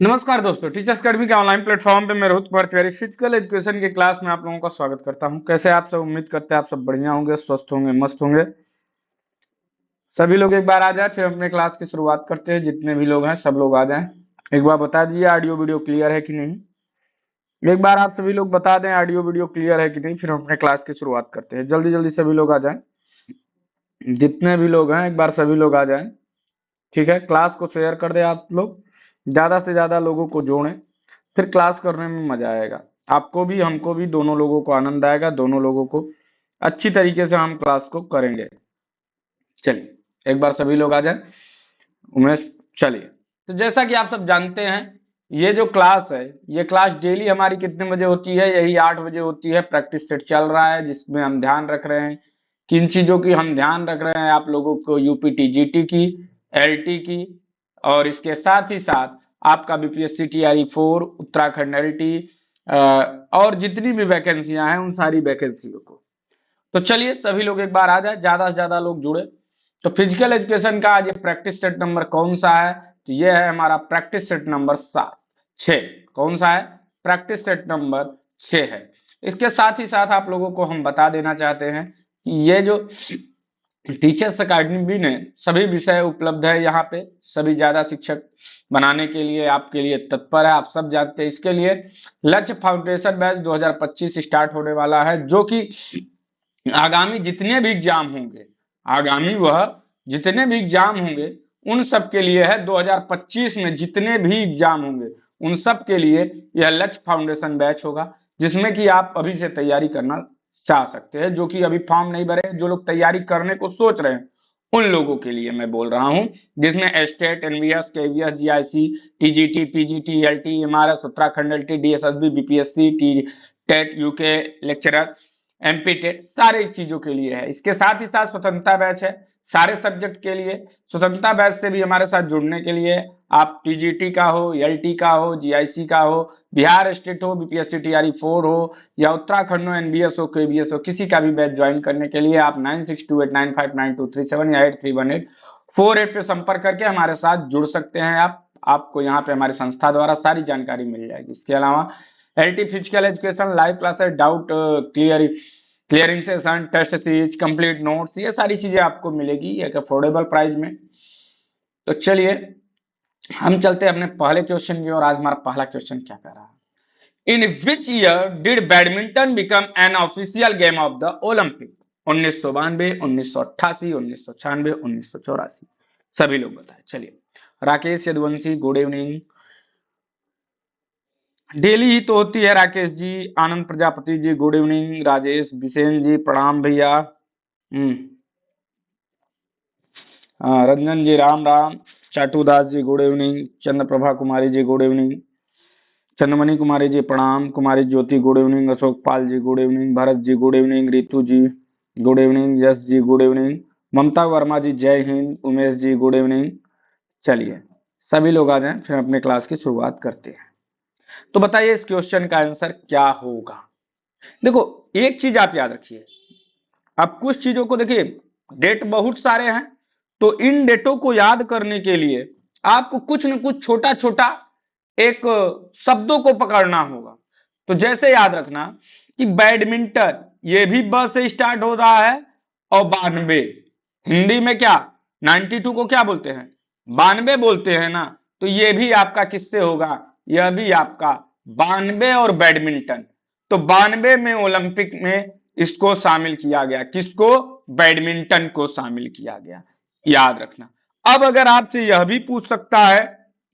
नमस्कार दोस्तों, teachers academy के ऑनलाइन प्लेटफॉर्म पे मैं रोहित कुमार तिवारी फिजिकल एजुकेशन की क्लास में आप लोगों का स्वागत करता हूं। कैसे आप सब? उम्मीद करते हैं आप सब बढ़िया होंगे, स्वस्थ होंगे, मस्त होंगे। सभी लोग एक बार आ जाए, फिर अपने क्लास की शुरुआत करते हैं। जितने भी लोग हैं सब लोग आ जाएं। एक बार बता दीजिए ऑडियो वीडियो क्लियर है कि नहीं। एक बार आप सभी लोग बता दें ऑडियो वीडियो क्लियर है कि नहीं, फिर हम अपने क्लास की शुरुआत करते हैं। जल्दी जल्दी सभी लोग आ जाएं। जितने भी लोग हैं एक बार सभी लोग आ जाएं। ठीक है, क्लास को शेयर कर दे आप लोग, ज्यादा से ज्यादा लोगों को जोड़ें, फिर क्लास करने में मजा आएगा। आपको भी हमको भी दोनों लोगों को आनंद आएगा, दोनों लोगों को अच्छी तरीके से हम क्लास को करेंगे। चलिए एक बार सभी लोग आ जाएं। उमेश, चलिए। तो जैसा कि आप सब जानते हैं, ये जो क्लास है, ये क्लास डेली हमारी कितने बजे होती है? यही 8 बजे होती है। प्रैक्टिस सेट चल रहा है जिसमें हम ध्यान रख रहे हैं। किन चीजों की हम ध्यान रख रहे हैं? आप लोगों को यूपीटी जीटी की, एलटी की, और इसके साथ ही साथ आपका बीपीएससी टीआरई 4, उत्तराखंड एलटी, और जितनी भी वैकेंसियां हैं उन सारी वैकेंसियों को। तो चलिए सभी लोग एक बार आ जाए, ज्यादा से ज्यादा लोग जुड़े। तो फिजिकल एजुकेशन का आज ये प्रैक्टिस सेट नंबर कौन सा है? तो ये है हमारा प्रैक्टिस सेट नंबर 6। कौन सा है? प्रैक्टिस सेट नंबर 6 है। इसके साथ ही साथ आप लोगों को हम बता देना चाहते हैं कि ये जो टीचर्स अकादमी ने सभी विषय उपलब्ध है यहाँ पे, सभी ज्यादा शिक्षक बनाने के लिए आपके लिए तत्पर है। आप सब जानते हैं इसके लिए लक्ष्य फाउंडेशन बैच 2025 स्टार्ट होने वाला है, जो कि आगामी जितने भी एग्जाम होंगे, आगामी वह जितने भी एग्जाम होंगे उन सब के लिए है। 2025 में जितने भी एग्जाम होंगे उन सब के लिए यह लक्ष्य फाउंडेशन बैच होगा, जिसमें कि आप अभी से तैयारी करना चाह सकते हैं। जो कि अभी फॉर्म नहीं भरे, जो लोग तैयारी करने को सोच रहे हैं उन लोगों के लिए मैं बोल रहा हूं, जिसमें state, NVS, KVS, GIC, TGT, PGT, LT, MRS, Uttarakhand LT, DSSB, BPSC, T TET, UK lecturer, MP TET, सारे चीजों के लिए है। इसके साथ ही साथ स्वतंत्रता बैच है सारे सब्जेक्ट के लिए। स्वतंत्रता बैच से भी हमारे साथ जुड़ने के लिए आप टीजीटी का हो, एलटी का हो, जीआईसी का हो, बिहार स्टेट हो, बीपीएससी टीआरई 4 हो, या उत्तराखंड हो, एनबीएस हो, केबीएस हो, किसी का भी बैच ज्वाइन करने के लिए आप 9628959237 या 831848 पे संपर्क करके हमारे साथ जुड़ सकते हैं। आपको यहाँ पे हमारी संस्था द्वारा सारी जानकारी मिल जाएगी। इसके अलावा LT physical education live classes, doubt clearing session, test series, complete notes, ये सारी चीजें आपको मिलेगी एक अफोर्डेबल प्राइस में। तो चलिए हम चलते हैं अपने पहले क्वेश्चन की ओर। आज हमारा पहला क्वेश्चन क्या कह रहा है? In which year did badminton become an official game of the Olympic? 1992, 1988, 1996, 1984। सभी लोग बताएं। चलिए Rakesh Yaduvanshi, good evening. Daily ही तो होती है राकेश जी। Anand Prajapati ji, good evening. राजेश बिसेन जी, प्रणाम भैया। Ranjan ji, Ram Ram. Chatu Das ji, good evening. Chandra Prabha Kumari ji, good evening. Chandramani Kumari ji, प्रणाम। Kumari Jyoti, good evening. Ashok Pal ji, good evening. Bharat ji, good evening. Ritu जी, good evening. Yash ji, good evening. ममता वर्मा जी, जय हिंद। Umesh ji, good evening. चलिए सभी लोग आ जाएं, फिर अपने क्लास की शुरुआत करते हैं। तो बताइए इस क्वेश्चन का आंसर क्या होगा? देखो एक चीज आप याद रखिए, अब कुछ चीजों को देखिए, डेट बहुत सारे हैं, तो इन डेटों को याद करने के लिए आपको कुछ न कुछ छोटा छोटा एक शब्दों को पकड़ना होगा। तो जैसे याद रखना कि बैडमिंटन ये भी ब से स्टार्ट हो रहा है, और 92 हिंदी में क्या 92 को क्या बोलते हैं? 92 बोलते हैं ना। तो ये भी आपका किससे होगा? यह भी आपका 92 और बैडमिंटन। तो 92 में ओलंपिक में इसको शामिल किया गया। किसको? बैडमिंटन को शामिल किया गया, याद रखना। अब अगर आपसे यह भी पूछ सकता है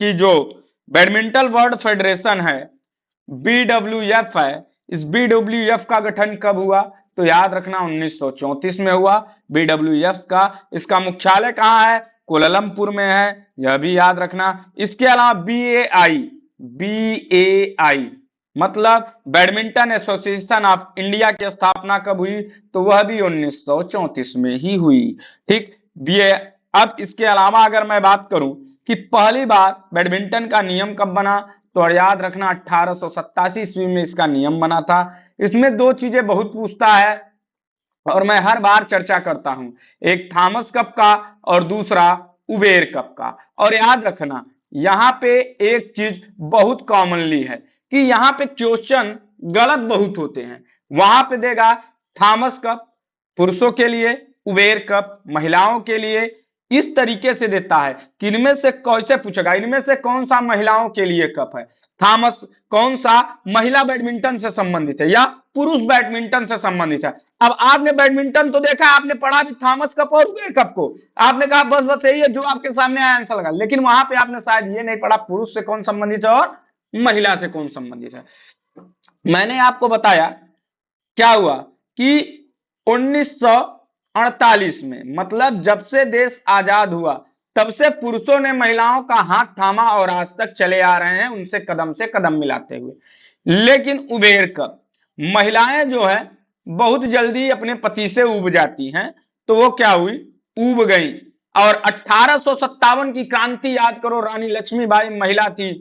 कि जो बैडमिंटन वर्ल्ड फेडरेशन है, बीडब्ल्यूएफ है, इस बीडब्ल्यूएफ का गठन कब हुआ? तो याद रखना 1934 में हुआ बीडब्ल्यूएफ का। इसका मुख्यालय कहां है? कोलमपुर में है, यह भी याद रखना। इसके अलावा बीएआई मतलब बैडमिंटन एसोसिएशन ऑफ इंडिया की स्थापना कब हुई? तो वह भी 1934 में ही हुई। ठीक, बीए। अब इसके अलावा अगर मैं बात करूं कि पहली बार बैडमिंटन का नियम कब बना, तो याद रखना 1887 ईस्वी में इसका नियम बना था। इसमें दो चीजें बहुत पूछता है और मैं हर बार चर्चा करता हूं, एक थॉमस कप का और दूसरा उबेर कप का। और याद रखना यहाँ पे एक चीज बहुत कॉमनली है कि यहाँ पे क्वेश्चन गलत बहुत होते हैं। वहां पे देगा थॉमस कप पुरुषों के लिए, उबेर कप महिलाओं के लिए, इस तरीके से देता है कि इनमें से कैसे पूछेगा, इनमें से कौन सा महिलाओं के लिए कप है, थॉमस कौन सा महिला बैडमिंटन से संबंधित है या पुरुष बैडमिंटन से संबंधित है। अब आपने बैडमिंटन तो देखा, आपने पढ़ा भी थॉमस कप और उबेर कप को, आपने कहा बस बस यही है जो आपके सामने आया आंसर लगा, लेकिन वहां पे आपने शायद ये नहीं पढ़ा पुरुष से कौन संबंधित है और महिला से कौन संबंधित है। मैंने आपको बताया क्या हुआ कि 1948 में, मतलब जब से देश आजाद हुआ तब से पुरुषों ने महिलाओं का हाथ थामा और आज तक चले आ रहे हैं उनसे कदम से कदम मिलाते हुए। लेकिन उबेर कप महिलाएं जो है बहुत जल्दी अपने पति से उब जाती हैं, तो वो क्या हुई, उब गई। और 1857 की क्रांति याद करो, रानी लक्ष्मीबाई महिला थी,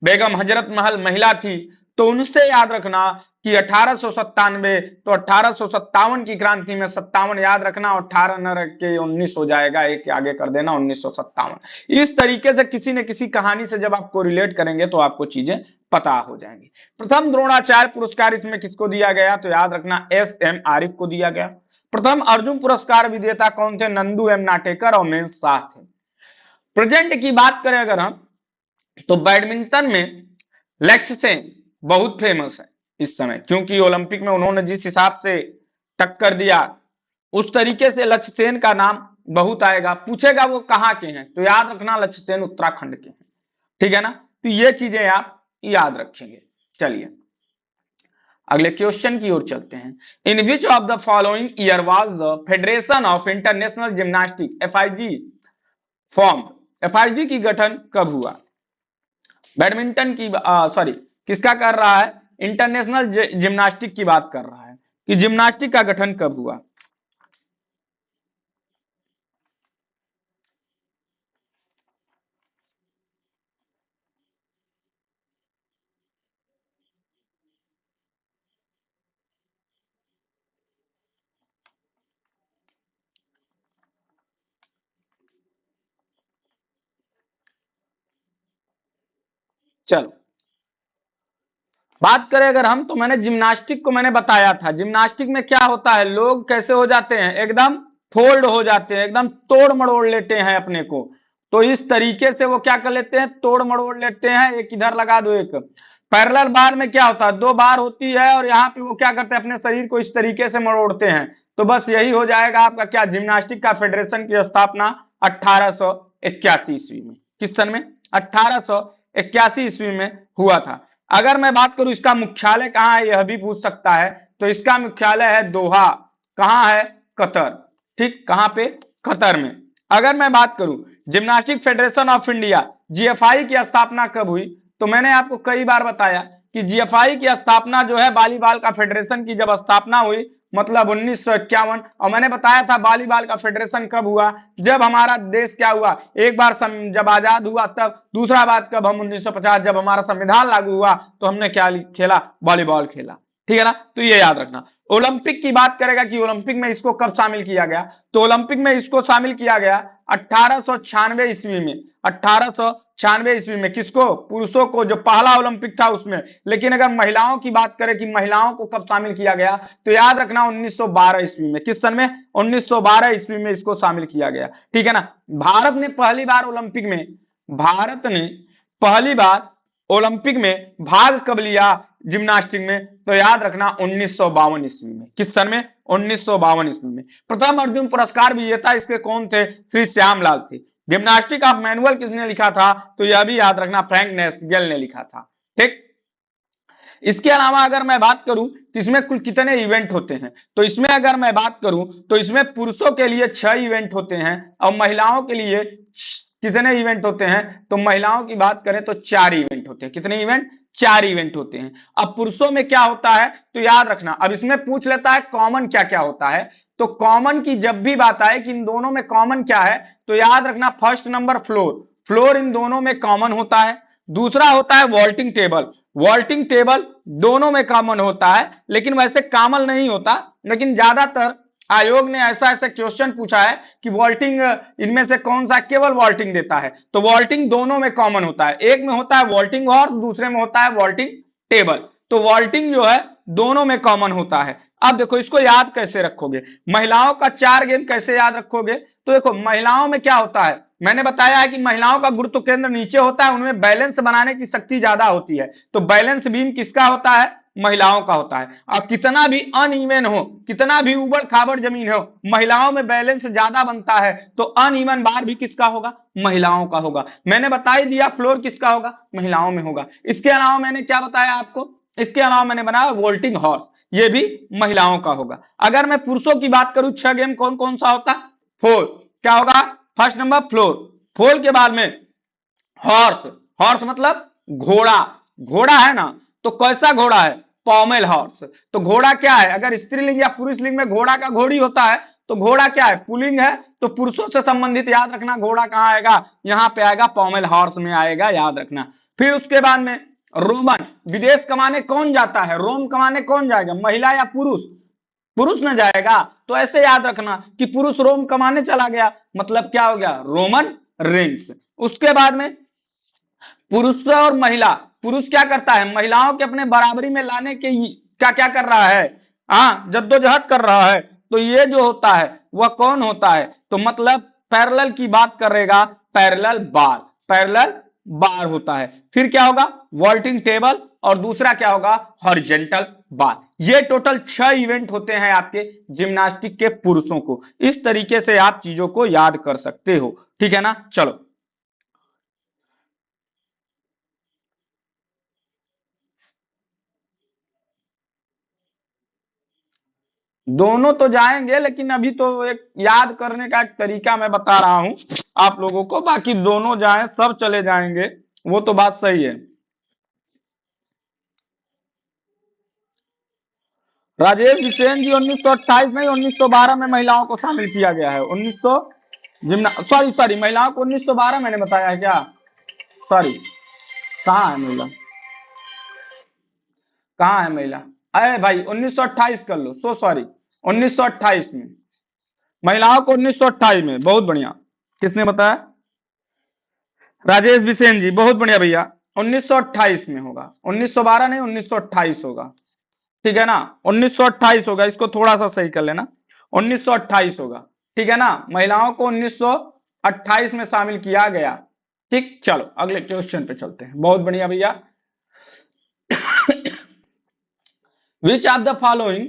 बेगम हजरत महल महिला थी, तो उनसे याद रखना कि 1897, तो 1857 की क्रांति में 57 याद रखना, 18 न रख के 19 हो जाएगा, एक आगे कर देना 1957। इस तरीके से किसी न किसी कहानी से जब आपको रिलेट करेंगे तो आपको चीजें पता हो जाएंगी। प्रथम द्रोणाचार्य पुरस्कार इसमें किसको दिया गया, तो याद रखना एस.एम. आरिफ को दिया गया। प्रथम अर्जुन पुरस्कार विजेता कौन थे, नंदू एम नाटेकर और मेन शाह थे। प्रेजेंट की बात करें अगर हम, तो बैडमिंटन में लक्ष्य सेन बहुत फेमस है इस समय, क्योंकि ओलंपिक में उन्होंने जिस हिसाब से टक्कर दिया उस तरीके से लक्ष्य सेन का नाम बहुत आएगा। पूछेगा वो कहाँ के हैं, तो याद रखना लक्ष्य सेन उत्तराखंड के हैं, ठीक है ना। तो ये चीजें आप याद रखेंगे। चलिए अगले क्वेश्चन की ओर चलते हैं। In which of the following year was the federation of international gymnastic FIG form, FIG की गठन कब हुआ। बैडमिंटन की सॉरी किसका कर रहा है, इंटरनेशनल जिम्नास्टिक की बात कर रहा है कि जिम्नास्टिक का गठन कब हुआ। चलो बात करें अगर हम, तो मैंने जिम्नास्टिक को मैंने बताया था, जिम्नास्टिक में क्या होता है, लोग कैसे हो जाते हैं, एकदम फोल्ड हो जाते हैं, एकदम तोड़ मड़ोड़ लेते हैं अपने को। तो इस तरीके से वो क्या कर लेते हैं, तोड़ मड़ोड़ लेते हैं। एक इधर लगा दो, एक पैरेलल बार में क्या होता है, दो बार होती है और यहाँ पे वो क्या करते हैं, अपने शरीर को इस तरीके से मड़ोड़ते हैं। तो बस यही हो जाएगा आपका क्या, जिम्नास्टिक का फेडरेशन की स्थापना 1881 ईस्वी में। किस सन में, 1881 ईस्वी में हुआ था। अगर मैं बात करूं इसका मुख्यालय कहां है, यह भी पूछ सकता है, तो इसका मुख्यालय है दोहा। कहां है, कतर, ठीक, कहां पे, कतर में। अगर मैं बात करूं जिम्नास्टिक फेडरेशन ऑफ इंडिया जीएफआई की स्थापना कब हुई, तो मैंने आपको कई बार बताया कि जीएफआई की स्थापना जो है, वॉलीबॉल का फेडरेशन की जब स्थापना हुई मतलब 1951, और मैंने बताया था वॉलीबॉल का फेडरेशन कब हुआ, जब हमारा देश क्या हुआ, एक बार जब आजाद हुआ तब, दूसरा बात कब, हम 1950 जब हमारा संविधान लागू हुआ तो हमने क्या खेला, वॉलीबॉल खेला, ठीक है ना। तो ये याद रखना। ओलंपिक की बात करेगा कि ओलंपिक में इसको कब शामिल किया गया, तो ओलंपिक में इसको शामिल किया गया 1896 ईस्वी में, 1896 ईस्वी में। किसको, पुरुषों को, जो पहला ओलंपिक था उसमें। लेकिन अगर महिलाओं की बात करें कि महिलाओं को कब शामिल किया गया, तो याद रखना 1912 ईस्वी में। किस सन में, 1912 ईस्वी में इसको शामिल किया गया, ठीक है ना। भारत ने पहली बार ओलंपिक में, भारत ने पहली बार ओलंपिक में भाग कब लिया जिम्नास्टिक में, तो याद रखना 1952 ईस्वी में। किस सन में, 1952 ईस्वी में। प्रथम अर्जुन पुरस्कार विजेता इसके कौन थे, श्री श्यामलाल थे। जिम्नास्टिक ऑफ मैनुअल किसने लिखा था, तो यह भी याद रखना फ्रैंक नाइटिंगेल ने लिखा था, ठीक। इसके अलावा अगर मैं बात करूं तो इसमें कुल कितने इवेंट होते हैं, तो इसमें अगर मैं बात करूं तो इसमें पुरुषों के लिए 6 इवेंट होते हैं और महिलाओं के लिए कितने इवेंट होते हैं, तो महिलाओं की बात करें तो 4 इवेंट होते हैं। कितने इवेंट, 4 इवेंट होते हैं। अब पुरुषों में क्या होता है, तो याद रखना, अब इसमें पूछ लेता है कॉमन क्या क्या होता है, तो कॉमन की जब भी बात आए कि इन दोनों में कॉमन क्या है, तो याद रखना फर्स्ट नंबर फ्लोर, फ्लोर इन दोनों में कॉमन होता है। दूसरा होता है वॉल्टिंग टेबल, वॉल्टिंग टेबल दोनों में कॉमन होता है, लेकिन वैसे कॉमन नहीं होता, लेकिन ज्यादातर आयोग ने ऐसा ऐसा क्वेश्चन पूछा है कि वॉल्टिंग इनमें से कौन सा केवल वॉल्टिंग देता है, तो वॉल्टिंग दोनों में कॉमन होता है, एक में होता है वॉल्टिंग हॉर्स, दूसरे में होता है वॉल्टिंग टेबल। तो वॉल्टिंग जो है दोनों में कॉमन होता है। अब देखो इसको याद कैसे रखोगे, महिलाओं का 4 गेम कैसे याद रखोगे, तो देखो महिलाओं में क्या होता है, मैंने बताया है कि महिलाओं का गुरुत्व केंद्र नीचे होता है, उनमें बैलेंस बनाने की शक्ति ज्यादा होती है, तो बैलेंस बीम किसका होता है, महिलाओं का होता है। और कितना भी अनइवन हो, कितना भी उबड़ खाबड़ जमीन हो, महिलाओं में बैलेंस ज्यादा बनता है, तो अनइवन बार भी किसका होगा, महिलाओं का होगा। मैंने बता ही दिया फ्लोर किसका होगा, महिलाओं में होगा। इसके अलावा मैंने क्या बताया आपको, इसके अलावा मैंने बनाया वोल्टिंग हॉर्स, ये भी महिलाओं का होगा। अगर मैं पुरुषों की बात करूं 6 गेम कौन कौन सा होता, फोर, क्या होगा, फर्स्ट नंबर फ्लोर, फोर के बाद में हॉर्स, हॉर्स मतलब घोड़ा, घोड़ा है ना, तो कैसा घोड़ा है, पॉमेल हॉर्स। तो घोड़ा क्या है, अगर स्त्रीलिंग या पुरुष लिंग में घोड़ा का घोड़ी होता है, तो घोड़ा क्या है, पुलिंग है, तो पुरुषों से संबंधित याद रखना घोड़ा कहां आएगा, यहां पे आएगा, पॉमेल हॉर्स में आएगा, याद रखना। फिर उसके बाद में रोमन, विदेश कमाने कौन जाता है, रोम कमाने कौन जाएगा, महिला या पुरुष, पुरुष न जाएगा, तो ऐसे याद रखना कि पुरुष रोम कमाने चला गया, मतलब क्या हो गया, रोमन रिंग्स। उसके बाद में पुरुष और महिला, पुरुष क्या करता है, महिलाओं के अपने बराबरी में लाने के क्या क्या कर रहा है, हाँ जद्दोजहद कर रहा है, तो ये जो होता है वह कौन होता है, तो मतलब पैरेलल की बात करेगा, पैरेलल बार, पैरेलल बार होता है। फिर क्या होगा, वॉल्टिंग टेबल, और दूसरा क्या होगा, हॉरिजॉन्टल बार। ये टोटल 6 इवेंट होते हैं आपके जिम्नास्टिक के पुरुषों को। इस तरीके से आप चीजों को याद कर सकते हो, ठीक है ना। चलो दोनों तो जाएंगे, लेकिन अभी तो एक याद करने का एक तरीका मैं बता रहा हूं आप लोगों को, बाकी दोनों जाएं सब चले जाएंगे, वो तो बात सही है। राजेश बिसेन जी 1928 में 1912 में महिलाओं को शामिल किया गया है, 1900 जिम्ना सॉरी सॉरी महिलाओं को 1912 मैंने बताया है क्या, सॉरी, कहाँ है महिला, कहाँ है महिला, अरे भाई 1928 कर लो, सो सॉरी, 1928 में महिलाओं को, 1928 में, बहुत बढ़िया, किसने बताया, राजेश बिसेन जी, बहुत बढ़िया भैया, 1928 में होगा, 1912 नहीं 1928 होगा, ठीक है ना, 1928 होगा, इसको थोड़ा सा सही कर लेना, 1928 होगा, ठीक है ना, महिलाओं को 1928 में शामिल किया गया। ठीक, चलो अगले क्वेश्चन पे चलते हैं, बहुत बढ़िया भैया। Which of the following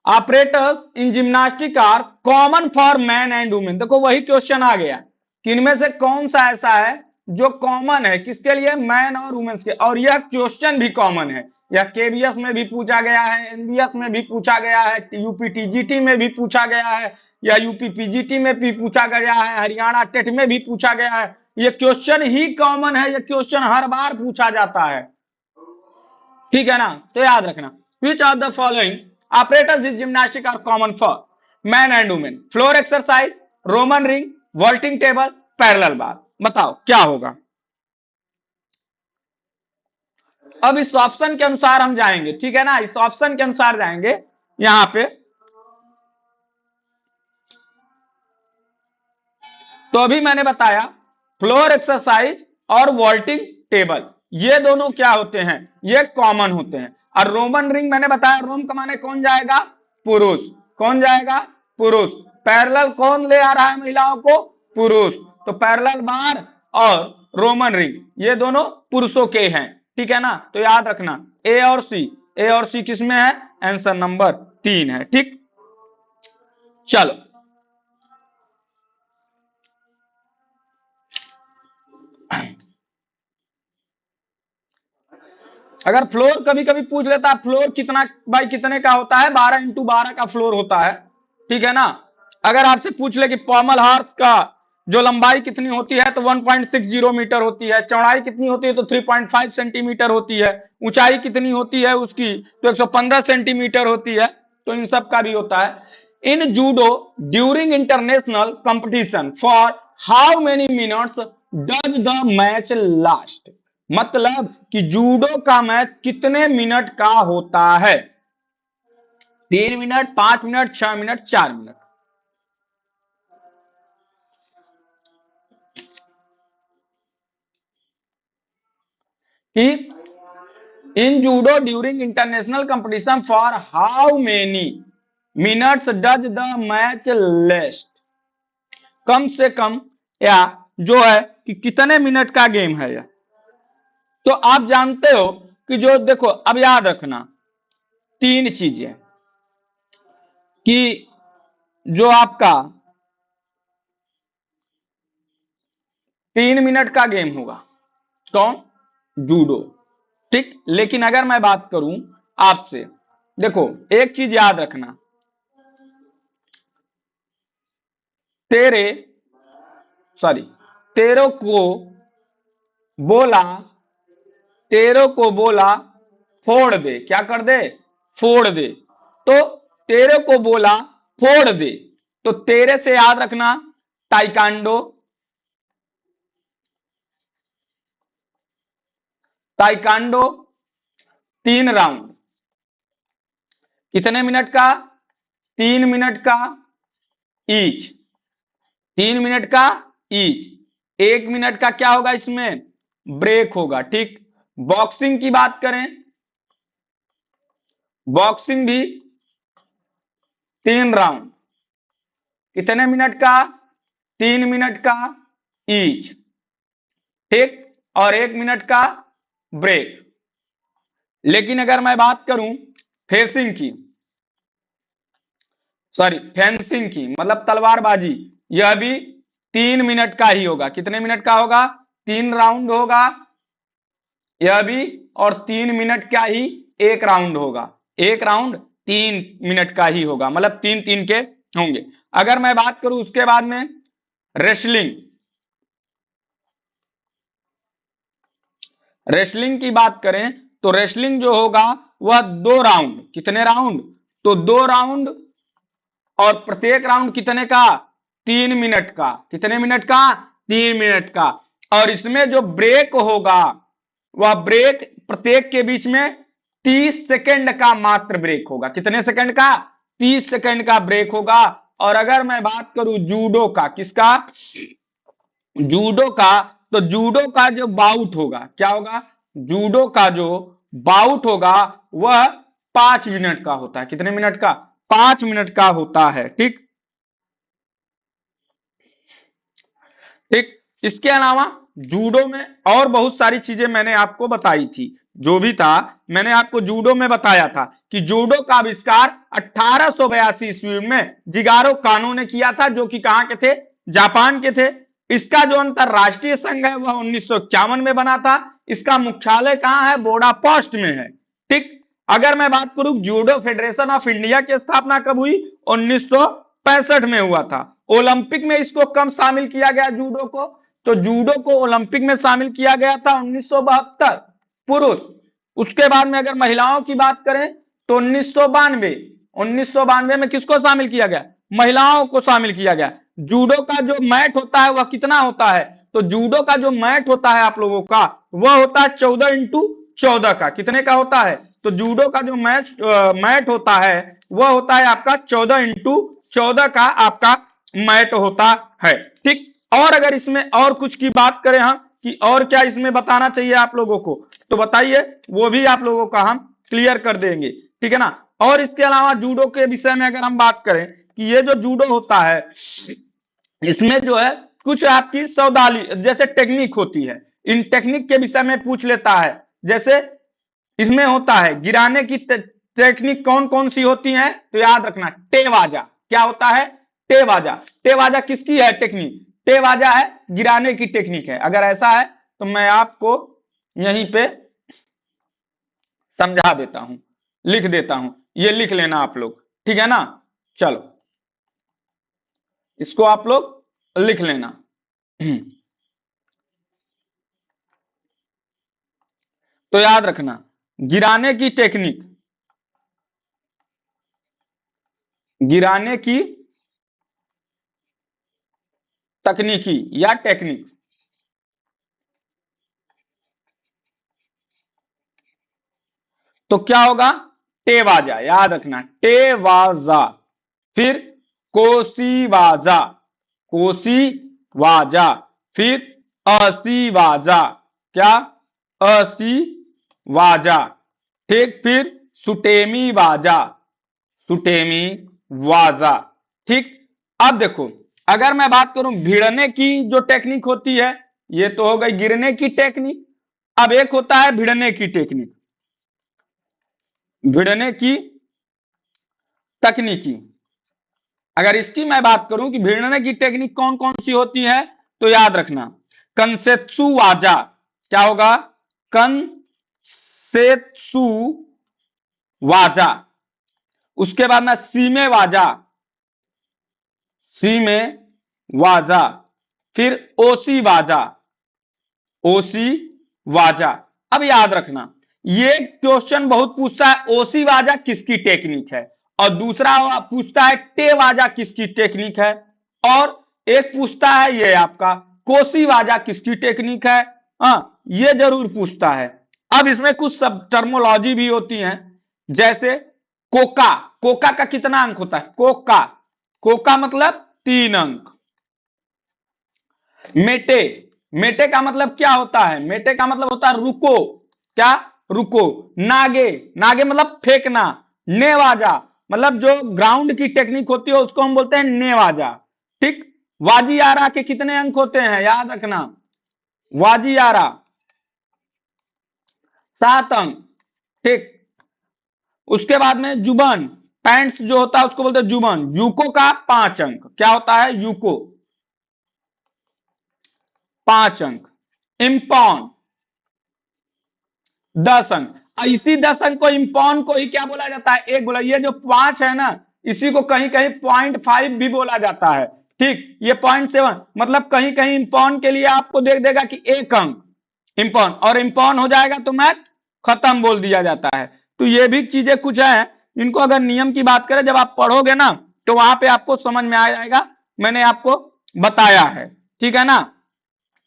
operators in gymnastic are common for man and women, देखो वही क्वेश्चन आ गया कि इनमें से कौन सा ऐसा है जो कॉमन है, किसके लिए, मैन और वुमेन्स के, और यह क्वेश्चन भी कॉमन है, या केबीएस में भी पूछा गया है, एनबीएस में भी पूछा गया है, यूपी टीजीटी में भी पूछा गया है, या यूपी पीजीटी में भी पूछा गया है, हरियाणा टेट में भी पूछा गया है, ये क्वेश्चन ही कॉमन है, ये क्वेश्चन हर बार पूछा जाता है, ठीक है ना। तो याद रखना, which are the following operators is gymnastic are common for man and women, floor exercise, Roman ring, vaulting table, parallel bar, बताओ क्या होगा। अब इस ऑप्शन के अनुसार हम जाएंगे, ठीक है ना, इस ऑप्शन के अनुसार जाएंगे यहां पे, तो अभी मैंने बताया फ्लोर एक्सरसाइज और वॉल्टिंग टेबल, ये दोनों क्या होते हैं, ये कॉमन होते हैं। और रोमन रिंग मैंने बताया, रोम कमाने कौन जाएगा, पुरुष, कौन जाएगा, पुरुष, पैरेलल कौन ले आ रहा है महिलाओं को, पुरुष, तो पैरेलल बार और रोमन रिंग ये दोनों पुरुषों के हैं, ठीक है ना। तो याद रखना ए और सी, ए और सी किसमें है, आंसर नंबर 3 है, ठीक। चलो अगर फ्लोर कभी कभी पूछ लेता है, फ्लोर कितना बाई कितने का होता है, 12x12 का फ्लोर होता है, ठीक है ना। अगर आपसे पूछ ले कि पॉमल हार्स का जो लंबाई कितनी होती है, तो 1.60 मीटर होती है, चौड़ाई कितनी होती है, तो 3.5 सेंटीमीटर होती है, ऊंचाई कितनी होती है उसकी, तो 115 सेंटीमीटर होती है, तो इन सब का भी होता है। इन judo during international competition for how many minutes does the match last, मतलब कि जूडो का मैच कितने मिनट का होता है, 3 मिनट, 5 मिनट, 6 मिनट, 4 मिनट। कि in judo during international competition for how many minutes does the match last, कम से कम या जो है कि कितने मिनट का गेम है यह। तो आप जानते हो कि जो देखो, अब याद रखना 3 चीजें कि जो आपका 3 मिनट का गेम होगा कौन, जूडो, ठीक। लेकिन अगर मैं बात करूं आपसे, देखो एक चीज याद रखना, तेरे सॉरी तेरे को बोला तेरे को बोला फोड़ दे, क्या कर दे, फोड़ दे। तो तेरे को बोला फोड़ दे, तो तेरे से याद रखना ताइकांडो, ताइकांडो 3 राउंड, कितने मिनट का, 3 मिनट का ईच, 3 मिनट का ईच। 1 मिनट का क्या होगा इसमें, ब्रेक होगा, ठीक। बॉक्सिंग की बात करें, बॉक्सिंग भी 3 राउंड, कितने मिनट का, 3 मिनट का ईच, ठीक। और 1 मिनट का ब्रेक। लेकिन अगर मैं बात करूं फेसिंग की, सॉरी फेंसिंग की, मतलब तलवारबाजी, यह भी 3 मिनट का ही होगा। कितने मिनट का होगा, 3 राउंड होगा यह भी, और 3 मिनट का ही एक राउंड होगा। एक राउंड 3 मिनट का ही होगा, मतलब 3-3 के होंगे। अगर मैं बात करूं उसके बाद में रेसलिंग, रेसलिंग की बात करें तो रेसलिंग जो होगा वह 2 राउंड, कितने राउंड, तो 2 राउंड, और प्रत्येक राउंड कितने का, 3 मिनट का, कितने मिनट का, 3 मिनट का। और इसमें जो ब्रेक होगा वह ब्रेक प्रत्येक के बीच में 30 सेकंड का मात्र ब्रेक होगा। कितने सेकंड का, 30 सेकंड का ब्रेक होगा। और अगर मैं बात करूं जूडो का, किसका, जूडो का, तो जूडो का जो बाउट होगा क्या होगा, जूडो का जो बाउट होगा वह 5 मिनट का होता है। कितने मिनट का, 5 मिनट का होता है, ठीक ठीक। इसके अलावा जूडो में और बहुत सारी चीजें मैंने आपको बताई थी, जो भी था मैंने आपको जूडो में बताया था कि जूडो का आविष्कार 1882 ईस्वी में जिगारो कानो ने किया था, जो कि कहां के थे, जापान के थे। इसका जो अंतरराष्ट्रीय संघ है वह 1951 में बना था। इसका मुख्यालय कहां है, बोडापेस्ट में है, ठीक। अगर मैं बात करूं जूडो फेडरेशन ऑफ इंडिया की स्थापना कब हुई, 1965 में हुआ था। ओलंपिक में इसको कब शामिल किया गया जूडो को, तो जूडो को ओलंपिक में शामिल किया गया था 1972 पुरुष। उसके बाद में अगर महिलाओं की बात करें तो 1992 में किसको शामिल किया गया, महिलाओं को शामिल किया गया। जूडो का जो मैट होता है वह कितना होता है, तो जूडो का जो मैट होता है आप लोगों का वह होता है 14x14 का। कितने का होता है, तो जूडो का जो मैट होता है वह होता है आपका 14x14 का आपका मैट होता है, ठीक। और अगर इसमें और कुछ की बात करें हम कि और क्या इसमें बताना चाहिए आप लोगों को, तो बताइए, वो भी आप लोगों का हम क्लियर कर देंगे, ठीक है ना। और इसके अलावा जूडो के विषय में अगर हम बात करें कि ये जो जूडो होता है इसमें जो है कुछ आपकी सौदाली जैसे टेक्निक होती है, इन टेक्निक के विषय में पूछ लेता है। जैसे इसमें होता है गिराने की टेक्निक कौन कौन सी होती है, तो याद रखना टेवाजा, क्या होता है, टेवाजा। टेवाजा किसकी है टेक्निक, टेवाजा है गिराने की टेक्निक है। अगर ऐसा है तो मैं आपको यहीं पे समझा देता हूं, लिख देता हूं, ये लिख लेना आप लोग, ठीक है ना। चलो इसको आप लोग लिख लेना। तो याद रखना गिराने की टेक्निक, गिराने की तकनीकी या टेक्निक, तो क्या होगा, टेवाजा, याद रखना टेवाजा। फिर कोसीवाजा, कोसीवाजा। फिर असीवाजा, क्या असीवाजा। ठीक, फिर सुटेमी वाजा, सुटेमी वाजा। ठीक, अब देखो अगर मैं बात करूं भिड़ने की जो टेक्निक होती है, ये तो हो गई गिरने की टेक्निक। अब एक होता है भिड़ने की टेक्निक, भिड़ने की तकनीकी। अगर इसकी मैं बात करूं कि भिड़ने की टेक्निक कौन कौन सी होती है, तो याद रखना कंसेत्सु वाजा, क्या होगा कंसेत्सु वाजा। उसके बाद में सीमे वाजा, सीमे वाजा। फिर ओसी वाजा, ओसी वाजा। अब याद रखना ये क्वेश्चन बहुत पूछता है ओसी वाजा किसकी टेक्निक है, और दूसरा पूछता है टे वाजा किसकी टेक्निक है, और एक पूछता है ये आपका कोसी वाजा किसकी टेक्निक है। हाँ, ये जरूर पूछता है। अब इसमें कुछ सब टर्मोलॉजी भी होती हैं, जैसे कोका, कोका का कितना अंक होता है, कोका, कोका मतलब 3 अंक। मेटे, मेटे का मतलब क्या होता है, मेटे का मतलब होता है रुको, क्या रुको। नागे, नागे मतलब फेंकना। नेवाजा मतलब जो ग्राउंड की टेक्निक होती है उसको हम बोलते हैं नेवाजा। ठीक, वाजियारा के कितने अंक होते हैं, याद रखना वाजियारा 7 अंक। ठीक, उसके बाद में जुबन, पैंट्स जो होता है उसको बोलते हैं जुबन। यूको का 5 अंक, क्या होता है यूको 5 अंक। इम्पॉन 10 अंक। इसी 10 अंक को इम्पॉन को ही क्या बोला जाता है, एक बोला। ये जो 5 है ना, इसी को कहीं कहीं 0.5 भी बोला जाता है। ठीक, ये 0.7 मतलब कहीं कहीं इम्पॉन के लिए आपको देख देगा कि 1 अंक इम्पॉन, और इम्पॉन हो जाएगा तो मैच खत्म बोल दिया जाता है। तो ये भी चीजें कुछ है, इनको अगर नियम की बात करें जब आप पढ़ोगे ना तो वहां पे आपको समझ में आ जाएगा, मैंने आपको बताया है। ठीक है ना।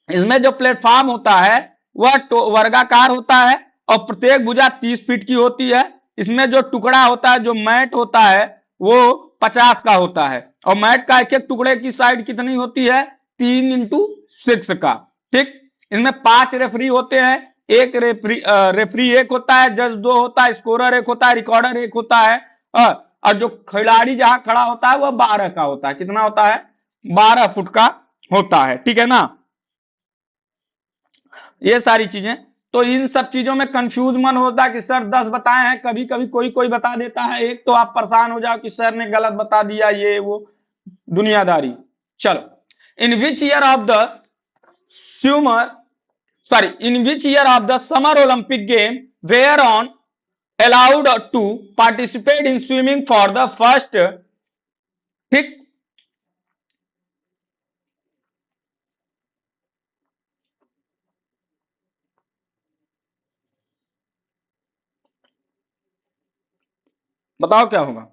इसमें जो प्लेटफॉर्म होता है वह वर्गाकार होता है और प्रत्येक भुजा 30 फीट की होती है। इसमें जो टुकड़ा होता है, जो मैट होता है, वो 50 का होता है, और मैट का एक एक टुकड़े की साइड कितनी होती है, 3x6 का। ठीक, इसमें 5 रेफरी होते हैं, एक रेफरी एक होता है, जज 2 होता है, स्कोरर एक होता है, रिकॉर्डर एक होता है, और जो खिलाड़ी जहां खड़ा होता है वह 12 का होता है। कितना होता है, 12 फुट का होता है। ठीक है ना, ये सारी चीजें। तो इन सब चीजों में कंफ्यूज मन होता है कि सर 10 बताए हैं, कभी कभी कोई कोई बता देता है एक, तो आप परेशान हो जाओ कि सर ने गलत बता दिया, ये वो दुनियादारी। चलो, in which year of the summer in which year of the summer Olympic game were on allowed to participate in swimming for the first। ठीक, बताओ क्या होगा।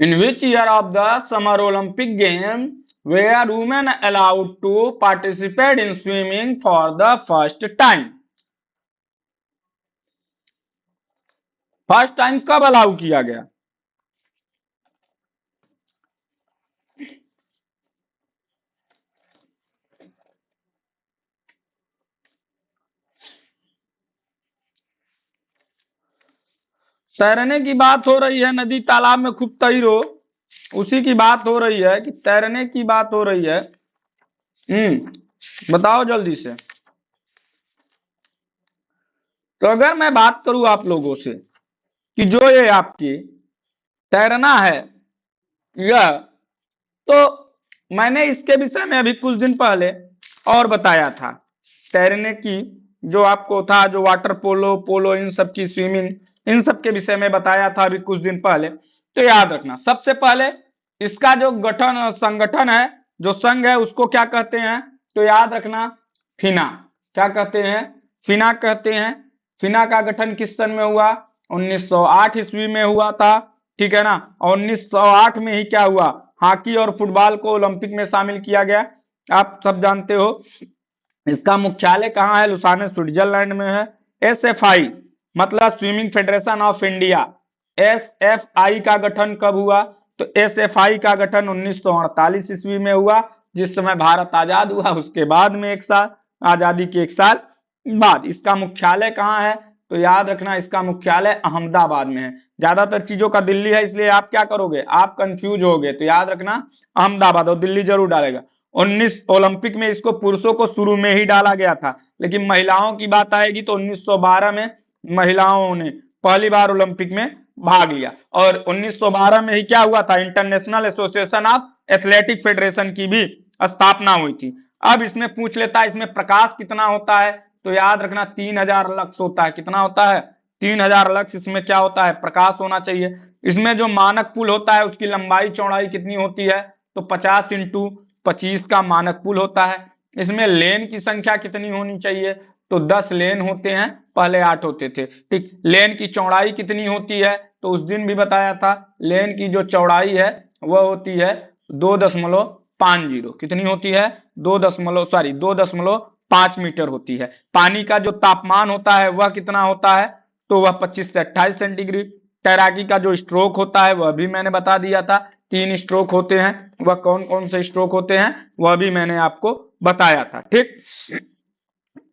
In which year of the summer Olympic game were women allowed to participate in swimming for the first time। First time कब allow किया गया, तैरने की बात हो रही है, नदी तालाब में खूब तैरो, उसी की बात हो रही है कि तैरने की बात हो रही है। बताओ जल्दी से। तो अगर मैं बात करूं आप लोगों से कि जो ये आपकी तैरना है यह, तो मैंने इसके विषय में अभी कुछ दिन पहले और बताया था। तैरने की जो आपको था, जो वाटर पोलो, पोलो, इन सब की स्विमिंग, इन सब के विषय में बताया था अभी कुछ दिन पहले। तो याद रखना सबसे पहले इसका जो गठन संगठन है, जो संघ है, उसको क्या कहते हैं, तो याद रखना फिना। क्या कहते हैं, फिना कहते हैं। फिना का गठन किस सन में हुआ, 1908 ईस्वी में हुआ था। ठीक है ना। और 1908 में ही क्या हुआ, हॉकी और फुटबॉल को ओलंपिक में शामिल किया गया, आप सब जानते हो। इसका मुख्यालय कहाँ है, लुसाने स्विट्जरलैंड में है। एसएफआई मतलब swimming federation of India, SFI का गठन कब हुआ, तो एसएफआई का गठन 1948 ईस्वी में हुआ, जिस समय भारत आजाद हुआ उसके बाद में एक साल, आजादी के एक साल बाद। इसका मुख्यालय कहाँ है, तो याद रखना इसका मुख्यालय अहमदाबाद में है। ज्यादातर चीजों का दिल्ली है, इसलिए आप क्या करोगे, आप कंफ्यूज होगे, तो याद रखना अहमदाबाद, और दिल्ली जरूर डालेगा। 19 ओलंपिक में इसको पुरुषों को शुरू में ही डाला गया था, लेकिन महिलाओं की बात आएगी तो 1912 में महिलाओं ने पहली बार ओलंपिक में भाग लिया। और 1912 में ही क्या हुआ था, international association of athletic federation की भी स्थापना हुई थी। अब इसमें पूछ लेता है इसमें प्रकाश कितना होता है, तो याद रखना 3000 लक्स होता है। कितना होता है, 3000 लक्स इसमें क्या होता है, प्रकाश होना चाहिए। इसमें जो मानक पुल होता है उसकी लंबाई चौड़ाई कितनी होती है, तो 50x25 का मानक पुल होता है। इसमें लेन की संख्या कितनी होनी चाहिए, तो 10 लेन होते हैं, पहले 8 होते थे, ठीक। लेन की चौड़ाई कितनी होती है, तो उस दिन भी बताया था, लेन की जो चौड़ाई है वह होती है 2.50, कितनी होती है, 2.5 मीटर होती है। पानी का जो तापमान होता है वह कितना होता है, तो वह 25 से 28 सेंटीग्रेड। तैराकी का जो स्ट्रोक होता है वह भी मैंने बता दिया था, 3 स्ट्रोक होते हैं, वह कौन कौन से स्ट्रोक होते हैं वह भी मैंने आपको बताया था, ठीक।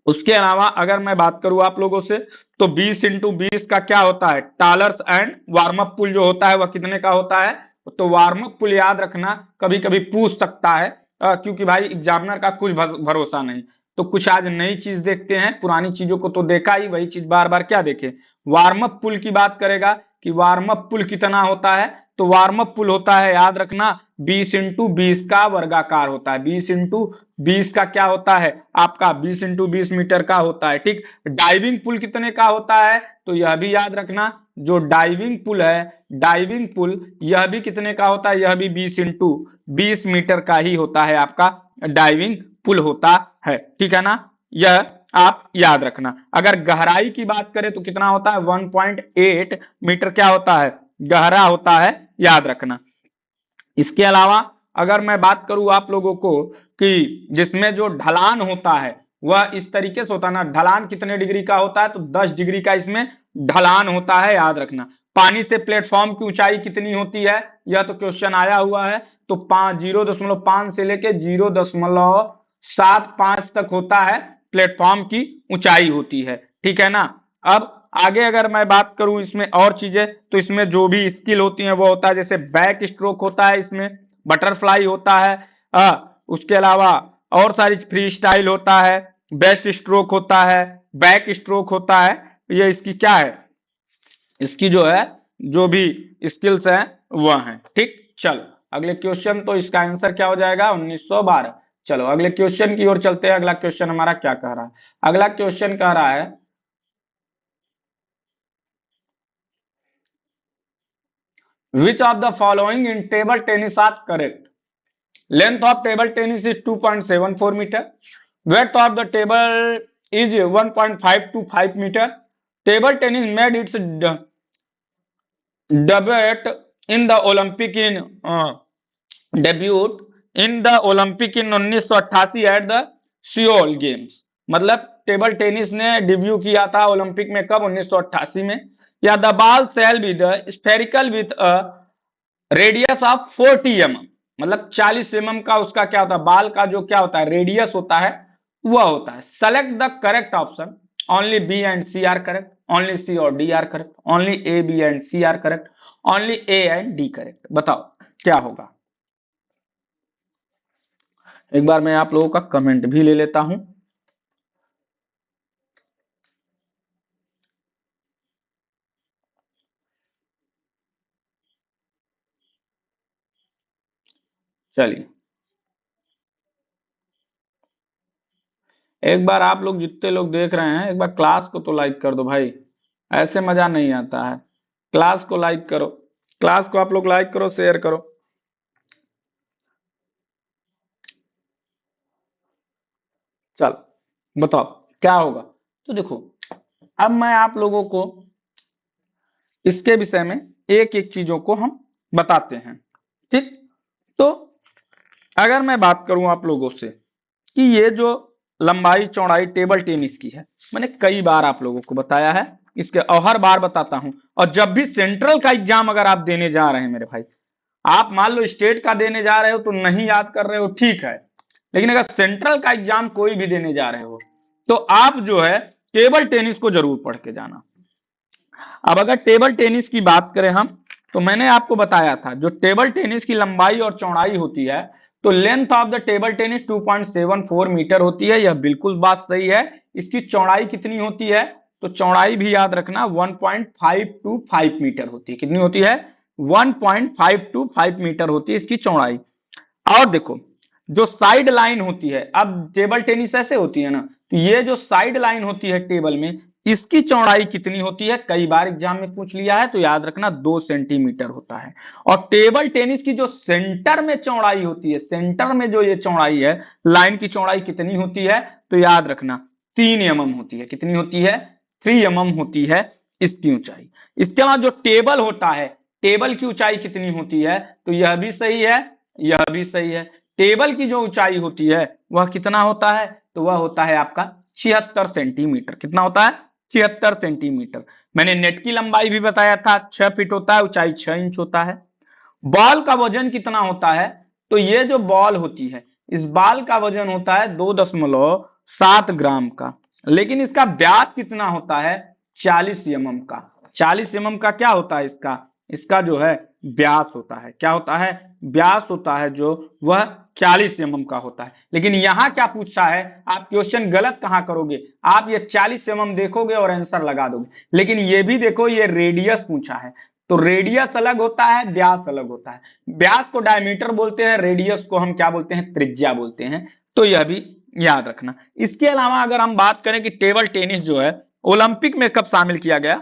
उसके अलावा अगर मैं बात करूं आप लोगों से, तो 20x20 का क्या होता है, टालर्स एंड वार्म अप पुल जो होता है वह कितने का होता है, तो वार्म अप पुल याद रखना कभी कभी पूछ सकता है, क्योंकि भाई एग्जामिनर का कुछ भरोसा नहीं। तो कुछ आज नई चीज देखते हैं, पुरानी चीजों को तो देखा ही, वही चीज बार बार क्या देखे। वार्म अप पुल की बात करेगा कि वार्म अप पुल कितना होता है, तो वार्म अप पुल होता है, याद रखना 20x20 का वर्गाकार होता है। 20x20 का क्या होता है, आपका 20x20 मीटर का होता है, ठीक। डाइविंग पुल कितने का होता है, तो यह भी याद रखना, जो डाइविंग पुल है, डाइविंग पुल यह भी कितने का होता है, यह भी 20x20 मीटर का ही होता है, आपका डाइविंग पुल होता है, ठीक है ना। यह आप याद रखना। अगर गहराई की बात करें तो कितना होता है, 1.8 मीटर क्या होता है, गहरा होता है, याद रखना। इसके अलावा अगर मैं बात करूं आप लोगों को कि जिसमें जो ढलान होता है वह इस तरीके से होता है ना, ढलान कितने डिग्री का होता है, तो 10 डिग्री का इसमें ढलान होता है, याद रखना। पानी से प्लेटफॉर्म की ऊंचाई कितनी होती है, यह तो क्वेश्चन आया हुआ है, तो 0.5 से लेके 0.75 तक होता है, प्लेटफॉर्म की ऊंचाई होती है, ठीक है ना। अब आगे अगर मैं बात करूं इसमें और चीजें, तो इसमें जो भी स्किल होती है वो होता है, जैसे बैक स्ट्रोक होता है, इसमें बटरफ्लाई होता है, उसके अलावा और सारी फ्री स्टाइल होता है, बेस्ट स्ट्रोक होता है, बैक स्ट्रोक होता है। ये इसकी क्या है, इसकी जो है जो भी स्किल्स हैं वह हैं, ठीक। चलो अगले क्वेश्चन, तो इसका आंसर क्या हो जाएगा, 1912। चलो अगले क्वेश्चन की ओर चलते हैं। अगला क्वेश्चन हमारा क्या कह रहा है, अगला क्वेश्चन कह रहा है which of the following in table tennis are correct? Length of table tennis is 2.74 meter. Width of the table is 1.525 meter. Table tennis made its debut in the Olympic in debut in the Olympic in 1988 at the Seoul games. मतलब table tennis ने debut किया था Olympic में कब, 1988 में। या the ball shall with spherical with a radius of 40 mm, मतलब 40 mm का उसका क्या होता है, बाल का जो क्या होता है रेडियस होता है वह होता है। Select the correct option, only B and C are correct, only C और D are correct, only A B and C are correct, only A and D correct. बताओ क्या होगा। एक बार मैं आप लोगों का कमेंट भी ले लेता हूं। चलिए एक बार आप लोग जितने लोग देख रहे हैं एक बार क्लास को तो लाइक कर दो भाई, ऐसे मजा नहीं आता है। क्लास को लाइक करो, क्लास को आप लोग लाइक करो, शेयर करो। चल बताओ क्या होगा। तो देखो अब मैं आप लोगों को इसके विषय में एक एक चीजों को हम बताते हैं। ठीक, तो अगर मैं बात करूं आप लोगों से कि ये जो लंबाई चौड़ाई टेबल टेनिस की है, मैंने कई बार आप लोगों को बताया है इसके, और हर बार बताता हूं। और जब भी सेंट्रल का एग्जाम अगर आप देने जा रहे हैं मेरे भाई, आप मान लो स्टेट का देने जा रहे हो तो नहीं याद कर रहे हो, ठीक है, लेकिन अगर सेंट्रल का एग्जाम कोई भी देने जा रहे हो तो आप जो है टेबल टेनिस को जरूर पढ़ के जाना। अब अगर टेबल टेनिस की बात करें हम, तो मैंने आपको बताया था जो टेबल टेनिस की लंबाई और चौड़ाई होती है, तो length of the table tennis 2.74 metre होती है, यह बिल्कुल बात सही है। इसकी चौड़ाई कितनी होती है, तो चौड़ाई भी याद रखना 1.525 मीटर होती है। कितनी होती है, 1.525 मीटर होती है इसकी चौड़ाई। और देखो जो साइड लाइन होती है, अब टेबल टेनिस ऐसे होती है ना, तो ये जो साइड लाइन होती है टेबल में, इसकी चौड़ाई कितनी होती है, कई बार एग्जाम में पूछ लिया है, तो याद रखना 2 सेंटीमीटर होता है। और टेबल टेनिस की जो सेंटर में चौड़ाई होती है, सेंटर में जो ये चौड़ाई है, लाइन की चौड़ाई कितनी होती है, तो याद रखना 3 mm होती है। कितनी होती है, 3 mm होती है इसकी ऊंचाई। इसके अलावा जो टेबल होता है, टेबल की ऊंचाई कितनी होती है, तो यह भी सही है, यह भी सही है। टेबल की जो ऊंचाई होती है वह कितना होता है, तो वह होता है आपका 76 सेंटीमीटर। कितना होता है, 76 सेंटीमीटर। मैंने नेट की लंबाई भी बताया था, 6 फीट होता है, ऊंचाई 6 इंच होता है। बॉल का वजन कितना होता है, तो ये जो बॉल होती है, इस बॉल का वजन होता है 2.7 ग्राम का, लेकिन इसका व्यास कितना होता है, 40 mm का। 40 mm का क्या होता है इसका, इसका जो है व्यास होता है, क्या होता है, व्यास होता है जो वह 40 mm का होता है। लेकिन यहां क्या पूछा है, आप क्वेश्चन गलत कहां करोगे, आप ये 40 mm देखोगे और आंसर लगा दोगे, लेकिन ये भी देखो ये रेडियस पूछा है, तो रेडियस अलग होता है, व्यास अलग होता है। व्यास को डायमीटर बोलते हैं, रेडियस को हम क्या बोलते हैं, त्रिज्या बोलते हैं, तो यह भी याद रखना। इसके अलावा अगर हम बात करें कि टेबल टेनिस जो है ओलंपिक में कब शामिल किया गया,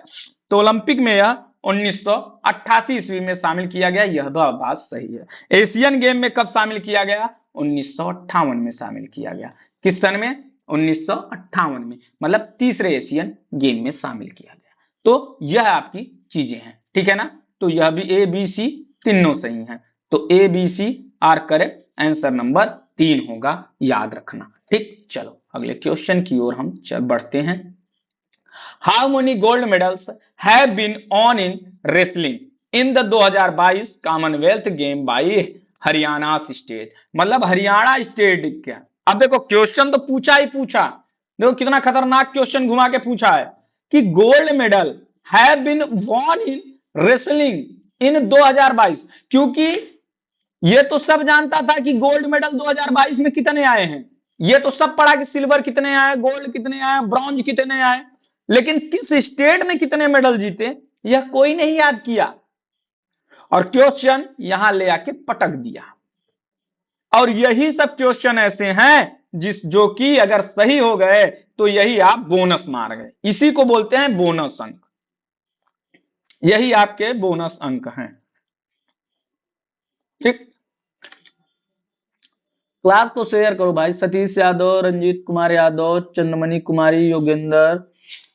तो ओलंपिक में यह 1988 ईस्वी में शामिल किया गया, यह बात सही है। एशियन गेम में कब शामिल किया गया, 1958 में शामिल किया गया। किस सन में, 1958 में, मतलब तीसरे एशियन गेम में शामिल किया गया। तो यह आपकी चीजें हैं, ठीक है ना। तो यह भी ए बी सी तीनों सही हैं, तो A B C are correct, answer number 3 होगा, याद रखना। ठीक, चलो अगले क्वेश्चन की ओर हम बढ़ते हैं। How many gold medals have been won in wrestling in the 2022 Commonwealth game by Haryana state, मतलब हरियाणा स्टेट क्या। अब देखो क्वेश्चन तो पूछा ही पूछा, देखो कितना खतरनाक क्वेश्चन घुमा के पूछा है कि gold medal have been won in wrestling in 2022, क्योंकि ये तो सब जानता था कि गोल्ड मेडल 2022 में कितने आए हैं, ये तो सब पढ़ा कि सिल्वर कितने आए, गोल्ड कितने आए, ब्रॉन्ज कितने आए, लेकिन किस स्टेट ने कितने मेडल जीते यह कोई नहीं याद किया, और क्वेश्चन यहां ले आके पटक दिया। और यही सब क्वेश्चन ऐसे हैं जो कि अगर सही हो गए तो यही आप बोनस मार गए, इसी को बोलते हैं बोनस अंक, यही आपके बोनस अंक हैं। ठीक, क्लास को शेयर करो भाई। सतीश यादव, रंजीत कुमार यादव, चंद्रमणि कुमारी, योगेंद्र,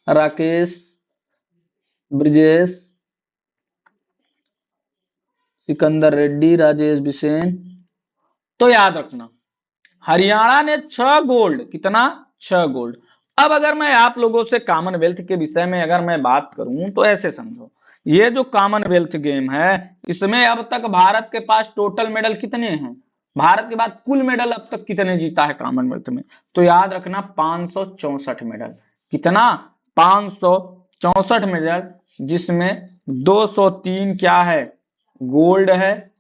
राकेश, ब्रजेश, सिकंदर रेड्डी, राजेश बिसेन। तो याद रखना हरियाणा ने 6 गोल्ड, कितना, 6 गोल्ड। अब अगर मैं आप लोगों से कॉमनवेल्थ के विषय में अगर मैं बात करूं तो ऐसे समझो, ये जो कॉमनवेल्थ गेम है इसमें अब तक भारत के पास टोटल मेडल कितने हैं, भारत के बाद कुल मेडल अब तक कितने जीता है कॉमनवेल्थ में, तो याद रखना 564 मेडल। कितना, 564 मेडल, जिसमें 203 क्या है, गोल्ड है,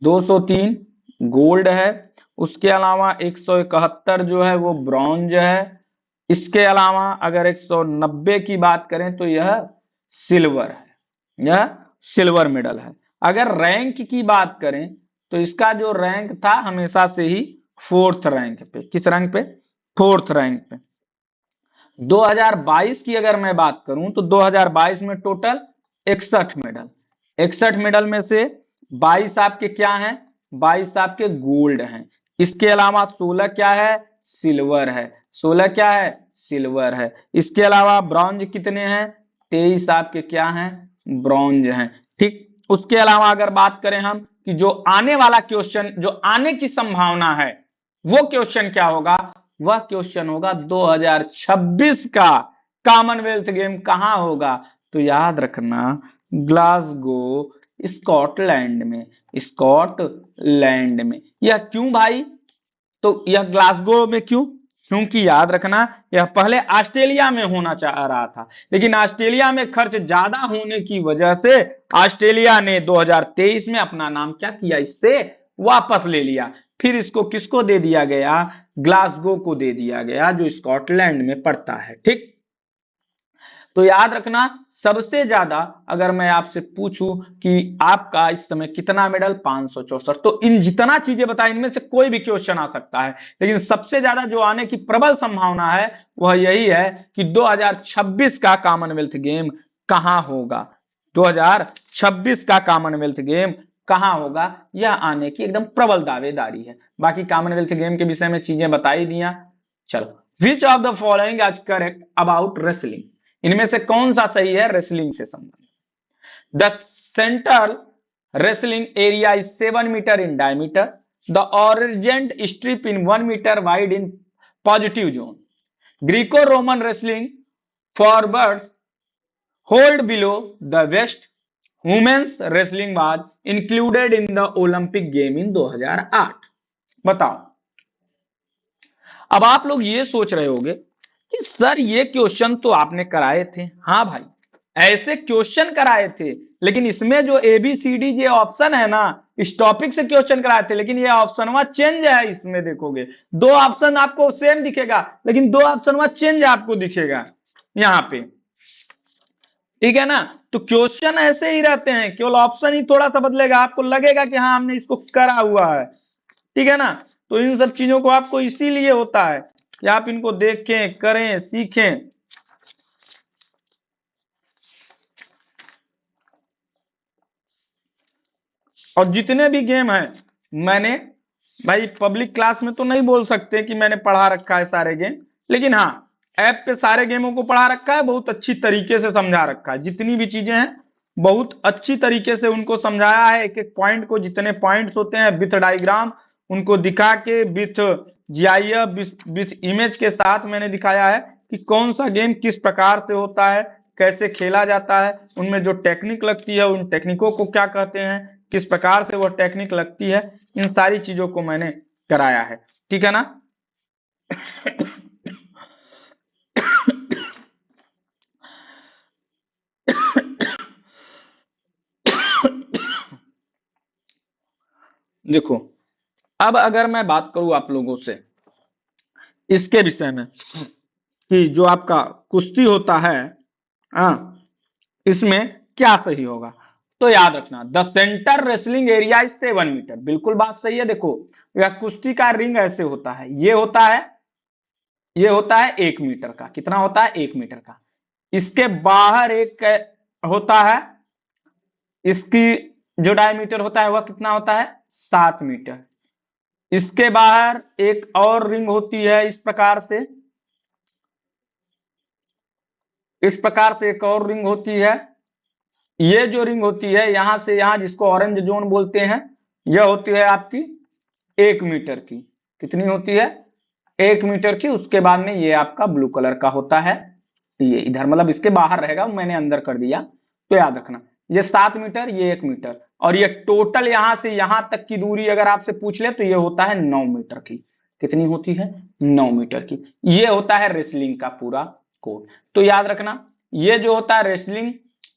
203 गोल्ड है, उसके अलावा 171 जो है वो ब्रॉन्ज है, इसके अलावा अगर 190 की बात करें तो यह सिल्वर है, यह सिल्वर मेडल है। अगर रैंक की बात करें तो इसका जो रैंक था हमेशा से ही 4th रैंक पे, किस रैंक पे, 4th रैंक पे। 2022 की अगर मैं बात करूं तो 2022 में टोटल 61 मेडल, 61 मेडल में से 22 आपके क्या हैं, 22 आपके गोल्ड हैं, इसके अलावा 16 क्या है, सिल्वर है, 16 क्या है, सिल्वर है, इसके अलावा ब्रॉन्ज कितने हैं, 23 आपके क्या हैं, ब्रॉन्ज हैं। ठीक, उसके अलावा अगर बात करें हम कि जो आने वाला क्वेश्चन, जो आने की संभावना है, वो क्वेश्चन क्या होगा? वह क्वेश्चन होगा 2026 का कॉमनवेल्थ गेम कहां होगा? तो याद रखना ग्लासगो, स्कॉटलैंड में, स्कॉटलैंड में। यह क्यों भाई? तो यह ग्लासगो में क्यों? क्योंकि याद रखना यह पहले ऑस्ट्रेलिया में होना चाह रहा था, लेकिन ऑस्ट्रेलिया में खर्च ज्यादा होने की वजह से ऑस्ट्रेलिया ने 2023 में अपना नाम क्या किया, इससे वापस ले लिया। फिर इसको किसको दे दिया गया? ग्लासगो को दे दिया गया, जो स्कॉटलैंड में पड़ता है। ठीक, तो याद रखना सबसे ज्यादा अगर मैं आपसे पूछूं कि आपका इस समय कितना मेडल, 564, तो इन जितना चीजें बताएं इनमें से कोई भी क्वेश्चन आ सकता है, लेकिन सबसे ज्यादा जो आने की प्रबल संभावना है वह यही है कि 2026 का कॉमनवेल्थ गेम कहां होगा। 2026 का कॉमनवेल्थ गेम कहां होगा, यह आने की एकदम प्रबल दावेदारी है। बाकी कॉमनवेल्थ गेम के विषय में चीजें बताई दिया। चलो, which of the following is correct about wrestling? इनमें से कौन सा सही है रेसलिंग से संबंधित? The central wrestling area is 7 metre in diameter, the orange strip in 1 metre wide in positive zone, Greco Roman wrestling forwards hold below the waist, women's wrestling was included in the Olympic game in 2008। बताओ। अब आप लोग ये सोच रहे होंगे कि sir ये क्वेश्चन तो आपने कराए थे। हाँ भाई, ऐसे क्वेश्चन कराए थे, लेकिन इसमें जो ABCD ये ऑप्शन है ना, इस टॉपिक से क्वेश्चन कराए थे, लेकिन ये ऑप्शन वहां चेंज है। इसमें देखोगे दो ऑप्शन आपको सेम दिखेगा, लेकिन दो ऑप्शन वहां चेंज आपको दिखेगा यहाँ पे। ठीक है ना? तो क्वेश्चन ऐसे ही रहते हैं, केवल ऑप्शन ही थोड़ा सा बदलेगा, आपको लगेगा कि हाँ हमने इसको करा हुआ है। ठीक है ना? तो इन सब चीजों को आपको इसीलिए होता है कि आप इनको देखें, करें, सीखें। और जितने भी गेम हैं, मैंने भाई पब्लिक क्लास में तो नहीं बोल सकते कि मैंने पढ़ा रखा है सारे गेम, लेकिन हाँ ऐप पे सारे गेमों को पढ़ा रखा है, बहुत अच्छी तरीके से समझा रखा है। जितनी भी चीजें हैं बहुत अच्छी तरीके से उनको समझाया है। एक एक पॉइंट को, जितने पॉइंट्स होते हैं विथ डायग्राम, उनको दिखा के विथ GIF विथ इमेज के साथ मैंने दिखाया है कि कौन सा गेम किस प्रकार से होता है, कैसे खेला जाता है, उनमें जो टेक्निक लगती है उन टेक्निकों को क्या कहते हैं, किस प्रकार से वह टेक्निक लगती है, इन सारी चीजों को मैंने कराया है। ठीक है ना? देखो, अब अगर मैं बात करूं आप लोगों से इसके विषय में कि जो आपका कुश्ती होता है, इसमें क्या सही होगा, तो याद रखना the centre wrestling area is 7 metre. बिल्कुल बात सही है। देखो, यह कुश्ती का रिंग ऐसे होता है, ये होता है 1 मीटर का। कितना होता है? 1 मीटर का। इसके बाहर एक होता है, इसकी जो डायमीटर होता है वह कितना होता है? 7 मीटर। इसके बाहर एक और रिंग होती है इस प्रकार से, इस प्रकार से एक और रिंग होती है। ये जो रिंग होती है यहां से यहां, जिसको ऑरेंज जोन बोलते हैं, यह होती है आपकी 1 मीटर की। कितनी होती है? 1 मीटर की। उसके बाद में ये आपका ब्लू कलर का होता है, ये इधर, मतलब इसके बाहर रहेगा, मैंने अंदर कर दिया। तो याद रखना ये 7 मीटर, ये 1 मीटर, और ये टोटल यहां से यहां तक की दूरी अगर आपसे पूछ ले तो ये होता है 9 मीटर की। कितनी होती है? 9 मीटर की। ये होता है रेसलिंग का पूरा कोड। तो याद रखना ये जो होता है wrestling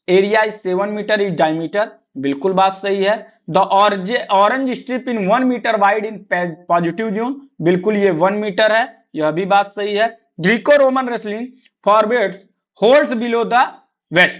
area is 7 metre is diameter. बिल्कुल बात सही है। The orange strip in 1 metre wide in positive zone, बिल्कुल ये 1 मीटर है, यह भी बात सही है। Greco Roman wrestling forwards holds below the waist,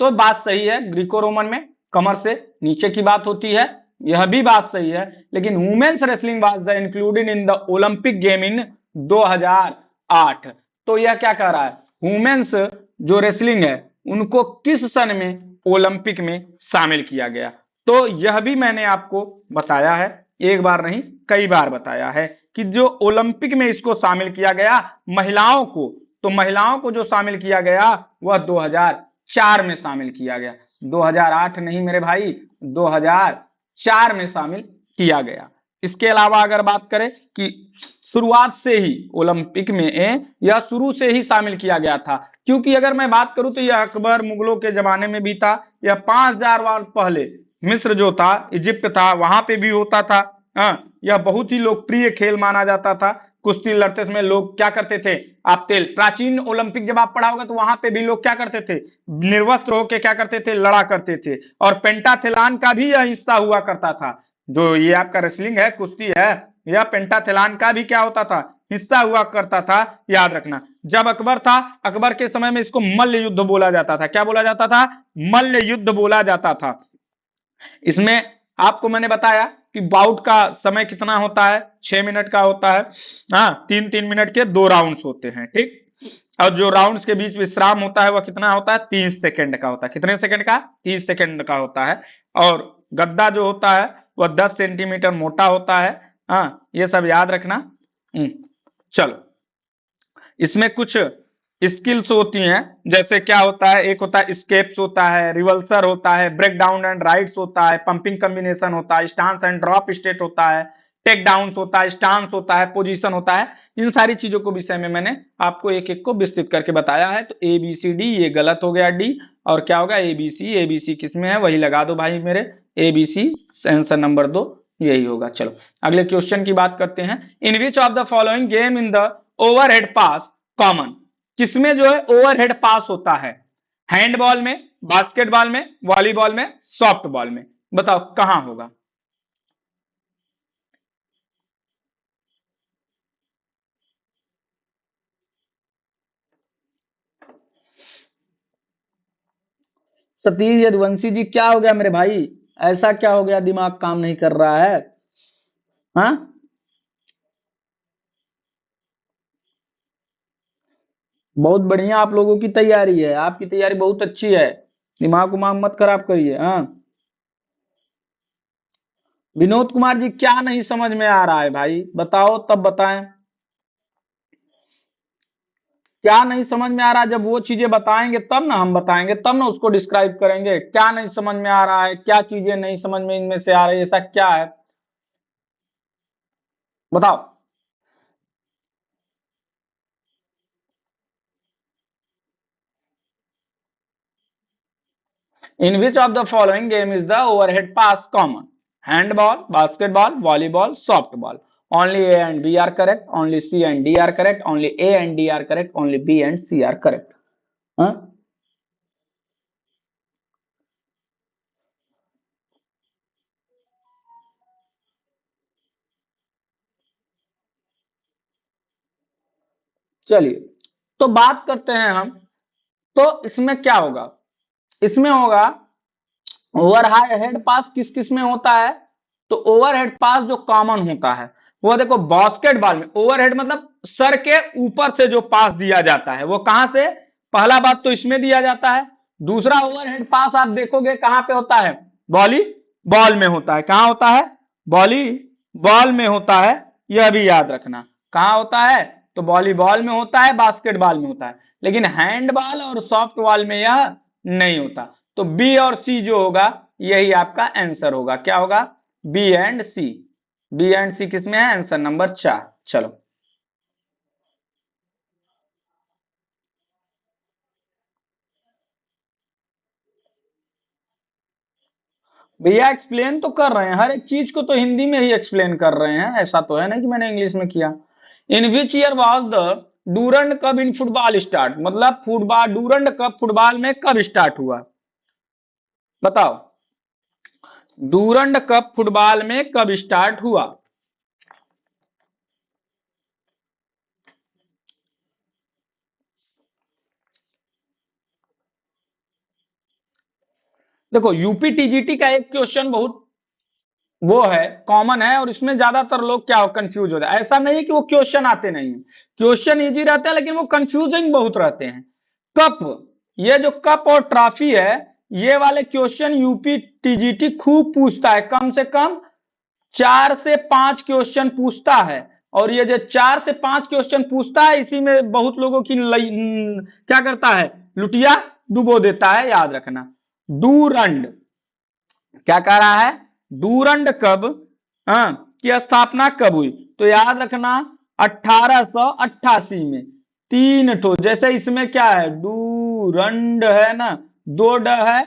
तो बात सही है। ग्रीको रोमन में कमर से नीचे की बात होती है, यह भी बात सही है। लेकिन women's wrestling was the included in the Olympic game in 2008। तो यह क्या कह रहा है? वुमेन्स जो रेसलिंग है उनको किस सन में ओलंपिक में शामिल किया गया। तो यह भी मैंने आपको बताया है, एक बार नहीं कई बार बताया है कि जो ओलंपिक में इसको शामिल किया गया महिलाओं को, तो महिलाओं को जो शामिल किया गया वह 2004 में शामिल किया गया। 2008 नहीं मेरे भाई, 2004 में शामिल किया गया। इसके अलावा अगर बात करें कि शुरुआत से ही ओलंपिक में यह शुरू से ही शामिल किया गया था, क्योंकि अगर मैं बात करूं तो यह अकबर मुगलों के जमाने में भी था। यह 5000 वर्ष पहले मिस्र जो था, इजिप्ट था, वहां पे भी होता था। यह बहुत ही लोकप्रिय खेल माना जाता था। कुश्ती लड़ते समय लोग क्या करते थे, आप तेल प्राचीन ओलंपिक जब आप पढ़ा होगा तो वहां पे भी लोग क्या करते थे, निर्वस्त्र होकर क्या करते थे, लड़ा करते थे। और पेंटाथेलान का भी यह हिस्सा हुआ करता था। जो ये आपका रेसलिंग है, कुश्ती है, यह पेंटाथेलान का भी क्या होता था, हिस्सा हुआ करता था। याद रखना, जब अकबर था, अकबर के समय में इसको मल्ल युद्ध बोला जाता था। क्या बोला जाता था, मल्ल युद्ध बोला जाता था। इसमें आपको मैंने बताया कि बाउट का समय कितना होता है, 6 मिनट का होता है। हाँ, 3-3 मिनट के 2 राउंड्स होते हैं, ठीक। और जो राउंड्स के बीच विश्राम होता है वह कितना होता है, 30 सेकंड का होता है। कितने सेकंड का, 30 सेकंड का होता है। और गद्दा जो होता है वह 10 सेंटीमीटर मोटा होता है। हाँ, ये सब याद रखना। चलो, इसमें कुछ स्किल्स होती हैं, जैसे क्या होता है, एक होता है स्केप्स होता है, रिवल्सर होता है, ब्रेक डाउन एंड राइड्स होता है, पंपिंग कॉम्बिनेशन होता है, स्टांस एंड ड्रॉप स्टेट होता है, टेक डाउन्स होता है, स्टांस होता है, पोजीशन होता है। इन सारी चीजों को विषय में मैंने आपको एक एक को विस्तृत करके बताया है। तो ए बी सी डी, ये गलत हो गया डी, और क्या होगा ए बी सी किसमें है, वही लगा दो भाई मेरे, A B C answer number 2 यही होगा। चलो अगले क्वेश्चन की बात करते हैं। In which of the following game in the overhead pass common, किसमें जो है ओवरहेड पास होता है, हैंडबॉल में, बास्केटबॉल में, वॉलीबॉल में, सॉफ्ट बॉल में, बताओ कहां होगा। सतीश यदुवंशी जी, क्या हो गया मेरे भाई, ऐसा क्या हो गया, दिमाग काम नहीं कर रहा है। हाँ, बहुत बढ़िया आप लोगों की तैयारी है, आपकी तैयारी बहुत अच्छी है, दिमाग उमाग मत खराब करिए। हाँ, विनोद कुमार जी, क्या नहीं समझ में आ रहा है भाई, बताओ तब बताएं। क्या नहीं समझ में आ रहा है, जब वो चीजें बताएंगे तब ना हम बताएंगे, तब ना उसको डिस्क्राइब करेंगे। क्या नहीं समझ में आ रहा है, क्या चीजें नहीं समझ में इनमें से आ रही है, ऐसा क्या है, बताओ। In which of the following game is the overhead pass common? Handball, basketball, volleyball, softball. Only A and B are correct. Only C and D are correct. Only A and D are correct. Only B and C are correct. हाँ? चलिए, तो बात करते हैं हम। तो इसमें क्या होगा, इसमें होगा ओवर हेड पास किस किस में होता है, तो ओवरहेड पास जो कॉमन होता है वो देखो बास्केटबॉल में, ओवरहेड मतलब सर के ऊपर से जो पास दिया जाता है वो कहां से, पहला बात तो इसमें दिया जाता है। दूसरा ओवरहेड पास आप देखोगे कहां पे होता है, वॉली बॉल में होता है। कहां होता है, वॉली बॉल में होता है, यह भी याद रखना। कहां होता है, तो वॉलीबॉल में होता है, बास्केटबॉल में होता है, लेकिन हैंडबॉल और सॉफ्ट बॉल में यह नहीं होता। तो बी और सी जो होगा यही आपका आंसर होगा। क्या होगा, B and C. B and C किसमें है, आंसर नंबर 4। चलो, भैया एक्सप्लेन तो कर रहे हैं, हर एक चीज को तो हिंदी में ही एक्सप्लेन कर रहे हैं, ऐसा तो है नहीं कि मैंने इंग्लिश में किया। In which year was the Durand Cup in football start, मतलब फुटबॉल डूरंड कप फुटबॉल में कब स्टार्ट हुआ, बताओ। डूरंड कप फुटबॉल में कब स्टार्ट हुआ। देखो यूपी टीजीटी का एक क्वेश्चन बहुत वो है, कॉमन है, और इसमें ज्यादातर लोग क्या कंफ्यूज हो जाए। ऐसा नहीं है कि वो क्वेश्चन आते नहीं है, क्वेश्चन इजी रहता है, लेकिन वो कंफ्यूजिंग बहुत रहते हैं। कप, ये जो कप और ट्रॉफी है, ये वाले क्वेश्चन यूपी टीजीटी खूब पूछता है, कम से कम 4 से 5 क्वेश्चन पूछता है। और ये जो 4 से 5 क्वेश्चन पूछता है, इसी में बहुत लोगों की क्या करता है, लुटिया डुबो देता है, याद रखना। डूरंड, क्या कह रहा है, डूरंड कब की स्थापना कब हुई? तो याद रखना 1888 में। तीन ठो, जैसे इसमें क्या है, डूरंड है ना, दो ड है,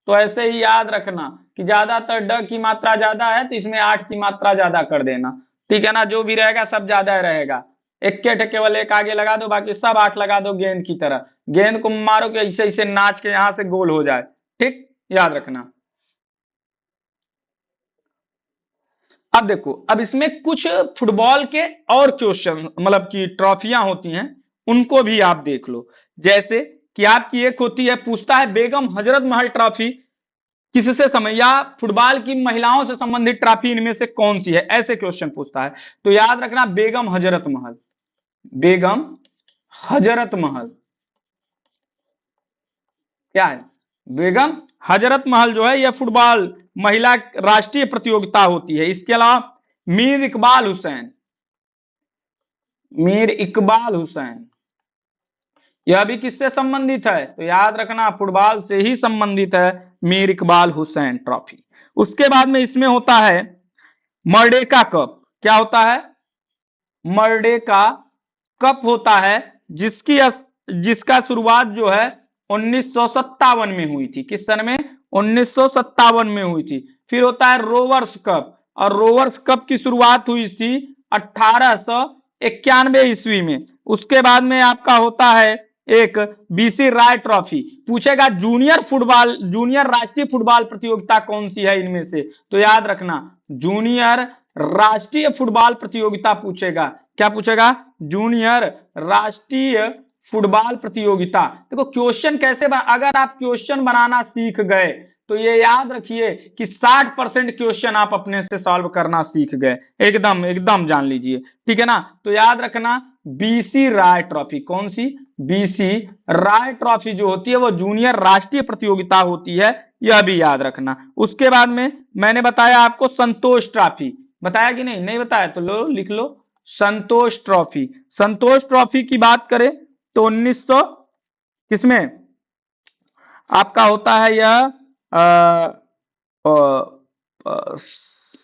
तो ऐसे ही याद रखना कि ज्यादातर ड की मात्रा ज्यादा है तो इसमें 8 की मात्रा ज्यादा कर देना, ठीक है ना, जो भी रहेगा सब ज्यादा रहेगा। एक के केवल एक आगे लगा दो, बाकी सब 8 लगा दो, गेंद की तरह, गेंद को मारो कि ऐसे ऐसे नाच के यहां से गोल हो जाए, ठीक, याद रखना। अब देखो, अब इसमें कुछ फुटबॉल के और क्वेश्चन मतलब की ट्रॉफियां होती हैं, उनको भी आप देख लो। जैसे कि आपकी एक होती है, पूछता है बेगम हजरत महल ट्रॉफी किससे समय, या फुटबॉल की महिलाओं से संबंधित ट्रॉफी इनमें से कौन सी है, ऐसे क्वेश्चन पूछता है। तो याद रखना बेगम हजरत महल, बेगम हजरत महल क्या है, बेगम हजरत महल जो है यह फुटबॉल महिला राष्ट्रीय प्रतियोगिता होती है। इसके अलावा मीर इकबाल हुसैन, मीर इकबाल हुसैन यह भी किससे संबंधित है, तो याद रखना फुटबॉल से ही संबंधित है, मीर इकबाल हुसैन ट्रॉफी। उसके बाद में इसमें होता है मर्डेका कप, क्या होता है, मर्डेका कप होता है, जिसकी जिसका शुरुआत जो है 1957 में हुई थी। किस सन में, 1957 में हुई थी। फिर होता है रोवर्स कप, और रोवर्स कप की शुरुआत हुई थी 1891 ईस्वी में। उसके बाद में आपका होता है एक बीसी राय ट्रॉफी, पूछेगा जूनियर फुटबॉल, जूनियर राष्ट्रीय फुटबॉल प्रतियोगिता कौन सी है इनमें से, तो याद रखना जूनियर राष्ट्रीय फुटबॉल प्रतियोगिता पूछेगा। क्या पूछेगा, जूनियर राष्ट्रीय फुटबॉल प्रतियोगिता। देखो क्वेश्चन कैसे अगर आप क्वेश्चन बनाना सीख गए तो ये याद रखिए कि 60% क्वेश्चन आप अपने से सॉल्व करना सीख गए, एकदम एकदम जान लीजिए, ठीक है ना। तो याद रखना बीसी राय ट्रॉफी, कौन सी, बीसी राय ट्रॉफी जो होती है वो जूनियर राष्ट्रीय प्रतियोगिता होती है, यह भी याद रखना। उसके बाद में मैंने बताया आपको संतोष ट्रॉफी, बताया कि नहीं, नहीं बताया तो लो लिख लो, संतोष ट्रॉफी। संतोष ट्रॉफी की बात करें तो 1900 किसमें आपका होता है यह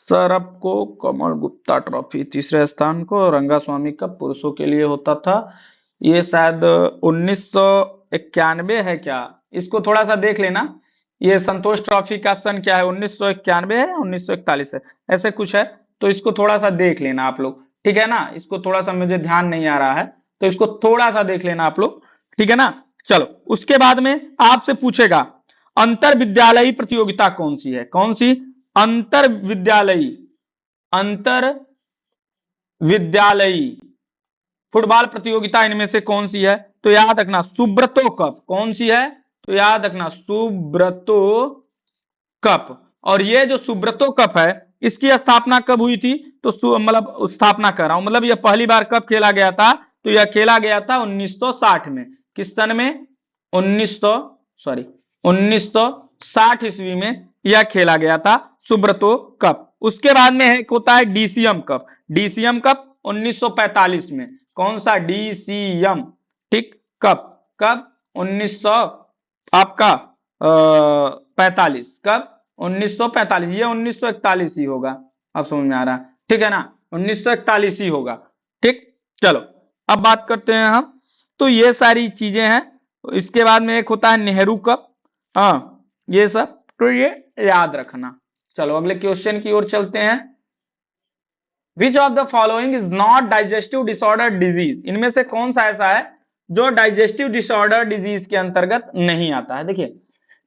सरब को कमल गुप्ता ट्रॉफी, तीसरे स्थान को रंगास्वामी कप पुरुषों के लिए होता था, ये शायद 1991 है क्या, इसको थोड़ा सा देख लेना। ये संतोष ट्रॉफी का सन क्या है, 1991 है, 1941 है, ऐसे कुछ है, तो इसको थोड़ा सा देख लेना आप लोग, ठीक है ना। इसको थोड़ा सा मुझे ध्यान नहीं आ रहा है, तो इसको थोड़ा सा देख लेना आप लोग, ठीक है ना। चलो उसके बाद में आपसे पूछेगा अंतर विद्यालयी प्रतियोगिता कौन सी है, कौन सी, अंतर विद्यालयी, अंतर विद्यालयी फुटबॉल प्रतियोगिता इनमें से कौन सी है, तो याद रखना सुब्रतो कप, कौन सी है, तो याद रखना सुब्रतो कप। और ये जो सुब्रतो कप है इसकी स्थापना कब हुई थी, तो मतलब स्थापना कर रहा हूं, मतलब यह पहली बार कब खेला गया था, तो यह खेला गया था 1960 में। किस सन में, 1960 ईस्वी में यह खेला गया था सुब्रतो कप। उसके बाद में एक होता है डीसीएम कप, डीसीएम कप 1945 में, कौन सा, डीसीएम, ठीक, कप कब 1900 आपका 45, कब 1945, ये 1941 ही होगा, अब समझ में आ रहा है, ठीक है ना, 1941 ही होगा, ठीक। चलो अब बात करते हैं हम, तो ये सारी चीजें हैं। इसके बाद में एक होता है नेहरू कप, हाँ ये सब, तो ये याद रखना। चलो अगले क्वेश्चन की ओर चलते हैं। Which of the following is not digestive disorder disease, इनमें से कौन सा ऐसा है जो डाइजेस्टिव डिसऑर्डर डिजीज के अंतर्गत नहीं आता है। देखिए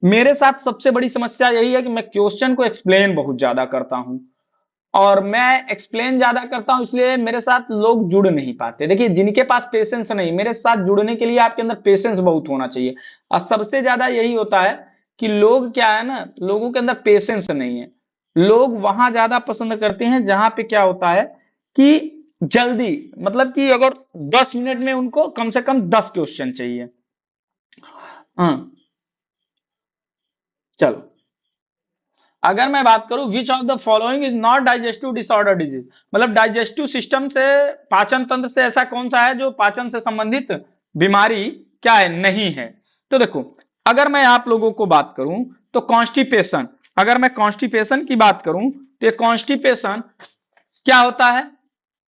मेरे साथ सबसे बड़ी समस्या यही है कि मैं क्वेश्चन को एक्सप्लेन बहुत ज्यादा करता हूं, और मैं एक्सप्लेन ज्यादा करता हूं इसलिए मेरे साथ लोग जुड़ नहीं पाते। देखिए जिनके पास पेशेंस नहीं, मेरे साथ जुड़ने के लिए आपके अंदर पेशेंस बहुत होना चाहिए, और सबसे ज्यादा यही होता है कि लोग क्या है ना, लोगों के अंदर पेशेंस नहीं है। लोग वहां ज्यादा पसंद करते हैं जहां पे क्या होता है कि जल्दी, मतलब कि अगर 10 मिनट में उनको कम से कम 10 क्वेश्चन चाहिए। हाँ चलो अगर मैं बात करूं which of the following is not digestive disorder disease, मतलब डाइजेस्टिव सिस्टम से, पाचन तंत्र से ऐसा कौन सा है जो पाचन से संबंधित बीमारी क्या है, नहीं है। तो देखो अगर मैं आप लोगों को बात करूं तो कॉन्स्टिपेशन, अगर मैं कॉन्स्टिपेशन की बात करूं तो ये कॉन्स्टिपेशन क्या होता है,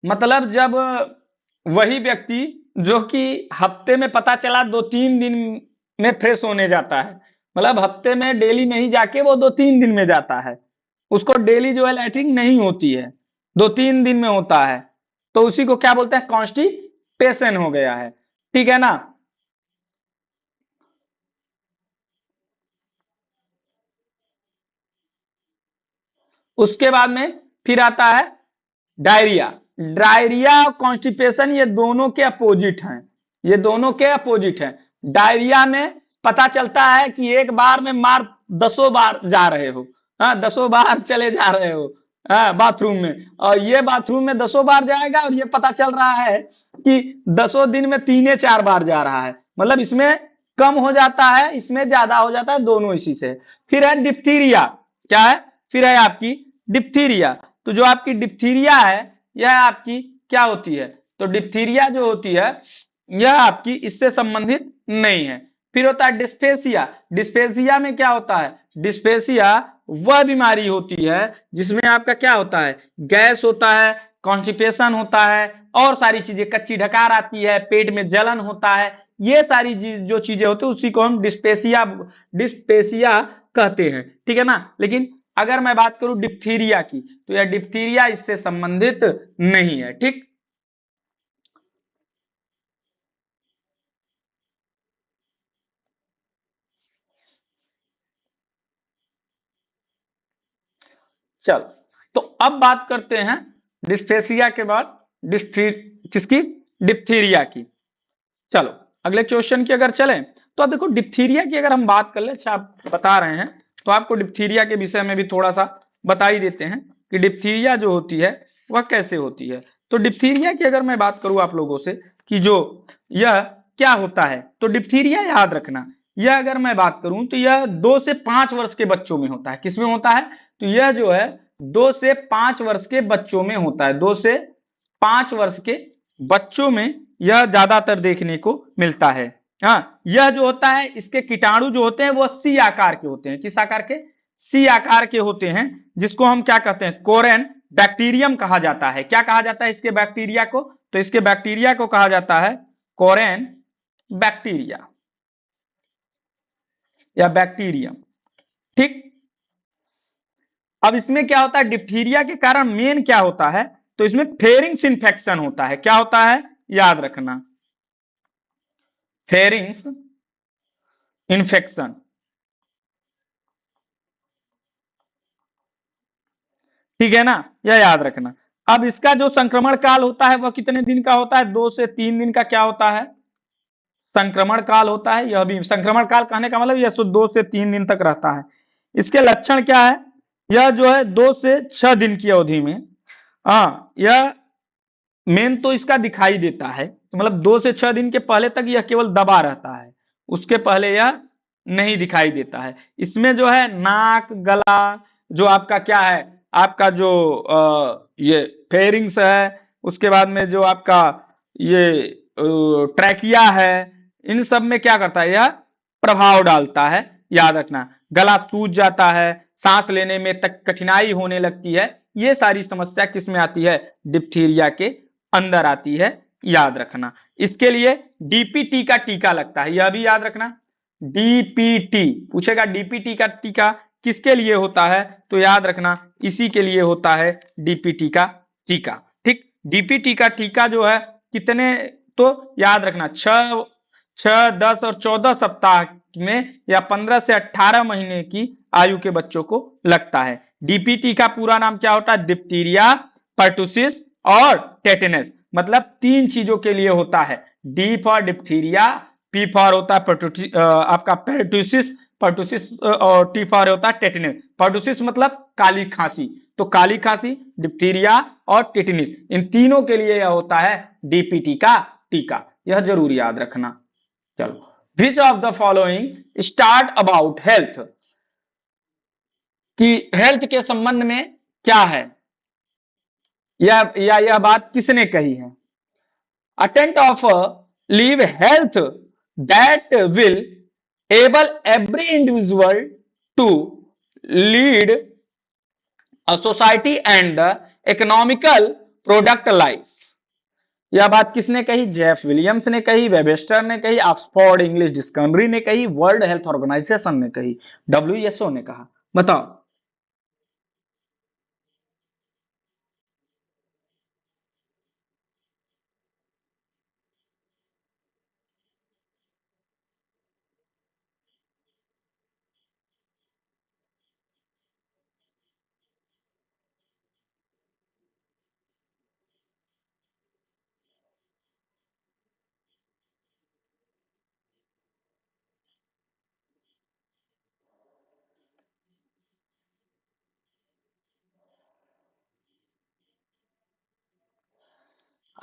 मतलब जब वही व्यक्ति जो कि हफ्ते में पता चला 2-3 दिन में फ्रेश होने जाता है, मतलब हफ्ते में डेली नहीं जाके वो 2-3 दिन में जाता है, उसको डेली जो है लैट्रिन नहीं होती है, 2-3 दिन में होता है, तो उसी को क्या बोलते हैं, कॉन्स्टिपेशन हो गया है। ठीक है ना। उसके बाद में फिर आता है डायरिया। डायरिया और कॉन्स्टिपेशन ये दोनों के अपोजिट हैं, ये दोनों के अपोजिट हैं। डायरिया में पता चलता है कि एक बार में मार 10 बार जा रहे हो, हाँ 10 बार चले जा रहे हो, हाँ बाथरूम में, और ये बाथरूम में 10 बार जाएगा और ये पता चल रहा है कि 10 दिन में 3-4 बार जा रहा है, मतलब इसमें कम हो जाता है, इसमें ज्यादा हो जाता है, दोनों इसी से। फिर है डिप्थीरिया, क्या है, फिर है आपकी डिप्थीरिया। तो जो आपकी डिप्थीरिया है यह आपकी क्या होती है, तो डिप्थीरिया जो होती है यह आपकी इससे संबंधित नहीं है। फिर होता है डिस्पेसिया। डिस्पेसिया में क्या होता है, डिस्पेसिया वह बीमारी होती है जिसमें आपका क्या होता है, गैस होता है, कॉन्स्टिपेशन होता है, और सारी चीजें, कच्ची ढकार आती है, पेट में जलन होता है, ये सारी जो चीजें होती है उसी को हम डिस्पेसिया डिस्पेसिया कहते हैं। ठीक है ना। लेकिन अगर मैं बात करूं डिप्थीरिया की तो यह डिप्थीरिया इससे संबंधित नहीं है। ठीक, चलो तो अब बात करते हैं डिस्पेसिया के बाद किसकी, डिप्थीरिया की। चलो अगले क्वेश्चन की अगर चलें तो अब देखो डिप्थीरिया की अगर हम बात कर ले, अच्छा आप बता रहे हैं तो आपको डिप्थीरिया के विषय में भी थोड़ा सा बता ही देते हैं कि डिप्थीरिया जो होती है वह कैसे होती है। तो डिप्थीरिया की अगर मैं बात करूं आप लोगों से कि जो यह क्या होता है, तो डिप्थीरिया याद रखना, यह अगर मैं बात करूं तो यह 2 से 5 वर्ष के बच्चों में होता है। किसमें होता है, तो यह जो है 2 से 5 वर्ष के बच्चों में होता है, 2 से 5 वर्ष के बच्चों में यह ज्यादातर देखने को मिलता है। हाँ, यह जो होता है इसके कीटाणु जो होते हैं वो सी आकार के होते हैं। किस आकार के, सी आकार के होते हैं, जिसको हम क्या कहते हैं, कोरेन बैक्टीरियम कहा जाता है। क्या कहा जाता है इसके बैक्टीरिया को, तो इसके बैक्टीरिया को कहा जाता है कोरेन बैक्टीरिया या बैक्टीरियम। ठीक, अब इसमें क्या होता है, डिप्थीरिया के कारण मेन क्या होता है, तो इसमें फेरिंग्स इन्फेक्शन होता है। क्या होता है, याद रखना, फेरिंग्स इन्फेक्शन। ठीक है ना, यह याद रखना। अब इसका जो संक्रमण काल होता है वह कितने दिन का होता है, 2 से 3 दिन का क्या होता है, संक्रमण काल होता है। यह भी संक्रमण काल कहने का मतलब यह 2 से 3 दिन तक रहता है। इसके लक्षण क्या है, यह जो है 2 से 6 दिन की अवधि में, हाँ यह मेन तो इसका दिखाई देता है, तो मतलब 2 से 6 दिन के पहले तक यह केवल दबा रहता है, उसके पहले यह नहीं दिखाई देता है। इसमें जो है नाक, गला, जो आपका क्या है, आपका जो ये फेरिंग्स है, उसके बाद में जो आपका ये ट्रैकिया है, इन सब में क्या करता है, यह प्रभाव डालता है। याद रखना, गला सूज जाता है, सांस लेने में तक कठिनाई होने लगती है, ये सारी समस्या किस में आती है, डिप्थीरिया के अंदर आती है। याद रखना, इसके लिए डीपीटी का टीका लगता है, यह भी याद रखना। डीपीटी पूछेगा, डीपीटी का टीका किसके लिए होता है, तो याद रखना इसी के लिए होता है डीपीटी का टीका। ठीक, डीपीटी का टीका जो है कितने, तो याद रखना 6, 10 और 14 सप्ताह में या 15 से 18 महीने की आयु के बच्चों को लगता है। डीपीटी का पूरा नाम क्या होता है, डिप्थीरिया, पर्टुसिस और टेटेनस, मतलब 3 चीजों के लिए होता है। D for diphtheria, P for होता है आपका पर्टुसिस, पर्टुसिस और टी फॉर होता है टेटेनस। पर्टुसिस मतलब काली खांसी, तो काली खांसी, डिप्थीरिया और टेटेनस, इन तीनों के लिए यह होता है डीपीटी का टीका, यह जरूर याद रखना। चलो, which of the following start about health, कि हेल्थ के संबंध में क्या है, यह बात किसने कही है। Attained of live health that will able every individual to lead a society and the economical product life. यह बात किसने कही? जेफ विलियम्स ने कही, वेबस्टर ने कही, ऑक्सफोर्ड इंग्लिश डिक्शनरी ने कही, वर्ल्ड हेल्थ ऑर्गेनाइजेशन ने कही, डब्ल्यूएचओ ने कहा। बताओ।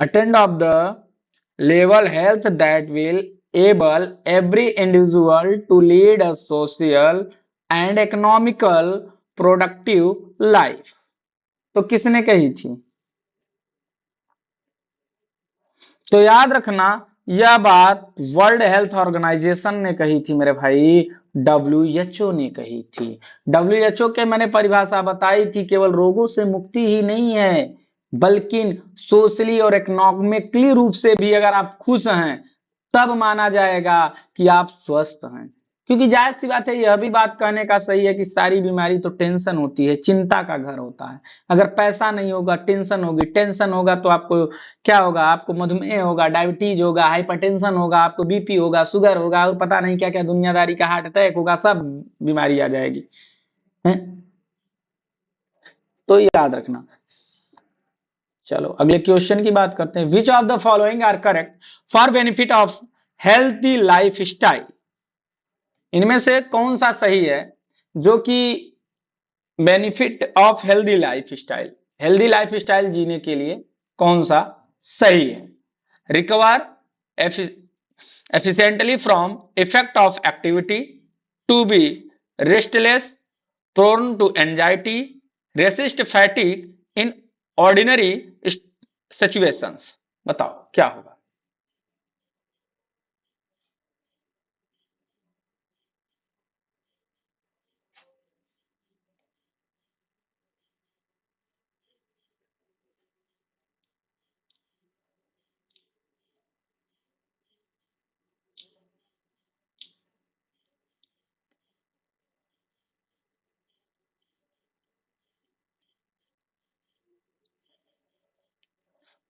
Attend of the level health that will able every individual to lead a social and economical productive life। तो किसने कही थी? तो याद रखना, यह बात वर्ल्ड हेल्थ ऑर्गेनाइजेशन ने कही थी मेरे भाई, डब्ल्यूएचओ ने कही थी। डब्ल्यूएचओ के मैंने परिभाषा बताई थी, केवल रोगों से मुक्ति ही नहीं है, बल्कि सोशली और इकोनॉमिकली रूप से भी अगर आप खुश हैं तब माना जाएगा कि आप स्वस्थ हैं। क्योंकि जाहिर सी बात है, यह भी बात कहने का सही है कि सारी बीमारी तो टेंशन होती है, चिंता का घर होता है। अगर पैसा नहीं होगा, टेंशन होगी, टेंशन होगा तो आपको क्या होगा? आपको मधुमेह होगा, डायबिटीज होगा, हाइपरटेंशन होगा, आपको बीपी होगा, शुगर होगा, और पता नहीं क्या क्या दुनियादारी का, हार्ट अटैक होगा, सब बीमारी आ जाएगी है? तो याद रखना। चलो अगले क्वेश्चन की बात करते हैं। Which of the following are correct for benefit of healthy lifestyle. इनमें से कौन सा सही है जो कि benefit of healthy lifestyle, healthy lifestyle जीने के लिए कौन सा सही है? Recover efficiently from effect of activity, to be restless, prone to anxiety, resist fatigue in ordinary situations। बताओ क्या होगा?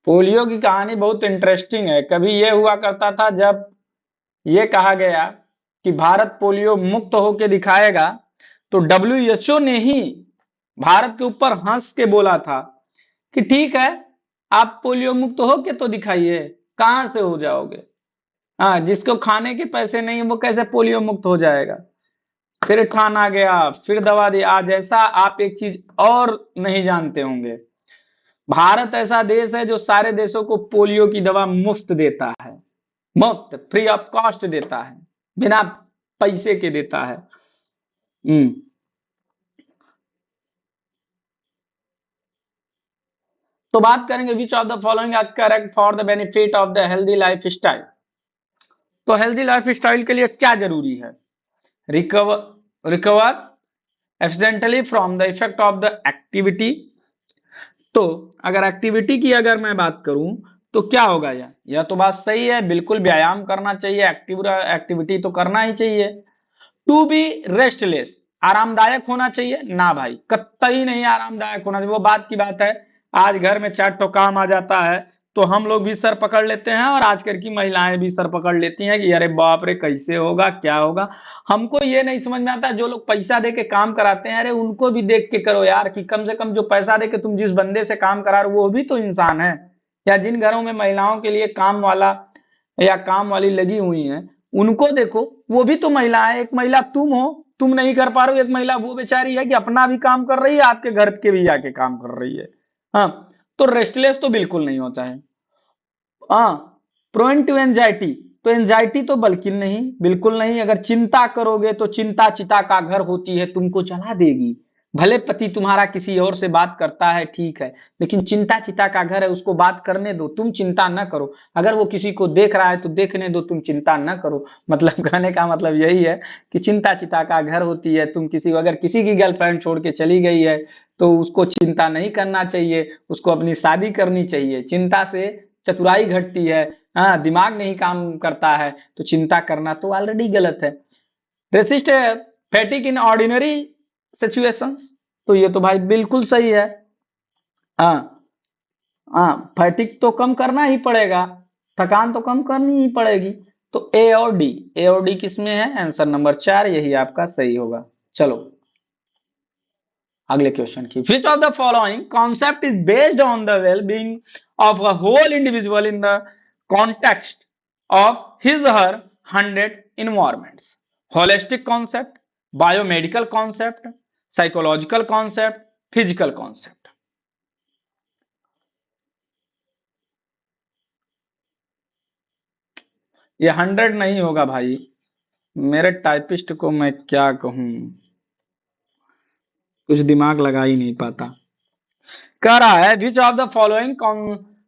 पोलियो की कहानी बहुत इंटरेस्टिंग है। कभी यह हुआ करता था, जब यह कहा गया कि भारत पोलियो मुक्त होकर दिखाएगा, तो डब्ल्यूएचओ ने ही भारत के ऊपर हंस के बोला था कि ठीक है, आप पोलियो मुक्त होके तो दिखाइए। कहां से हो जाओगे? हाँ, जिसको खाने के पैसे नहीं वो कैसे पोलियो मुक्त हो जाएगा? फिर खाना गया, फिर दवा दी। आज ऐसा आप एक चीज और नहीं जानते होंगे, भारत ऐसा देश है जो सारे देशों को पोलियो की दवा मुफ्त देता है, मुफ्त, फ्री ऑफ कॉस्ट देता है, बिना पैसे के देता है। तो बात करेंगे विच ऑफ द फॉलोइंग आज correct for the benefit of the healthy life style. तो हेल्दी लाइफ स्टाइल के लिए क्या जरूरी है? Recover efficiently from the effect of the activity. तो अगर एक्टिविटी की अगर मैं बात करूं तो क्या होगा? यह तो बात सही है, बिल्कुल व्यायाम करना चाहिए, एक्टिविटी तो करना ही चाहिए। टू बी रेस्टलेस, आरामदायक होना चाहिए ना भाई, कतई नहीं आरामदायक होना चाहिए। वो बात की बात है, आज घर में 4 ठो काम आ जाता है तो हम लोग भी सर पकड़ लेते हैं, और आजकल की महिलाएं भी सर पकड़ लेती हैं कि अरे बाप रे, कैसे होगा, क्या होगा। हमको ये नहीं समझ में आता, जो लोग पैसा दे के काम कराते हैं, अरे उनको भी देख के करो यार, कि कम से कम जो पैसा दे के तुम जिस बंदे से काम करा रहे हो वो भी तो इंसान है। या जिन घरों में महिलाओं के लिए काम वाला या काम वाली लगी हुई है, उनको देखो, वो भी तो महिला है। एक महिला तुम हो, तुम नहीं कर पा रहे हो, एक महिला वो बेचारी है कि अपना भी काम कर रही है, आपके घर के भी आके काम कर रही है। हाँ, तो रेस्टलेस तो बिल्कुल नहीं होता है। हाँ, प्रोन टू एंजाइटी, तो एंजाइटी तो बल्कि नहीं, बिल्कुल नहीं। अगर चिंता करोगे तो चिंता चिता का घर होती है, तुमको जला देगी। भले पति तुम्हारा किसी और से बात करता है ठीक है, लेकिन चिंता चिता का घर है, उसको बात करने दो, तुम चिंता न करो। अगर वो किसी को देख रहा है तो देखने दो, तुम चिंता न करो। मतलब कहने का मतलब यही है कि चिंता चिता का घर होती है। तुम किसी अगर किसी की गर्लफ्रेंड छोड़ के चली गई है तो उसको चिंता नहीं करना चाहिए, उसको अपनी शादी करनी चाहिए। चिंता से चतुराई घटती है। हाँ, दिमाग नहीं काम करता है तो चिंता करना तो ऑलरेडी गलत है। Resist fatigue in ordinary situations, तो ये तो भाई बिल्कुल सही है। हाँ, हाँ, फैटिक तो कम करना ही पड़ेगा, थकान तो कम करनी ही पड़ेगी। तो ए और डी किस में है? आंसर नंबर 4 यही आपका सही होगा। चलो अगले क्वेश्चन की, which of the following concept is based on the well being of a whole individual in the context of his her 100 environments? Holistic concept, biomedical concept, psychological concept, physical concept. ये 100 नहीं होगा भाई, मेरे typist को मैं क्या कहूं, कुछ दिमाग लगा ही नहीं पाता। कह रहा है which of the following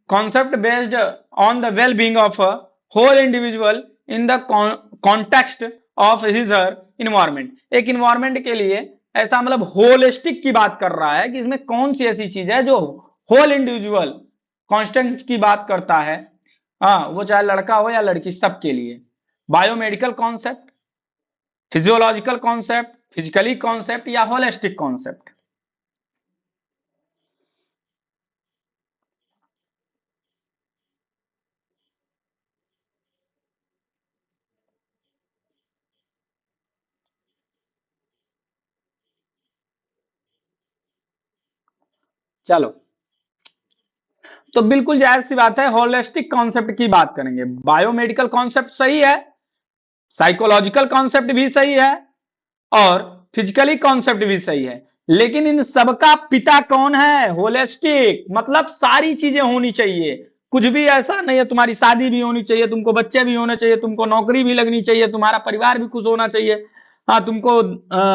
concept based on the well being of a whole individual in the context of his her environment. एक इन्वायरमेंट के लिए ऐसा मतलब होलिस्टिक की बात कर रहा है कि इसमें कौन सी ऐसी चीज है जो होल इंडिविजुअल कांस्टेंट की बात करता है। हाँ, वो चाहे लड़का हो या लड़की, सबके लिए। Biomedical concept, physiological concept, physically concept या होलिस्टिक कॉन्सेप्ट। चलो, तो बिल्कुल जाहिर सी बात है, होलिस्टिक कॉन्सेप्ट की बात करेंगे। बायोमेडिकल कॉन्सेप्ट सही है, साइकोलॉजिकल कॉन्सेप्ट भी सही है और फिजिकली कॉन्सेप्ट भी सही है, लेकिन इन सबका पिता कौन है? होलिस्टिक, मतलब सारी चीजें होनी चाहिए। कुछ भी ऐसा नहीं है, तुम्हारी शादी भी होनी चाहिए, तुमको बच्चे भी होने चाहिए, तुमको नौकरी भी लगनी चाहिए, तुम्हारा परिवार भी खुश होना चाहिए। हाँ, तुमको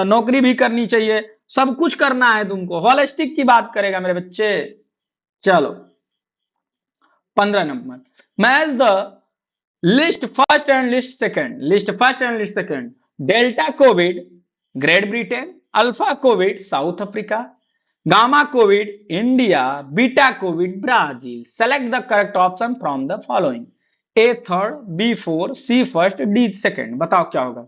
नौकरी भी करनी चाहिए, सब कुछ करना है तुमको। होलिस्टिक की बात करेगा मेरे बच्चे। चलो 15 number, match the list first and list second, list first and list second. Delta COVID Great Britain, Alpha COVID South Africa, Gamma COVID India, beta COVID Brazil. Select the correct option from the following. A third, B four, C first, D second. बताओ क्या होगा?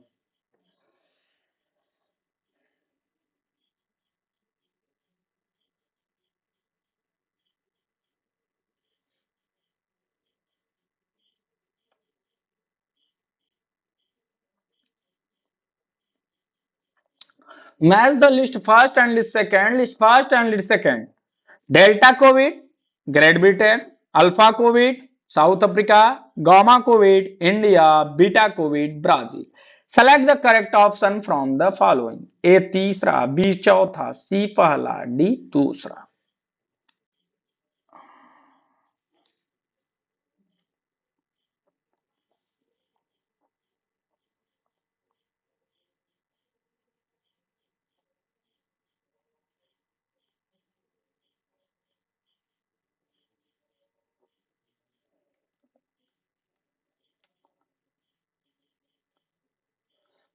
Match the list first and list second, list first and list second. Delta COVID Great Britain, Alpha COVID South Africa, Gamma COVID India, beta COVID Brazil. Select the correct option from the following. A तीसरा, B चौथा, सी पहला, D दूसरा।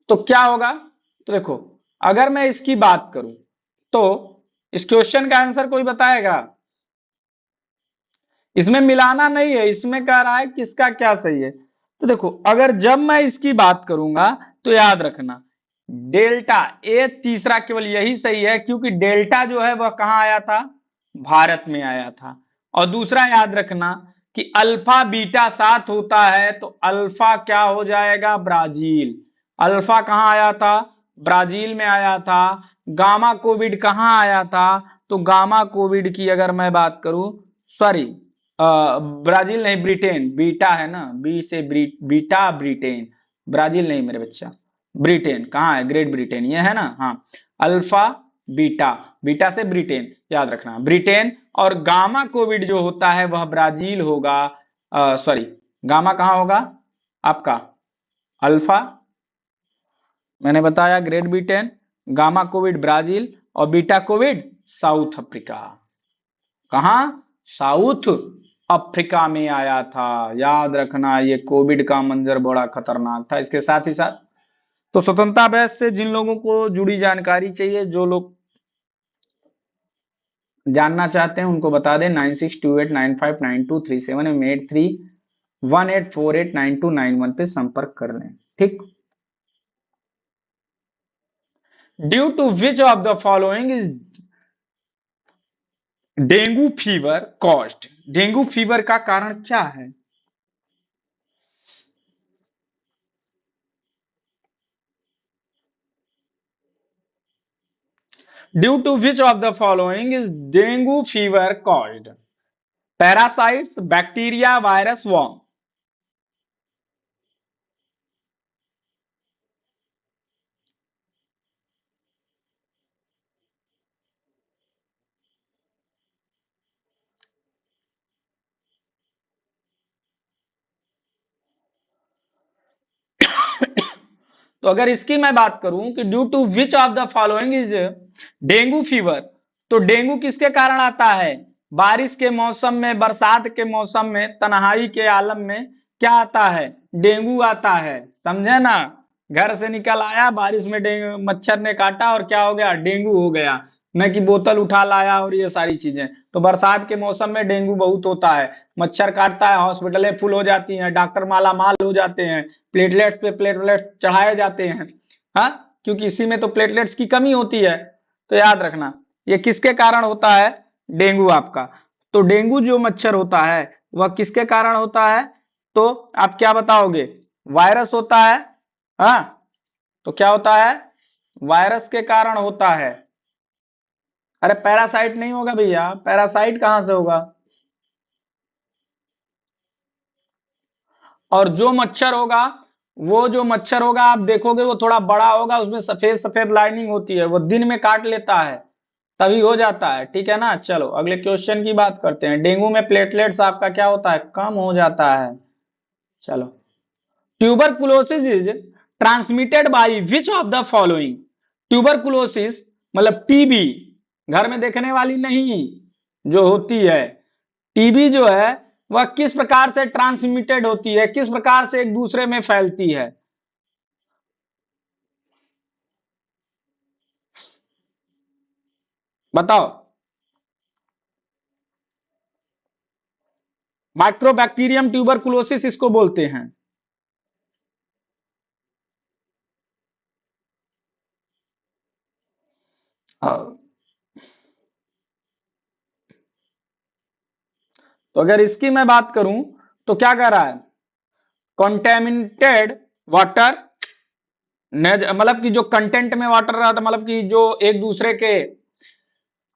तो क्या होगा? तो देखो, अगर मैं इसकी बात करूं तो इस क्वेश्चन का आंसर कोई बताएगा? इसमें मिलाना नहीं है, इसमें कह रहा है किसका क्या सही है। तो देखो, अगर जब मैं इसकी बात करूंगा तो याद रखना, डेल्टा ए तीसरा केवल यही सही है क्योंकि डेल्टा जो है वह कहां आया था? भारत में आया था। और दूसरा याद रखना कि अल्फा बीटा साथ होता है तो अल्फा क्या हो जाएगा? ब्राजील। अल्फा कहां आया था? ब्राजील में आया था। गामा कोविड कहां आया था? तो गामा कोविड की अगर मैं बात करूं, सॉरी, ब्राजील नहीं, ब्रिटेन, बीटा है ना, बी से बीटा, ब्रिटेन, ब्राजील नहीं मेरे बच्चा, ब्रिटेन कहाँ है? ग्रेट ब्रिटेन, ये है ना। हाँ, अल्फा बीटा, बीटा से ब्रिटेन, याद रखना ब्रिटेन। और गामा कोविड जो होता है वह ब्राजील होगा, सॉरी, गामा कहाँ होगा आपका? अल्फा मैंने बताया great Britain, gamma Covid Brazil और बीटा कोविड साउथ अफ्रीका। कहाँ? साउथ अफ्रीका में आया था। याद रखना, ये कोविड का मंजर बड़ा खतरनाक था। इसके साथ ही साथ तो स्वतंत्रता बैच से जिन लोगों को जुड़ी जानकारी चाहिए, जो लोग जानना चाहते हैं, उनको बता दें 9628959237 में 8318489291 पे संपर्क कर लें। ठीक। Due to which of the following is dengue fever caused? Dengue fever का कारण क्या है? Due to which of the following is dengue fever caused? Parasites, bacteria, virus, worm. तो अगर इसकी मैं बात करूं कि due to which of the following is dengue fever, तो डेंगू किसके कारण आता है? बारिश के मौसम में, बरसात के मौसम में, तन्हाई के आलम में क्या आता है? डेंगू आता है। समझे ना? घर से निकल आया, बारिश में डेंगू मच्छर ने काटा और क्या हो गया? डेंगू हो गया। न कि बोतल उठा लाया और ये सारी चीजें। तो बरसात के मौसम में डेंगू बहुत होता है, मच्छर काटता है, हॉस्पिटलें फुल हो जाती हैं, डॉक्टर माला माल हो जाते हैं, प्लेटलेट्स पे प्लेटलेट्स चढ़ाए जाते हैं। हाँ, क्योंकि इसी में तो प्लेटलेट्स की कमी होती है। तो याद रखना, ये किसके कारण होता है? डेंगू आपका। तो डेंगू जो मच्छर होता है वह किसके कारण होता है? तो आप क्या बताओगे? वायरस होता है। हाँ, तो क्या होता है? वायरस के कारण होता है। अरे पैरासाइट नहीं होगा भैया, पैरासाइट कहां से होगा? और जो मच्छर होगा, वो जो मच्छर होगा आप देखोगे वो थोड़ा बड़ा होगा, उसमें सफेद सफेद लाइनिंग होती है, वो दिन में काट लेता है, तभी हो जाता है। ठीक है ना? चलो अगले क्वेश्चन की बात करते हैं। डेंगू में प्लेटलेट्स आपका क्या होता है? कम हो जाता है। चलो, tuberculosis is transmitted by which of the following? Tuberculosis मतलब टीबी, घर में देखने वाली नहीं, जो होती है टीबी जो है, वह किस प्रकार से ट्रांसमिटेड होती है, किस प्रकार से एक दूसरे में फैलती है? बताओ। माइक्रोबैक्टीरियम ट्यूबरकुलोसिस इसको बोलते हैं। तो अगर इसकी मैं बात करूं तो क्या कह रहा है? कॉन्टेमिनेटेड वाटर, मतलब कि जो कंटेंट में वाटर रहा था, मतलब कि जो एक दूसरे के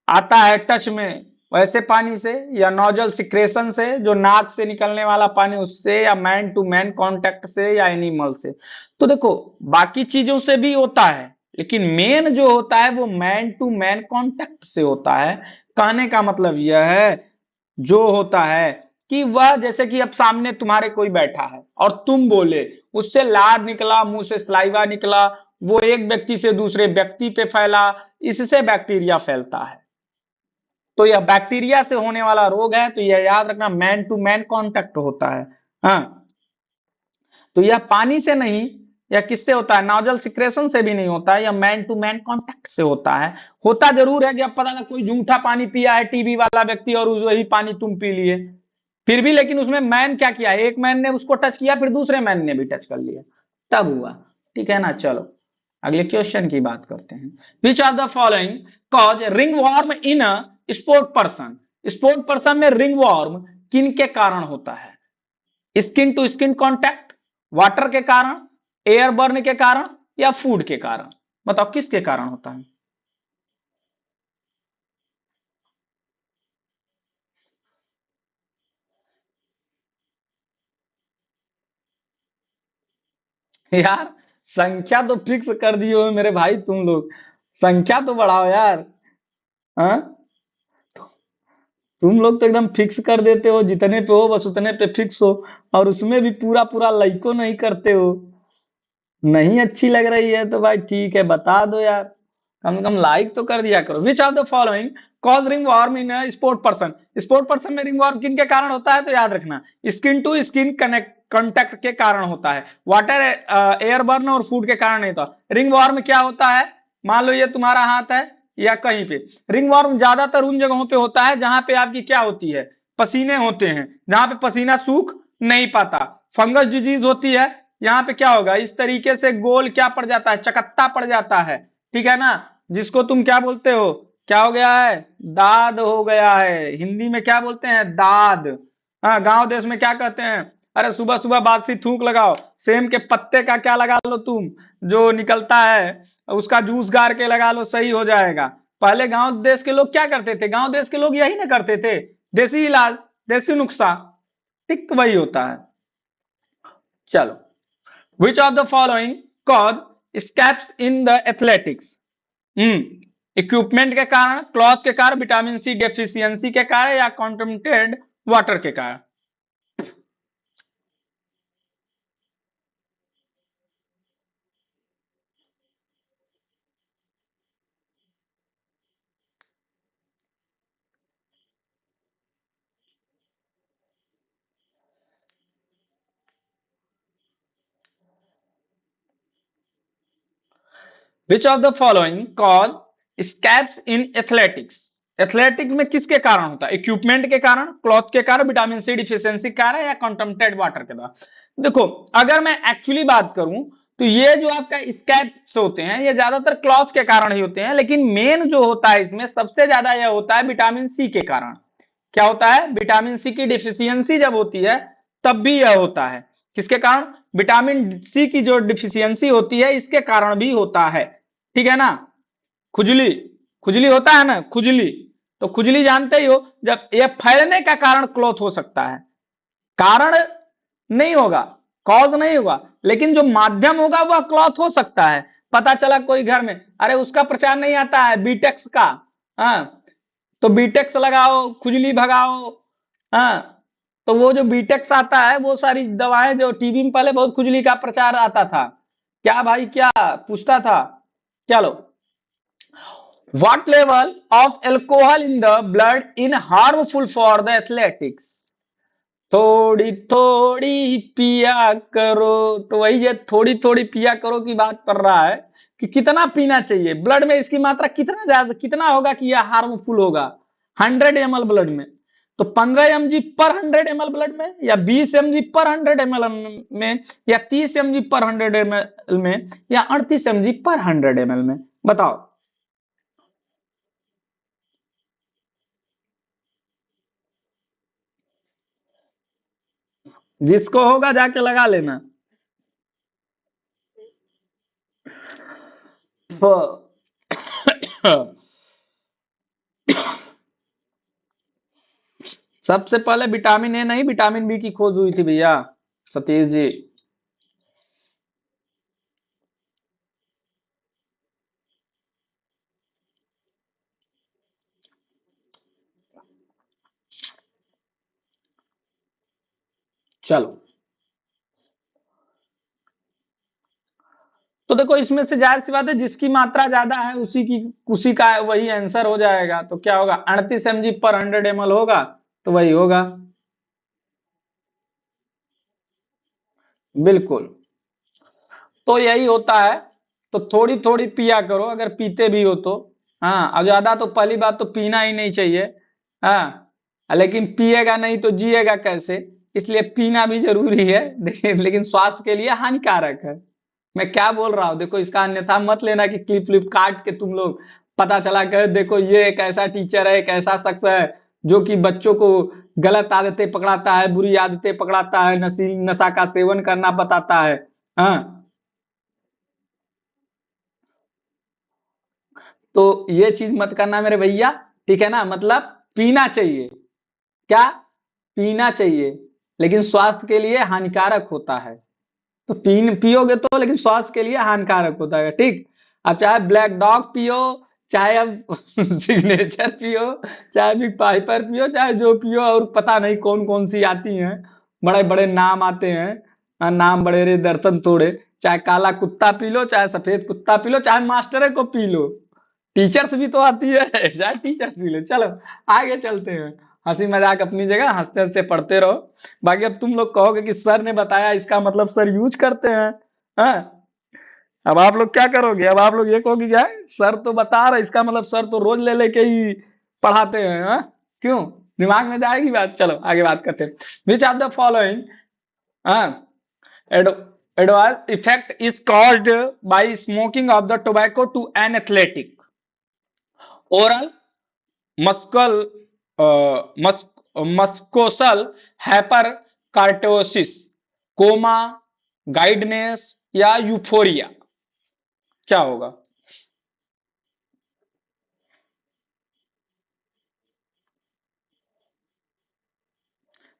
आता है टच में, वैसे पानी से, या नोजल सिक्रेशन से, जो नाक से निकलने वाला पानी उससे, या मैन टू मैन कांटेक्ट से, या एनिमल से। तो देखो, बाकी चीजों से भी होता है, लेकिन मेन जो होता है वो मैन टू मैन कांटेक्ट से होता है। कहने का मतलब यह है, जो होता है कि वह जैसे कि अब सामने तुम्हारे कोई बैठा है और तुम बोले, उससे लार निकला, मुंह से सलाइवा निकला, वो एक व्यक्ति से दूसरे व्यक्ति पे फैला, इससे बैक्टीरिया फैलता है। तो यह बैक्टीरिया से होने वाला रोग है, तो यह याद रखना, मैन टू मैन कांटेक्ट होता है। हाँ, तो यह पानी से नहीं, यह किससे होता है? नोजल सिक्रेशन से भी नहीं होता है, यह मैन टू मैन कांटेक्ट से होता है। होता जरूर है कि अब पता ना कोई झूठा पानी पिया है टीबी वाला व्यक्ति, और वही पानी तुम पी लिए, फिर भी लेकिन उसमें मैन क्या किया? एक मैन ने उसको टच किया, फिर दूसरे मैन ने भी टच कर लिया, तब हुआ। ठीक है ना? चलो अगले क्वेश्चन की बात करते हैं। Which of the following cause ringworm in a sport person? Sport person में रिंग वॉर्म किन के कारण होता है? Skin to skin contact, water के कारण, एयर बर्न के कारण, या फूड के कारण? बताओ किसके कारण होता है? यार संख्या तो फिक्स कर दिए हो मेरे भाई तुम लोग, संख्या तो बढ़ाओ यार। हाँ, तुम लोग तो एकदम फिक्स कर देते हो, जितने पे हो बस उतने पे फिक्स हो, और उसमें भी पूरा पूरा लाइको नहीं करते हो। नहीं अच्छी लग रही है तो भाई ठीक है, बता दो यार। कम से कम लाइक तो कर दिया करो। Which of the following cause ringworm in sport person? Sport person में रिंग वॉर्म किन के कारण होता है? तो याद रखना, स्किन टू स्किन कनेक्ट के कारण होता है, वाटर एयरबर्न और फूड के कारण नहीं होता। रिंग वॉर्म क्या होता है? मान लो ये तुम्हारा हाथ है या कहीं पे, रिंग वॉर्म ज्यादातर उन जगहों पे होता है जहां पे आपकी क्या होती है, पसीने होते हैं, जहां पे पसीना सूख नहीं पाता। फंगस डिजीज होती है, यहाँ पे क्या होगा, इस तरीके से गोल क्या पड़ जाता है, चकत्ता पड़ जाता है, ठीक है ना, जिसको तुम क्या बोलते हो, क्या हो गया है, दाद हो गया है। हिंदी में क्या बोलते हैं, दाद। हाँ, गांव देश में क्या कहते हैं, अरे सुबह सुबह बासी थूक लगाओ, सेम के पत्ते का क्या लगा लो तुम, जो निकलता है उसका जूस गार के लगा लो, सही हो जाएगा। पहले गांव देश के लोग क्या करते थे, गांव देश के लोग यही ना करते थे, देसी इलाज, देसी नुस्खा, ठीक तो वही होता है। चलो, which of the following cause scrapes in the athletics? Equipment के कारण, क्लॉथ के कारण, विटामिन सी डेफिशिएंसी के कारण, या कॉन्टमिनेटेड वाटर के कारण? Which of the following cause scrapes in athletics? Athletics में किसके कारण होता है, इक्विपमेंट के कारण, क्लॉथ के कारण, विटामिन सी डिफिशियंसी के कारण, या कॉन्टमिनेटेड वाटर के कारण? देखो, अगर मैं एक्चुअली बात करूं तो ये जो आपका स्कैप्स होते हैं ये ज्यादातर क्लॉथ के कारण ही होते हैं, लेकिन मेन जो होता है इसमें सबसे ज्यादा यह होता है विटामिन सी के कारण। क्या होता है, विटामिन सी की डिफिशियंसी जब होती है तब भी यह होता है। किसके कारण, विटामिन सी की जो डिफिशियंसी होती है इसके कारण भी होता है, ठीक है ना। खुजली, खुजली होता है ना, खुजली, तो खुजली जानते ही हो, जब ये फैलने का कारण क्लॉथ हो सकता है, कारण नहीं होगा, कॉज नहीं होगा, लेकिन जो माध्यम होगा वह क्लॉथ हो सकता है। पता चला कोई घर में, अरे उसका प्रचार नहीं आता है बीटेक्स का, हाँ, तो बीटेक्स लगाओ, खुजली भगाओ, हाँ, तो वो जो बीटेक्स आता है वो सारी दवाएं, जो टीबी में पहले बहुत खुजली का प्रचार आता था, क्या भाई क्या पूछता था। चलो, what level of alcohol in the blood in harmful for the athletics? थोड़ी थोड़ी पिया करो, तो वही ये थोड़ी थोड़ी पिया करो की बात कर रहा है कि कितना पीना चाहिए, ब्लड में इसकी मात्रा कितना ज्यादा, कितना होगा कि यह हार्मफुल होगा 100 ml ब्लड में, तो 15 mg पर 100 ml ब्लड में, या 20 mg पर 100 ml में, या 30 mg पर 100 ml में, या 38 mg पर 100 ml में, बताओ। जिसको होगा जाके लगा लेना। तो सबसे पहले विटामिन ए नहीं विटामिन बी की खोज हुई थी भैया, सतीश जी। चलो, तो देखो इसमें से जाहिर सी बात है जिसकी मात्रा ज्यादा है उसी का वही आंसर हो जाएगा, तो क्या होगा, 38 mg पर 100 ml होगा, तो वही होगा, बिल्कुल। तो यही होता है, तो थोड़ी थोड़ी पिया करो अगर पीते भी हो तो, हाँ, और ज्यादा तो पहली बात तो पीना ही नहीं चाहिए, हाँ, लेकिन पिएगा नहीं तो जिएगा कैसे, इसलिए पीना भी जरूरी है, लेकिन स्वास्थ्य के लिए हानिकारक है। मैं क्या बोल रहा हूँ देखो, इसका अन्यथा मत लेना कि क्लिप क्लिप काट के तुम लोग पता चला कर देखो ये एक ऐसा टीचर है, एक ऐसा शख्स है जो कि बच्चों को गलत आदतें पकड़ाता है, बुरी आदतें पकड़ाता है, नशा का सेवन करना बताता है, हाँ, तो ये चीज मत करना मेरे भैया, ठीक है ना, मतलब पीना चाहिए, क्या, पीना चाहिए, लेकिन स्वास्थ्य के लिए हानिकारक होता है, तो पियोगे तो लेकिन स्वास्थ्य के लिए हानिकारक होता है, ठीक। अब चाहे ब्लैक डॉग पियो, चाहे अब सिग्नेचर पियो, चाहे बिग पाइपर पियो, चाहे जो पियो, और पता नहीं कौन कौन सी आती हैं, बड़े बड़े नाम आते हैं, नाम बड़े रे दर्शन तोड़े, चाहे काला कुत्ता पी लो, चाहे सफेद कुत्ता पी लो, चाहे मास्टरे को पी लो, टीचर्स भी तो आती है, चाहे टीचर्स भी ले। चलो आगे चलते हैं। हंसी मजाक अपनी जगह, हंसते हंसते पढ़ते रहो। बाकी अब तुम लोग कहोगे कि सर ने बताया, इसका मतलब सर यूज करते हैं। हाँ, अब आप लोग क्या करोगे? अब आप लोग ये कहोगे क्या, सर तो बता रहे, इसका मतलब सर तो रोज ले लेके ही पढ़ाते हैं। हाँ, क्यों? दिमाग में जाएगी बात। चलो आगे बात करते हैं। Which are the following adverse effect is caused by smoking of the tobacco to an athletic? Oral muscle muscosal hypercartosis, coma, giddiness या यूफोरिया? क्या होगा?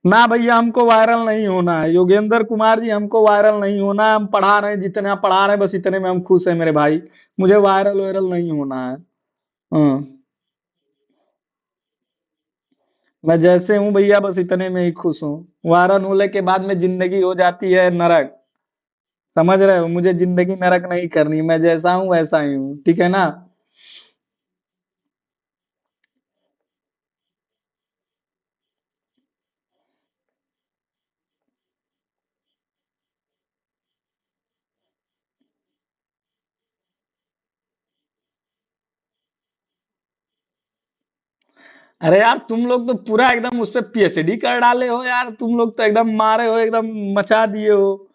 ना भैया, हमको वायरल नहीं होना है योगेंद्र कुमार जी, हमको वायरल नहीं होना है। हम पढ़ा रहे हैं, जितना पढ़ा रहे हैं बस इतने में हम खुश हैं मेरे भाई। मुझे वायरल वायरल नहीं होना है। हाँ, मैं जैसे हूँ भैया बस इतने में ही खुश हूँ। वायरल होने के बाद में जिंदगी हो जाती है नरक। समझ रहे हो? मुझे जिंदगी नरक नहीं करनी, मैं जैसा हूँ वैसा ही हूँ, ठीक है ना? अरे यार, तुम लोग तो पूरा एकदम उस पे पीएचडी कर डाले हो यार। तुम लोग तो एकदम मारे हो, एकदम मचा दिए हो।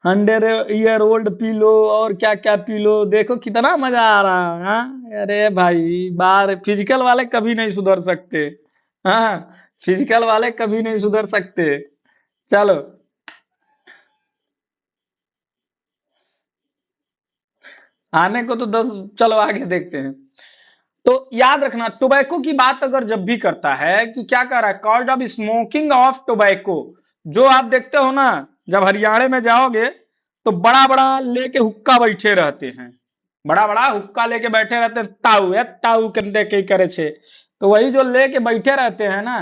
100 ईयर ओल्ड पी लो और क्या क्या पी लो, देखो कितना मजा आ रहा है। हाँ? अरे भाई, बाहर फिजिकल वाले कभी नहीं सुधर सकते। हाँ, फिजिकल वाले कभी नहीं सुधर सकते। चलो, आने को तो 10। चलो आगे देखते हैं। तो याद रखना, टोबैको की बात अगर जब भी करता है कि क्या कर रहा है, called off smoking of tobacco. जो आप देखते हो ना, जब हरियाणा में जाओगे तो बड़ा बड़ा लेके हुक्का बैठे रहते हैं। बड़ा बड़ा हुक्का लेके बैठे रहते हैं, ताऊ है ताऊ कंधे के करे छे। तो वही जो लेके बैठे रहते हैं ना,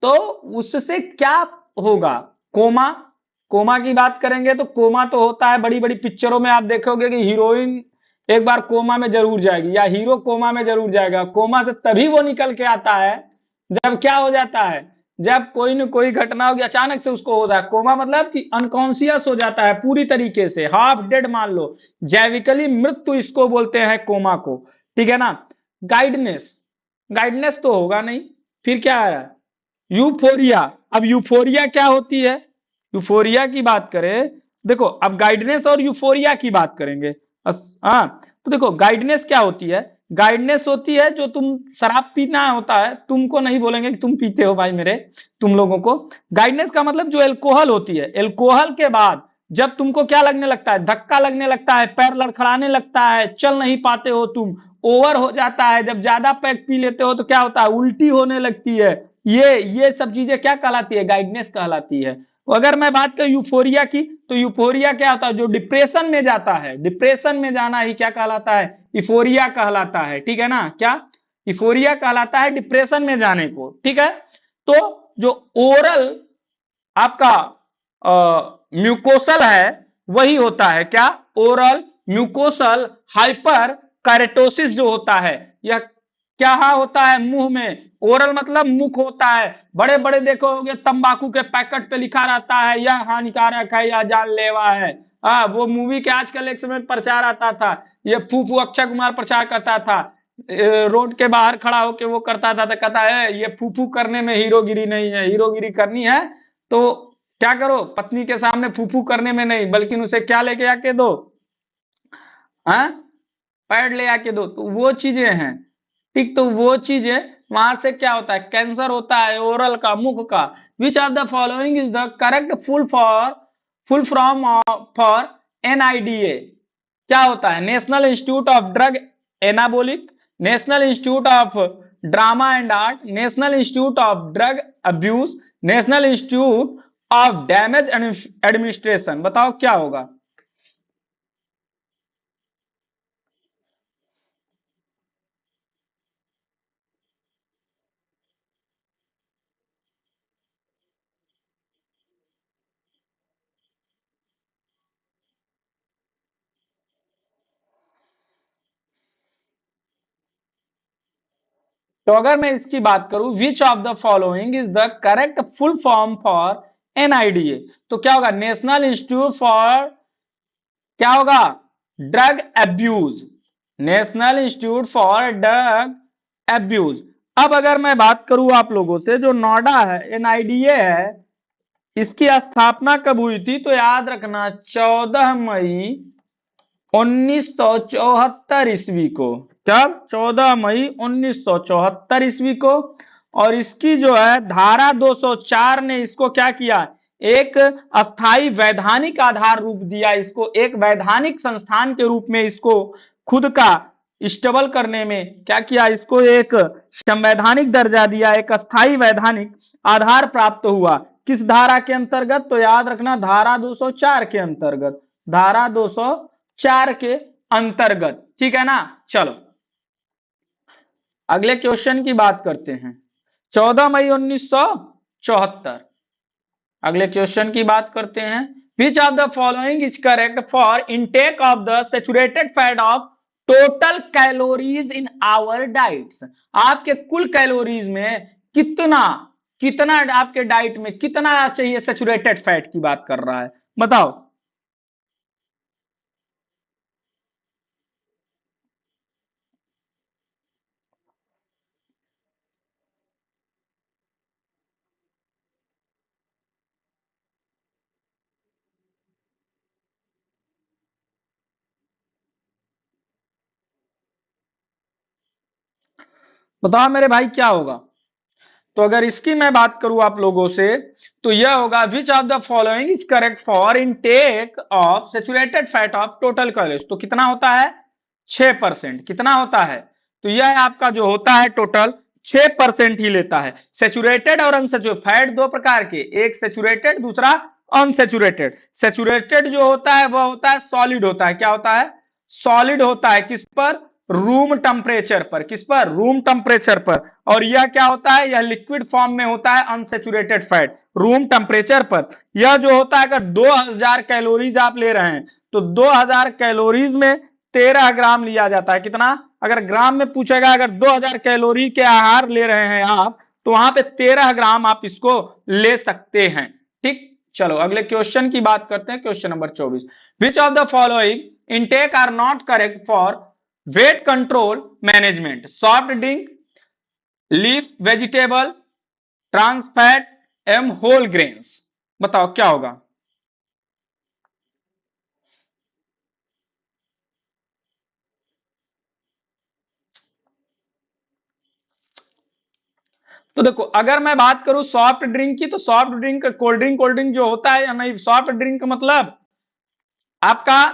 तो उससे क्या होगा? कोमा। कोमा की बात करेंगे तो कोमा तो होता है, बड़ी बड़ी पिक्चरों में आप देखोगे कि हीरोइन एक बार कोमा में जरूर जाएगी या हीरो कोमा में जरूर जाएगा। कोमा से तभी वो निकल के आता है जब क्या हो जाता है, जब कोई न कोई घटना होगी, अचानक से उसको हो जाए कोमा, मतलब कि अनकॉन्सियस हो जाता है पूरी तरीके से, हाफ डेड मान लो। जैविकली मृत्यु इसको बोलते हैं, कोमा को। ठीक है ना? गाइडनेस। गाइडनेस तो होगा नहीं। फिर क्या आया? यूफोरिया। अब यूफोरिया क्या होती है? यूफोरिया की बात करें, देखो अब गाइडनेस और यूफोरिया की बात करेंगे। हाँ, तो देखो गाइडनेस क्या होती है? गाइडनेस होती है जो तुम शराब पीना होता है, तुमको नहीं बोलेंगे कि तुम पीते हो भाई मेरे, तुम लोगों को। गाइडनेस का मतलब जो एल्कोहल होती है, एल्कोहल के बाद जब तुमको क्या लगने लगता है, धक्का लगने लगता है, पैर लड़खड़ाने लगता है, चल नहीं पाते हो तुम, ओवर हो जाता है, जब ज्यादा पैक पी लेते हो तो क्या होता है, उल्टी होने लगती है। ये सब चीजें क्या कहलाती है? गाइडनेस कहलाती है। अगर मैं बात करूं यूफोरिया की, तो यूफोरिया क्या होता है? जो डिप्रेशन में जाता है, डिप्रेशन में जाना ही क्या कहलाता है? इफोरिया कहलाता है। ठीक है ना? क्या? इफोरिया कहलाता है डिप्रेशन में जाने को। ठीक है? तो जो ओरल आपका म्यूकोसल है, वही होता है क्या? ओरल म्यूकोसल हाइपर कैरेटोसिस जो होता है, यह क्या होता है? मुंह में। ओरल मतलब मुख होता है। बड़े बड़े देखोगे तंबाकू के पैकेट पे लिखा रहता है यह हानिकारक है या जानलेवा है। वो मूवी के आजकल एक समय प्रचार आता था, ये फूफू अक्षय कुमार प्रचार करता था। रोड के बाहर खड़ा होके वो करता था, तो कहता है ये फूफू करने में हीरोगिरी नहीं है, हीरोगिरी करनी है तो क्या करो, पत्नी के सामने फूफू करने में नहीं, बल्कि उसे क्या लेके आके दो, हाँ, पैड ले आके दो। तो वो चीजें हैं। ठीक, तो वो चीजें वहां से क्या होता है? कैंसर होता है ओरल का, मुख का। Which of the following is the correct full form for NIDA? क्या होता है? National institute of drug anabolic, national institute of drama and art, national institute of drug abuse, national institute of damage administration. बताओ क्या होगा? तो अगर मैं इसकी बात करूं, which of the following is the correct full form for NIDA, तो क्या होगा, नेशनल इंस्टीट्यूट फॉर, क्या होगा, drug abuse, national institute for drug abuse. अब अगर मैं बात करूं आप लोगों से, जो नोएडा है, एनआईडीए है, इसकी स्थापना कब हुई थी, तो याद रखना 14 मई 1974 ईस्वी को। कब? 14 मई 1974 ईस्वी को। और इसकी जो है धारा 204 ने इसको क्या किया, एक अस्थाई वैधानिक आधार रूप दिया, इसको एक वैधानिक संस्थान के रूप में इसको खुद का स्टेबल करने में क्या किया, इसको एक संवैधानिक दर्जा दिया, एक अस्थाई वैधानिक आधार प्राप्त हुआ। किस धारा के अंतर्गत, तो याद रखना धारा 204 के अंतर्गत, धारा 204 के अंतर्गत, ठीक है ना। चलो अगले क्वेश्चन की बात करते हैं, 14 मई 1974, अगले क्वेश्चन की बात करते हैं, which of the following is correct for intake of the saturated fat of total calories in our diets, आपके कुल कैलोरीज में कितना कितना आपके डाइट में कितना चाहिए सैचुरेटेड फैट की बात कर रहा है, बताओ। बताओ मेरे भाई क्या होगा। तो अगर इसकी मैं बात करूं आप लोगों से, तो यह होगा, which of the following is correct for intake of saturated fat of total calories, तो कितना होता है, 6%, कितना होता है, तो यह आपका जो होता है टोटल 6% ही लेता है। सैचुरेटेड और अनसैचुरेटेड फैट दो प्रकार के, एक सैचुरेटेड दूसरा अनसैचुरेटेड। सैचुरेटेड जो होता है वह होता है सॉलिड होता है, क्या होता है, सॉलिड होता है, किस पर, रूम टेम्परेचर पर, किस पर, रूम टेम्परेचर पर। और यह क्या होता है, यह लिक्विड फॉर्म में होता है अनसैचुरेटेड फैट, रूम टेम्परेचर पर। यह जो होता है, अगर 2000 कैलोरीज आप ले रहे हैं, तो 2000 कैलोरीज में 13 ग्राम लिया जाता है, कितना, अगर ग्राम में पूछेगा, अगर 2000 कैलोरी के आहार ले रहे हैं आप, तो वहां पे 13 ग्राम आप इसको ले सकते हैं, ठीक। चलो अगले क्वेश्चन की बात करते हैं, question number 24, which of the following intake are not correct for weight control management, soft drink, leaf vegetable, trans fat and whole grains, बताओ क्या होगा। तो देखो अगर मैं बात करूं सॉफ्ट ड्रिंक की, तो सॉफ्ट ड्रिंक कोल्ड ड्रिंक जो होता है या नहीं, सॉफ्ट ड्रिंक मतलब आपका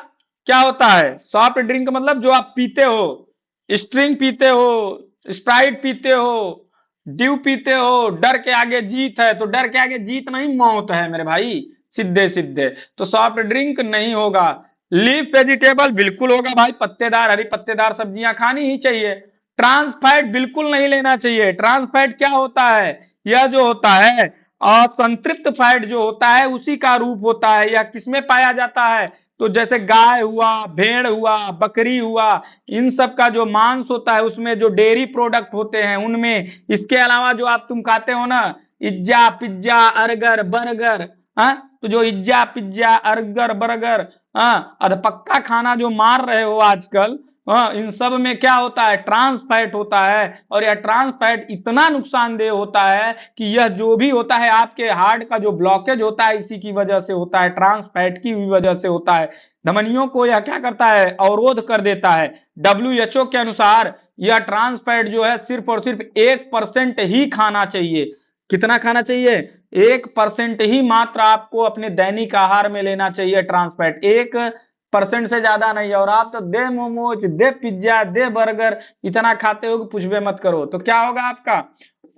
क्या होता है, सॉफ्ट ड्रिंक मतलब जो आप पीते हो, स्ट्रिंग पीते हो, स्प्राइट पीते हो, ड्यू पीते हो, डर के आगे जीत है, तो डर के आगे जीत नहीं मौत है मेरे भाई, सीधे सीधे, तो सॉफ्ट ड्रिंक नहीं होगा। लीफ वेजिटेबल बिल्कुल होगा भाई, पत्तेदार हरी पत्तेदार सब्जियां खानी ही चाहिए। ट्रांस फैट बिल्कुल नहीं लेना चाहिए। ट्रांस फैट क्या होता है, यह जो होता है असंतृप्त फैट जो होता है उसी का रूप होता है। यह किसमें पाया जाता है, तो जैसे गाय हुआ, भेड़ हुआ, बकरी हुआ, इन सब का जो मांस होता है उसमें जो डेयरी प्रोडक्ट होते हैं उनमें। इसके अलावा जो आप तुम खाते हो ना, इज्जा पिज्जा अर्गर बर्गर, हाँ, तो जो इज्जा पिज्जा अर्गर बर्गर, हाँ, अधपक्का खाना जो मार रहे हो आजकल, हाँ, इन सब में क्या होता है, ट्रांस फैट होता है। और यह ट्रांस फैट इतना नुकसानदेह होता है कि यह जो भी होता है आपके हार्ट का जो ब्लॉकेज होता है इसी की वजह से होता है, ट्रांस फैट की वजह से होता है। धमनियों को यह क्या करता है, अवरोध कर देता है। WHO के अनुसार यह ट्रांस फैट जो है सिर्फ और सिर्फ 1% ही खाना चाहिए। कितना खाना चाहिए, 1% ही मात्र आपको अपने दैनिक आहार में लेना चाहिए ट्रांस फैट, 1% से ज्यादा नहीं। और आप तो दे मोमोज, दे पिज्जा, दे बर्गर इतना खाते हो कि पूछबे मत करो। तो क्या होगा आपका,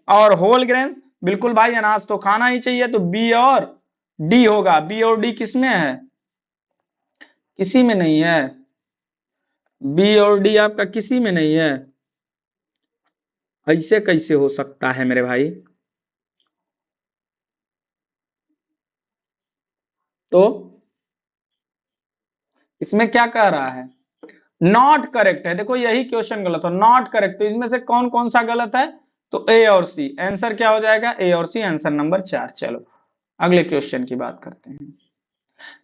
और होल ग्रेन बिल्कुल भाई, अनाज तो खाना ही चाहिए, तो बी और डी होगा। बी और डी किसमें है, किसी में नहीं है, बी और डी आपका किसी में नहीं है, ऐसे कैसे हो सकता है मेरे भाई। तो इसमें क्या कह रहा है, नॉट करेक्ट है। देखो यही क्वेश्चन गलत हो, नॉट करेक्ट, तो इसमें से कौन कौन सा गलत है, तो ए और सी आंसर क्या हो जाएगा, ए और सी आंसर नंबर 4। चलो अगले क्वेश्चन की बात करते हैं।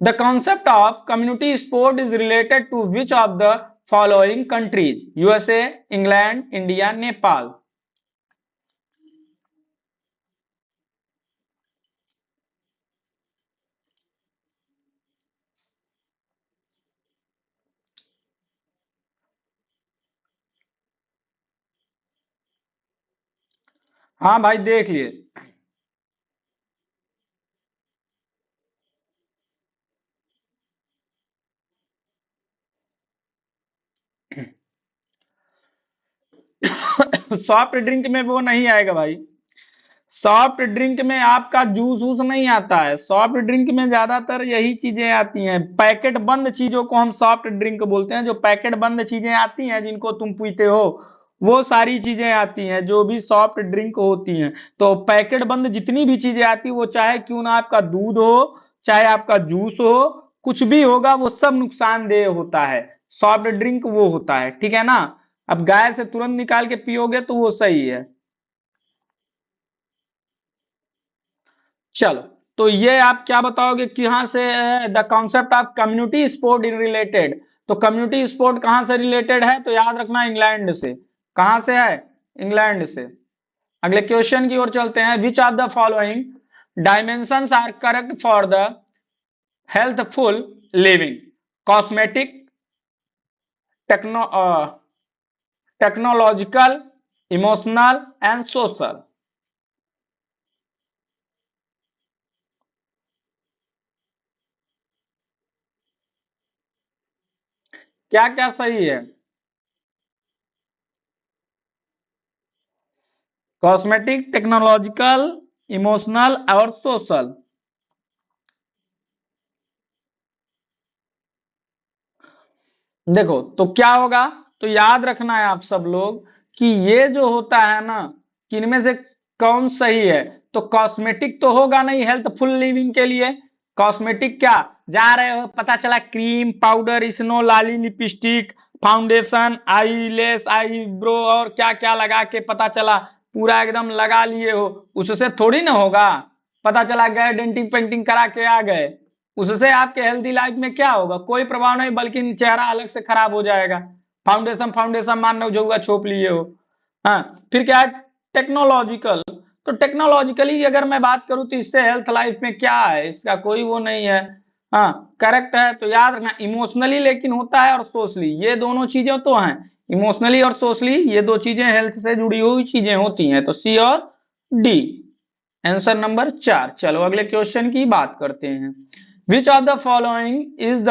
The concept of community sport is related to which of the following countries, USA, England, India, Nepal. हाँ भाई देख लिए। सॉफ्ट ड्रिंक में वो नहीं आएगा भाई, सॉफ्ट ड्रिंक में आपका जूस वूस नहीं आता है। सॉफ्ट ड्रिंक में ज्यादातर यही चीजें आती हैं, पैकेट बंद चीजों को हम सॉफ्ट ड्रिंक बोलते हैं। जो पैकेट बंद चीजें आती हैं जिनको तुम पीते हो, वो सारी चीजें आती हैं जो भी सॉफ्ट ड्रिंक होती हैं। तो पैकेट बंद जितनी भी चीजें आती वो चाहे क्यों ना आपका दूध हो, चाहे आपका जूस हो, कुछ भी होगा वो सब नुकसानदेह होता है। सॉफ्ट ड्रिंक वो होता है, ठीक है ना। अब गाय से तुरंत निकाल के पियोगे तो वो सही है। चलो, तो ये आप क्या बताओगे कि यहाँ से the concept of community sport in related, तो कम्युनिटी स्पोर्ट कहाँ से रिलेटेड है, तो याद रखना इंग्लैंड से। कहाँ से है, इंग्लैंड से। अगले क्वेश्चन की ओर चलते हैं। Which of the following dimensions are correct for the healthful living, cosmetic, techno technological, emotional and social. क्या क्या सही है, कॉस्मेटिक, टेक्नोलॉजिकल, इमोशनल और सोशल। देखो तो क्या होगा, तो याद रखना है आप सब लोग कि ये जो होता है ना, कि इनमें से कौन सही है। तो कॉस्मेटिक तो होगा नहीं हेल्थफुल लिविंग के लिए। कॉस्मेटिक क्या, जा रहे हो पता चला क्रीम, पाउडर, स्नो, लाली, लिपस्टिक, फाउंडेशन, आईलेस, आईब्रो और क्या क्या लगा के पता चला पूरा एकदम लगा लिए हो, उससे थोड़ी ना होगा। पता चला गए डेंटिंग पेंटिंग करा के आ गए, उससे आपके हेल्दी लाइफ में क्या होगा, कोई प्रभाव नहीं, बल्कि चेहरा अलग से खराब हो जाएगा। फाउंडेशन फाउंडेशन मान लो जो छोप लिए हो। हाँ, फिर क्या है, टेक्नोलॉजिकल। तो टेक्नोलॉजिकली अगर मैं बात करूं तो इससे हेल्थ लाइफ में क्या है, इसका कोई वो नहीं है। हाँ करेक्ट है, तो याद रखना इमोशनली लेकिन होता है और सोशली, ये दोनों चीजें तो हैं। इमोशनली और सोशली ये दो चीजें हेल्थ से जुड़ी हुई चीजें होती हैं, तो सी और डी आंसर नंबर 4। चलो अगले क्वेश्चन की बात करते हैं। Which of the following is the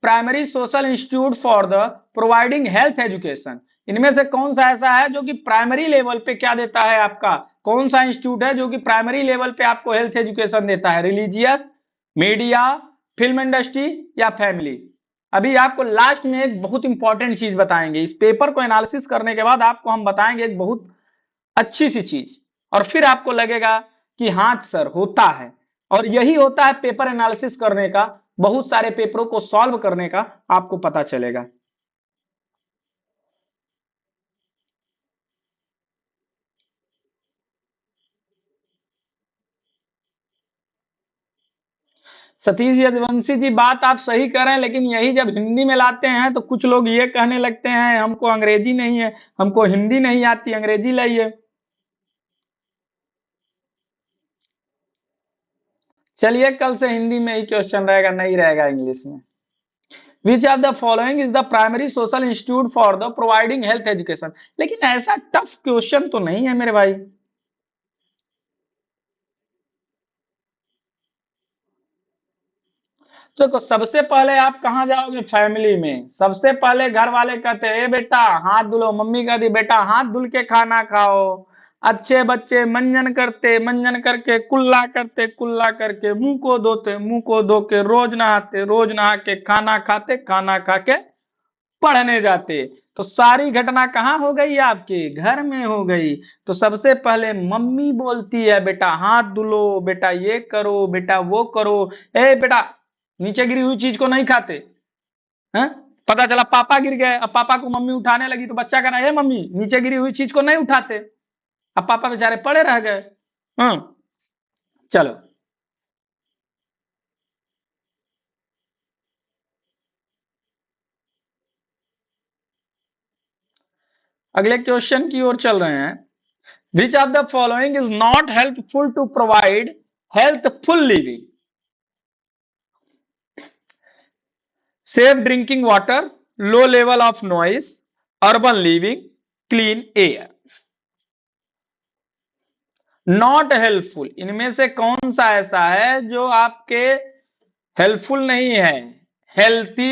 primary social institute for the providing health education, इनमें से कौन सा ऐसा है जो कि प्राइमरी लेवल पे क्या देता है आपका, कौन सा इंस्टीट्यूट है जो कि प्राइमरी लेवल पे आपको हेल्थ एजुकेशन देता है, रिलीजियस, मीडिया, फिल्म इंडस्ट्री या फैमिली। अभी आपको लास्ट में एक बहुत इंपॉर्टेंट चीज बताएंगे, इस पेपर को एनालिसिस करने के बाद आपको हम बताएंगे एक बहुत अच्छी सी चीज, और फिर आपको लगेगा कि हाँ सर होता है। और यही होता है पेपर एनालिसिस करने का, बहुत सारे पेपरों को सॉल्व करने का आपको पता चलेगा। सतीश यदुवंशी जी बात आप सही कर रहे हैं, लेकिन यही जब हिंदी में लाते हैं तो कुछ लोग ये कहने लगते हैं हमको अंग्रेजी नहीं है, हमको हिंदी नहीं आती, अंग्रेजी लाइए। चलिए कल से हिंदी में ही क्वेश्चन रहेगा, नहीं रहेगा इंग्लिश में। विच of the following is the primary social institute for the providing health education, लेकिन ऐसा टफ क्वेश्चन तो नहीं है मेरे भाई। तो सबसे पहले आप कहाँ जाओगे, फैमिली में। सबसे पहले घर वाले कहते हैं ए बेटा हाथ धुलो, मम्मी कहती बेटा हाथ धुल के खाना खाओ। अच्छे बच्चे मंजन करते, मंजन करके कुल्ला करते, कुल्ला करके मुंह को धोते, मुंह को धो के रोज नहाते, रोज नहा के खाना खाते, खाना खा के पढ़ने जाते। तो सारी घटना कहाँ हो गई, आपके घर में हो गई। तो सबसे पहले मम्मी बोलती है बेटा हाथ धुलो, बेटा ये करो, बेटा वो करो। ए बेटा नीचे गिरी हुई चीज को नहीं खाते हैं। पता चला पापा गिर गए, अब पापा को मम्मी उठाने लगी तो बच्चा कह रहा है मम्मी नीचे गिरी हुई चीज को नहीं उठाते। अब पापा बेचारे पड़े रह गए। चलो अगले क्वेश्चन की ओर चल रहे हैं। Which of the following is not helpful to provide healthful living? Safe drinking water, low level of noise, urban living, clean air. Not helpful, इनमें से कौन सा ऐसा है जो आपके हेल्पफुल नहीं है हेल्थी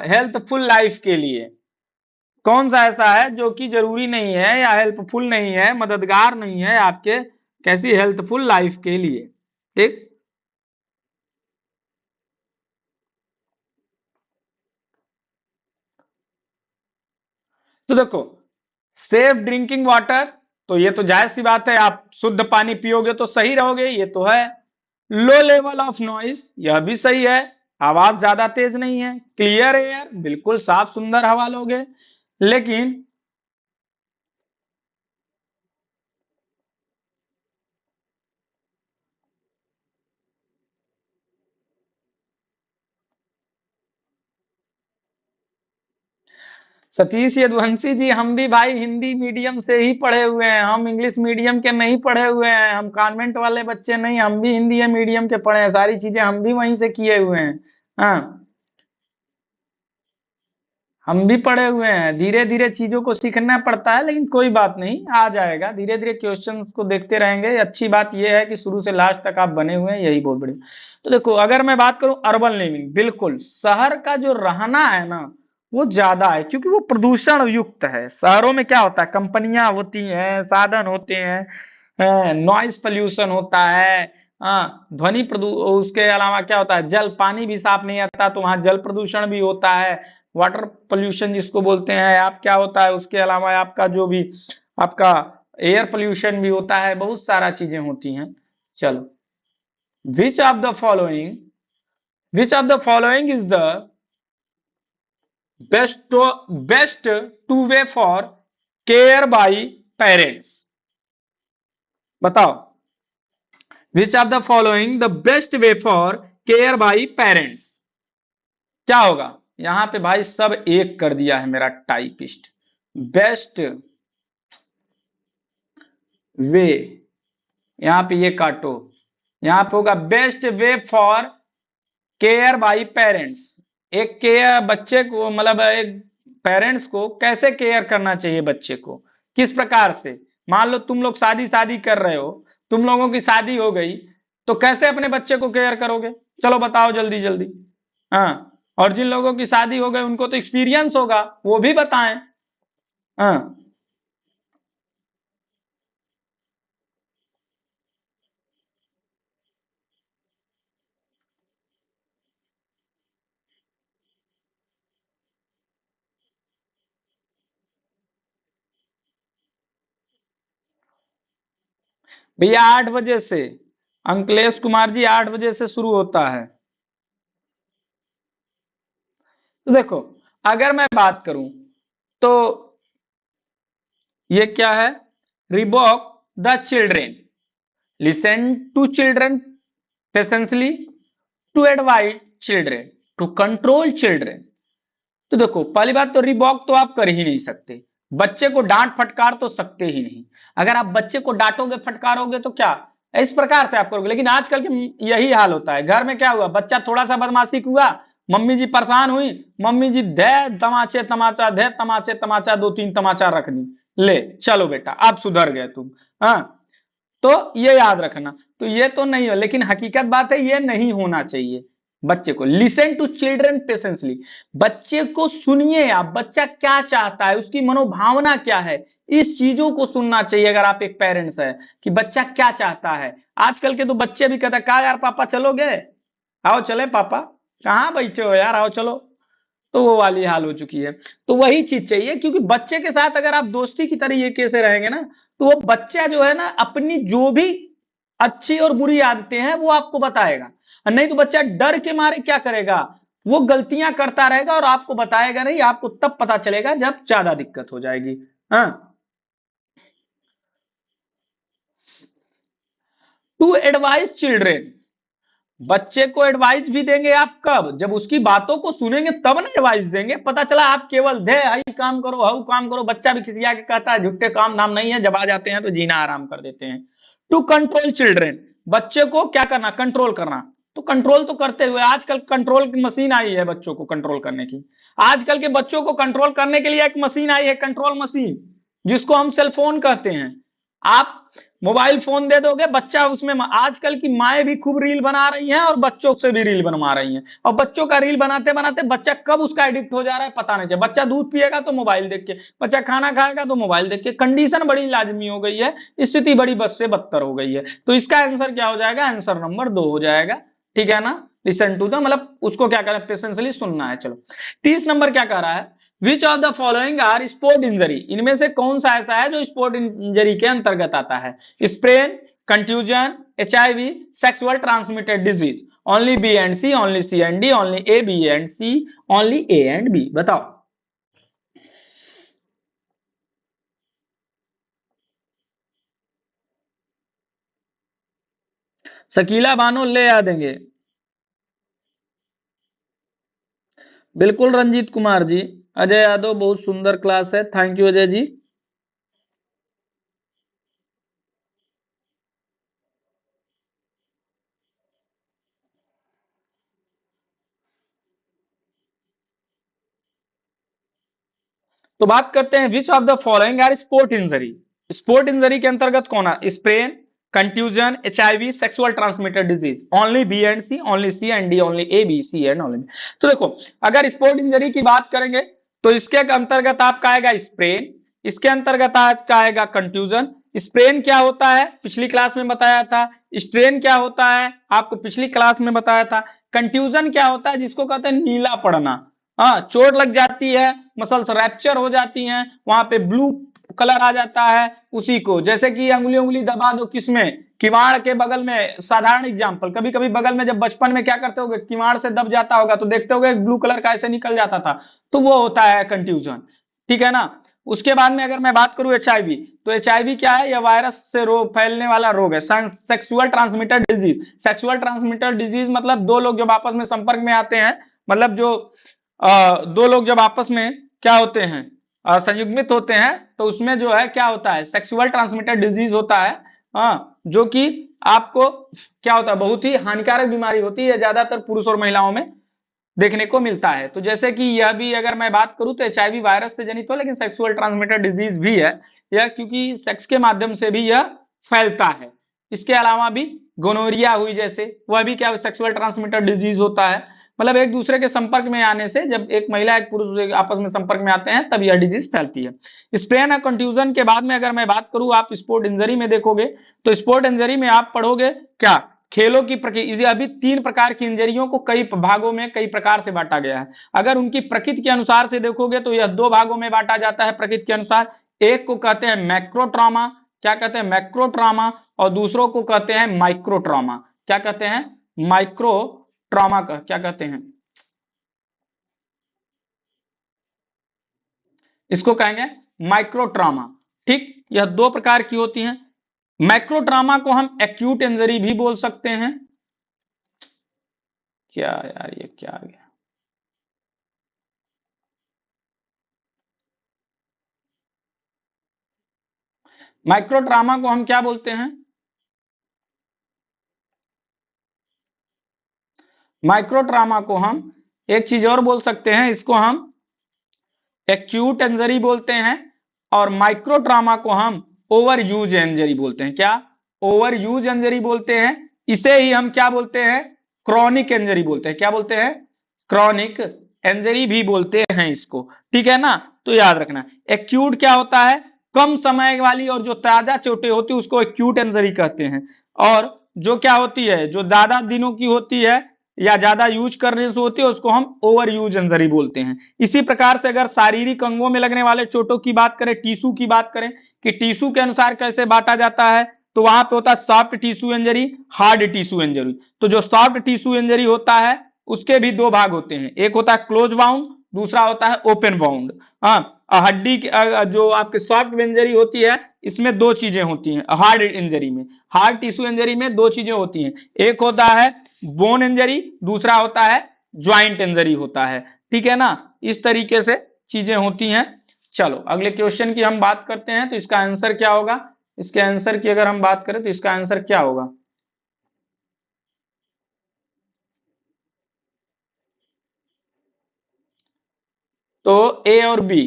हेल्थफुल लाइफ के लिए? कौन सा ऐसा है जो कि जरूरी नहीं है या हेल्पफुल नहीं है, मददगार नहीं है आपके कैसी हेल्थफुल लाइफ के लिए? ठीक, तो देखो सेफ ड्रिंकिंग वाटर, तो ये तो जायज सी बात है, आप शुद्ध पानी पियोगे तो सही रहोगे, ये तो है। लो लेवल ऑफ नॉइस, यह भी सही है, आवाज ज्यादा तेज नहीं है। क्लियर एयर, बिल्कुल साफ सुंदर हवा लोगे। लेकिन सतीश यदुवंशी जी, हम भी भाई हिंदी मीडियम से ही पढ़े हुए हैं, हम इंग्लिश मीडियम के नहीं पढ़े हुए हैं, हम कॉन्वेंट वाले बच्चे नहीं, हम भी हिंदी मीडियम के पढ़े हैं, सारी चीजें हम भी वहीं से किए हुए हैं। हाँ, हम भी पढ़े हुए हैं, धीरे धीरे चीजों को सीखना पड़ता है, लेकिन कोई बात नहीं, आ जाएगा धीरे धीरे, क्वेश्चंस को देखते रहेंगे। अच्छी बात यह है कि शुरू से लास्ट तक आप बने हुए हैं, यही बहुत बड़ी। तो देखो अगर मैं बात करूं अर्बन लिविंग, बिल्कुल शहर का जो रहना है ना वो ज्यादा है, क्योंकि वो प्रदूषण युक्त है। शहरों में क्या होता है, कंपनियां होती हैं, साधन होते हैं, नॉइस पोल्यूशन होता है, ध्वनि प्रदू उसके अलावा क्या होता है, जल पानी भी साफ नहीं आता, तो वहां जल प्रदूषण भी होता है, वाटर पोल्यूशन जिसको बोलते हैं आप, क्या होता है उसके अलावा आपका जो भी आपका एयर पोल्यूशन भी होता है, बहुत सारा चीजें होती हैं। चलो, which of the following which of the following is the best best to way for care by parents? बताओ, which of the following the best way for care by parents? क्या होगा? यहां पे भाई सब एक कर दिया है मेरा टाइपिस्ट। बेस्ट वे, यहां पे ये काटो, यहां पे होगा best way for care by parents. एक केयर बच्चे को, मतलब एक पेरेंट्स को कैसे केयर करना चाहिए बच्चे को, किस प्रकार से। मान लो तुम लोग शादी शादी कर रहे हो, तुम लोगों की शादी हो गई, तो कैसे अपने बच्चे को केयर करोगे? चलो बताओ जल्दी जल्दी। हाँ, और जिन लोगों की शादी हो गई उनको तो एक्सपीरियंस होगा, वो भी बताएं। हाँ, भैया 8 बजे से, अंकलेश कुमार जी 8 बजे से शुरू होता है। तो देखो अगर मैं बात करूं तो ये क्या है, rebuke the children, listen to children patiently, to advise children, to control children. तो देखो पहली बात तो रिबॉक तो आप कर ही नहीं सकते, बच्चे को डांट फटकार तो सकते ही नहीं। अगर आप बच्चे को डांटोगे फटकारोगे तो क्या इस प्रकार से आप करोगे, लेकिन आजकल के यही हाल होता है। घर में क्या हुआ, बच्चा थोड़ा सा बदमाशी हुआ, मम्मी जी परेशान हुई, मम्मी जी धे तमाचे तमाचा, धे तमाचे तमाचा, 2-3 तमाचा रख दी, ले चलो बेटा अब सुधर गए तुम। हाँ, तो ये याद रखना, तो ये तो नहीं हो, लेकिन हकीकत बात है ये नहीं होना चाहिए। बच्चे को लिसन टू चिल्ड्रन पेशेंसली, बच्चे को सुनिए आप, बच्चा क्या चाहता है, उसकी मनोभावना क्या है, इस चीजों को सुनना चाहिए। अगर आप एक पेरेंट्स है कि बच्चा क्या चाहता है। आजकल के तो बच्चे भी कहते हैं कहा यार पापा चलोगे, आओ चले पापा, कहाँ बैठे हो यार, आओ चलो। तो वो वाली हाल हो चुकी है। तो वही चीज चाहिए, क्योंकि बच्चे के साथ अगर आप दोस्ती की तरीके से रहेंगे ना, तो वो बच्चा जो है ना अपनी जो भी अच्छी और बुरी आदतें हैं वो आपको बताएगा। और नहीं तो बच्चा डर के मारे क्या करेगा, वो गलतियां करता रहेगा और आपको बताएगा नहीं, आपको तब पता चलेगा जब ज्यादा दिक्कत हो जाएगी। हाँ, टू एडवाइस चिल्ड्रेन, बच्चे को एडवाइस भी देंगे आप कब, जब उसकी बातों को सुनेंगे तब ना एडवाइस देंगे। पता चला आप केवल दे हई काम करो हाउ काम करो, बच्चा भी किसी आके कहता है झुट्टे काम नाम नहीं है, जब आ जाते हैं तो जीना आराम कर देते हैं। टू कंट्रोल चिल्ड्रेन, बच्चे को क्या करना, कंट्रोल करना। तो कंट्रोल तो करते हुए, आजकल कंट्रोल की मशीन आई है बच्चों को कंट्रोल करने की। आजकल के बच्चों को कंट्रोल करने के लिए एक मशीन आई है, कंट्रोल मशीन, जिसको हम सेल फोन कहते हैं। आप मोबाइल फोन दे दोगे, बच्चा उसमें, आजकल की माएँ भी खूब रील बना रही हैं और बच्चों से भी रील बनवा रही हैं, और बच्चों का रील बनाते बनाते बच्चा कब उसका एडिक्ट हो जा रहा है पता नहीं चले। बच्चा दूध पिएगा तो मोबाइल देख के, बच्चा खाना खाएगा तो मोबाइल देख के, कंडीशन बड़ी लाजमी हो गई है, स्थिति बड़ी बद से बदतर हो गई है। तो इसका आंसर क्या हो जाएगा, आंसर नंबर 2 हो जाएगा, ठीक है ना। लिसन टू द, मतलब उसको क्या करें, पेशेंसली सुनना है। चलो 30 नंबर क्या कह रहा है, which of the following are sport injury, इनमें से कौन सा ऐसा है जो स्पोर्ट इंजरी के अंतर्गत आता है। Sprain, contusion, HIV, sexual transmitted disease. Only B and C, only C and D, only A B and C, only A and B, बताओ। शकीला बानो ले आ देंगे, बिल्कुल रंजीत कुमार जी। अजय यादव, बहुत सुंदर क्लास है, थैंक यू अजय जी। तो बात करते हैं which of the following are sport injury. Sport injury के अंतर्गत कौन है, sprain, contusion, HIV, sexual transmitted disease. Only B and C, only C and D, only A B C and only. तो देखो, अगर स्पोर्ट इंजरी की बात करेंगे तो इसके अंतर्गत आपका आएगा स्प्रेन, इसके अंतर्गत आपका आएगा कंट्यूजन। स्प्रेन क्या होता है पिछली क्लास में बताया था, स्ट्रेन क्या होता है आपको पिछली क्लास में बताया था, कंट्यूजन क्या होता है जिसको कहते हैं नीला पड़ना। हाँ, चोट लग जाती है, मसल्स रैप्चर हो जाती हैं, वहां पे ब्लू कलर आ जाता है, उसी को, जैसे कि अंगुली उंगली दबा दो किसमें, किवाड़ के बगल में। साधारण एग्जांपल, कभी कभी बगल में जब बचपन में क्या करते होगे, किवाड़ से दब जाता होगा तो देखते होगे ब्लू कलर का ऐसे निकल जाता था, तो वो होता है कंट्यूजन, ठीक है ना। उसके बाद में अगर मैं बात करूं HIV, तो HIV क्या है, यह वायरस से रोग फैलने वाला रोग है, sexual transmitted disease. Sexual transmitted disease मतलब दो लोग जब आपस में संपर्क में आते हैं, मतलब जो दो लोग जब आपस में क्या होते हैं, संयुग्मित होते हैं, तो उसमें जो है क्या होता है, सेक्सुअल ट्रांसमिटेड डिजीज होता है। जो कि आपको क्या होता है, बहुत ही हानिकारक बीमारी होती है, ज्यादातर पुरुष और महिलाओं में देखने को मिलता है। तो जैसे कि यह भी अगर मैं बात करूं तो HIV वायरस से जनित हो, लेकिन सेक्सुअल ट्रांसमिटेड डिजीज भी है यह, क्योंकि सेक्स के माध्यम से भी यह फैलता है। इसके अलावा भी गोनोरिया हुई जैसे, वह भी क्या सेक्सुअल ट्रांसमिटेड डिजीज होता है, मतलब एक दूसरे के संपर्क में आने से, जब एक महिला एक पुरुष आपस में संपर्क में आते हैं तब यह डिजीज फैलती है। स्प्रेन और कंट्यूजन के बाद में अगर मैं बात करूं, आप स्पोर्ट इंजरी में देखोगे तो स्पोर्ट इंजरी में आप पढ़ोगे क्या, खेलों की प्रकृति, अभी 3 प्रकार की इंजरियों को कई भागों में कई प्रकार से बांटा गया है। अगर उनकी प्रकृति के अनुसार से देखोगे तो यह 2 भागों में बांटा जाता है प्रकृति के अनुसार। एक को कहते हैं मैक्रो ट्रॉमा, क्या कहते हैं, मैक्रो ट्रॉमा, और दूसरों को कहते हैं माइक्रो ट्रॉमा। क्या कहते हैं, माइक्रो ट्रॉमा का क्या कहते हैं, इसको कहेंगे माइक्रो ट्रॉमा। ठीक, यह 2 प्रकार की होती हैं। मैक्रो ट्रॉमा को हम एक्यूट इंजरी भी बोल सकते हैं। क्या यार, ये क्या आ गया, माइक्रो ट्रॉमा को हम क्या बोलते हैं, माइक्रो ट्रॉमा को हम एक चीज और बोल सकते हैं, इसको हम एक्यूट इंजरी बोलते हैं, और माइक्रो ट्रॉमा को हम ओवर यूज इंजरी बोलते हैं। क्या, ओवर यूज इंजरी बोलते हैं। इसे ही हम क्या बोलते हैं, क्रॉनिक इंजरी बोलते हैं। क्या बोलते हैं, क्रॉनिक इंजरी भी बोलते हैं इसको, ठीक है ना। तो याद रखना, एक्यूट क्या होता है, कम समय वाली और जो ताजा चोटें होती है उसको एक्यूट इंजरी कहते हैं, और जो क्या होती है, जो ज्यादा दिनों की होती है या ज्यादा यूज करने से होती है उसको हम ओवर यूज इंजरी बोलते हैं। इसी प्रकार से अगर शारीरिक अंगों में लगने वाले चोटों की बात करें, टिश्यू की बात करें कि टिश्यू के अनुसार कैसे बांटा जाता है, तो वहां पे होता है soft tissue injury, hard tissue injury. तो जो सॉफ्ट टिश्यू इंजरी होता है उसके भी 2 भाग होते हैं, एक होता है क्लोज बाउंड, दूसरा होता है ओपन बाउंड। हाँ, हड्डी जो आपकी सॉफ्ट इंजरी होती है इसमें दो चीजें होती हैं हार्ट इंजरी में। हार्ट टिश्यू इंजरी में दो चीजें होती हैं, एक होता है बोन इंजरी, दूसरा होता है ज्वाइंट इंजरी होता है। ठीक है ना, इस तरीके से चीजें होती हैं। चलो अगले क्वेश्चन की हम बात करते हैं, तो इसका आंसर क्या होगा? इसके आंसर की अगर हम बात करें तो इसका आंसर क्या होगा? तो ए और बी,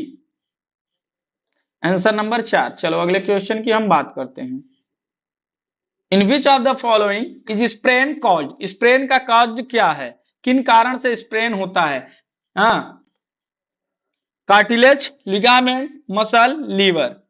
आंसर नंबर 4। चलो अगले क्वेश्चन की हम बात करते हैं। In which of the following is sprain caused? Sprain का कॉज क्या है, किन कारण से स्प्रेन होता है? हाँ, कार्टिलेज, लिगामेंट, मसल, लीवर।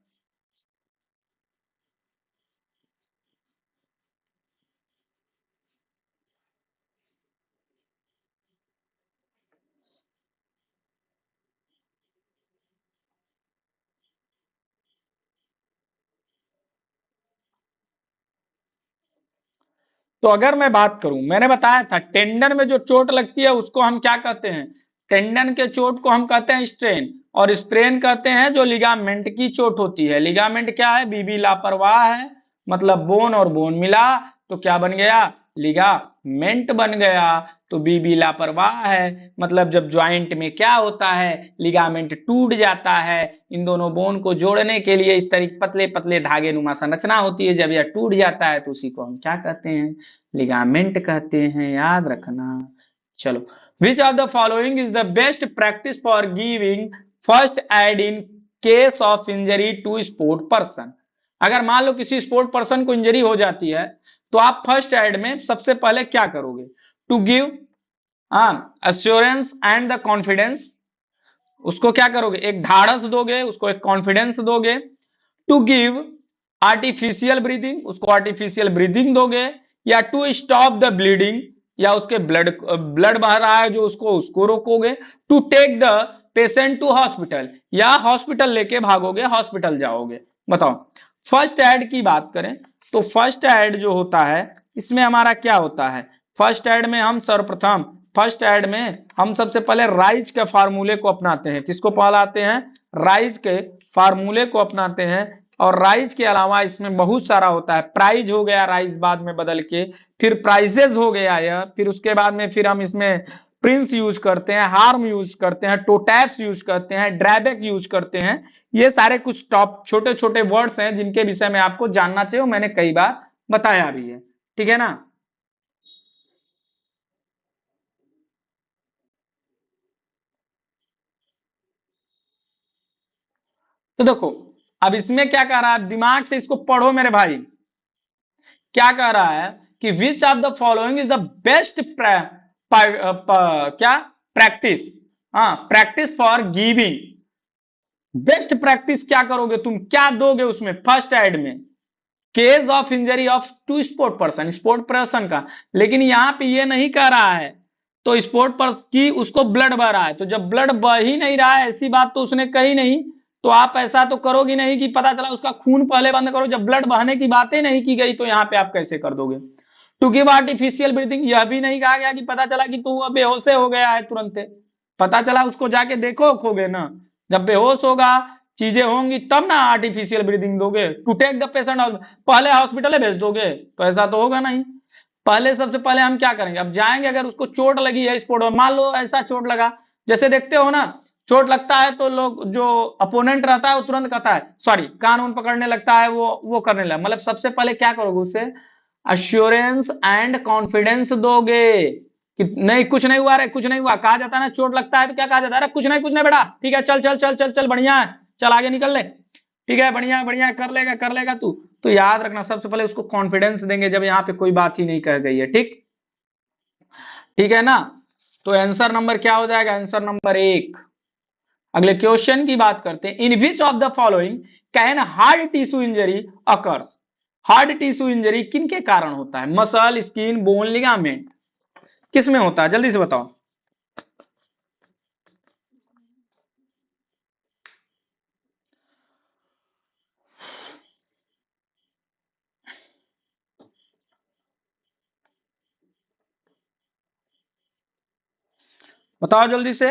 तो अगर मैं बात करूं, मैंने बताया था टेंडन में जो चोट लगती है उसको हम क्या कहते हैं? टेंडन के चोट को हम कहते हैं स्ट्रेन, और स्प्रेन कहते हैं जो लिगामेंट की चोट होती है। लिगामेंट क्या है? बीबी लापरवाह है, मतलब बोन और बोन मिला तो क्या बन गया? लिगामेंट बन गया। तो बीबी लापरवाह है, मतलब जब ज्वाइंट में क्या होता है, लिगामेंट टूट जाता है। इन दोनों बोन को जोड़ने के लिए इस तरीके पतले पतले धागे नुमा संरचना होती है, जब यह टूट जाता है तो उसी को हम क्या कहते हैं? लिगामेंट कहते हैं, याद रखना। चलो, which of the following is the best practice for giving first aid in case of injury to sport person? अगर मान लो किसी स्पोर्ट पर्सन को इंजरी हो जाती है, तो आप फर्स्ट एड में सबसे पहले क्या करोगे? To give assurance and the confidence, उसको क्या करोगे? एक ढाढ़स दोगे, उसको एक कॉन्फिडेंस दोगे। टू गिव आर्टिफिशियल ब्रीदिंग, उसको आर्टिफिशियल ब्रीदिंग दोगे। या टू स्टॉप द ब्लीडिंग, या उसके ब्लड ब्लड बह रहा है जो उसको रोकोगे। To take the patient to hospital, या हॉस्पिटल लेके भागोगे, हॉस्पिटल जाओगे। बताओ, फर्स्ट एड की बात करें तो फर्स्ट एड जो होता है इसमें हमारा क्या होता है? फर्स्ट एड में हम सर्वप्रथम फर्स्ट एड में हम सबसे पहले राइज के फार्मूले को अपनाते हैं। किसको पहलाते हैं? राइज के फार्मूले को अपनाते हैं। और राइज के अलावा इसमें बहुत सारा होता है। प्राइज हो गया राइज, बाद में बदल के फिर प्राइजेज हो गया यह, फिर उसके बाद में फिर हम इसमें प्रिंस यूज करते हैं, हार्म यूज करते हैं, टोटैप्स यूज करते हैं, ड्रैबैक यूज करते हैं। ये सारे कुछ टॉप छोटे छोटे वर्ड्स हैं जिनके विषय में आपको जानना चाहिए, मैंने कई बार बताया भी है। ठीक है ना? तो देखो, अब इसमें क्या कह रहा है, दिमाग से इसको पढ़ो मेरे भाई। क्या कह रहा है कि which of the following is the best क्या प्रैक्टिस, हाँ practice for giving. Best practice क्या करोगे तुम, क्या दोगे उसमें फर्स्ट एड में? Case of injury of to sport person, sport person का। लेकिन यहां पे ये नहीं कह रहा है, तो स्पोर्ट पर्सन की उसको ब्लड बह रहा है, तो जब ब्लड बह ही नहीं रहा है, ऐसी बात तो उसने कही नहीं, तो आप ऐसा तो करोगी नहीं कि पता चला उसका खून पहले बंद करो, जब ब्लड बहने की बातें नहीं की गई तो यहाँ पे आप कैसे कर दोगे? टू गिव आर्टिफिशियल ब्रीथिंग, यह भी नहीं कहा गया कि पता चला कि तू अब बेहोश हो गया है तुरंत, पता चला उसको जाके देखो खोगे ना, जब बेहोश होगा चीजें होंगी तब ना आर्टिफिशियल ब्रीदिंग दोगे। टू टेक द पेशेंट, पहले हॉस्पिटल भेज दोगे तो ऐसा तो होगा नहीं। पहले सबसे पहले हम क्या करेंगे, अब जाएंगे, अगर उसको चोट लगी है स्पोर्ट में, मान लो ऐसा चोट लगा, जैसे देखते हो ना, चोट लगता है तो लोग जो अपोनेंट रहता है वो तुरंत कहता है सॉरी, कानून पकड़ने लगता है, वो करने लगा। मतलब सबसे पहले क्या करोगे, उससे अश्योरेंस एंड कॉन्फिडेंस दोगे कि नहीं कुछ नहीं हुआ रे, कुछ नहीं हुआ। कहा जाता है ना, चोट लगता है तो क्या कहा जाता है? कुछ नहीं बेटा, ठीक है, चल चल चल चल चल, बढ़िया है, चल आगे निकल ले, ठीक है, बढ़िया बढ़िया, कर लेगा तू। तो याद रखना, सबसे पहले उसको कॉन्फिडेंस देंगे जब यहाँ पे कोई बात ही नहीं कह गई है। ठीक, ठीक है ना? तो आंसर नंबर क्या हो जाएगा? Answer number 1। अगले क्वेश्चन की बात करते हैं। In which of the following can heart tissue injury occurs? Heart tissue injury किन के कारण होता है? मसल, स्किन, बोन, लिगामेंट, किस में होता है? जल्दी से बताओ। बताओ जल्दी से।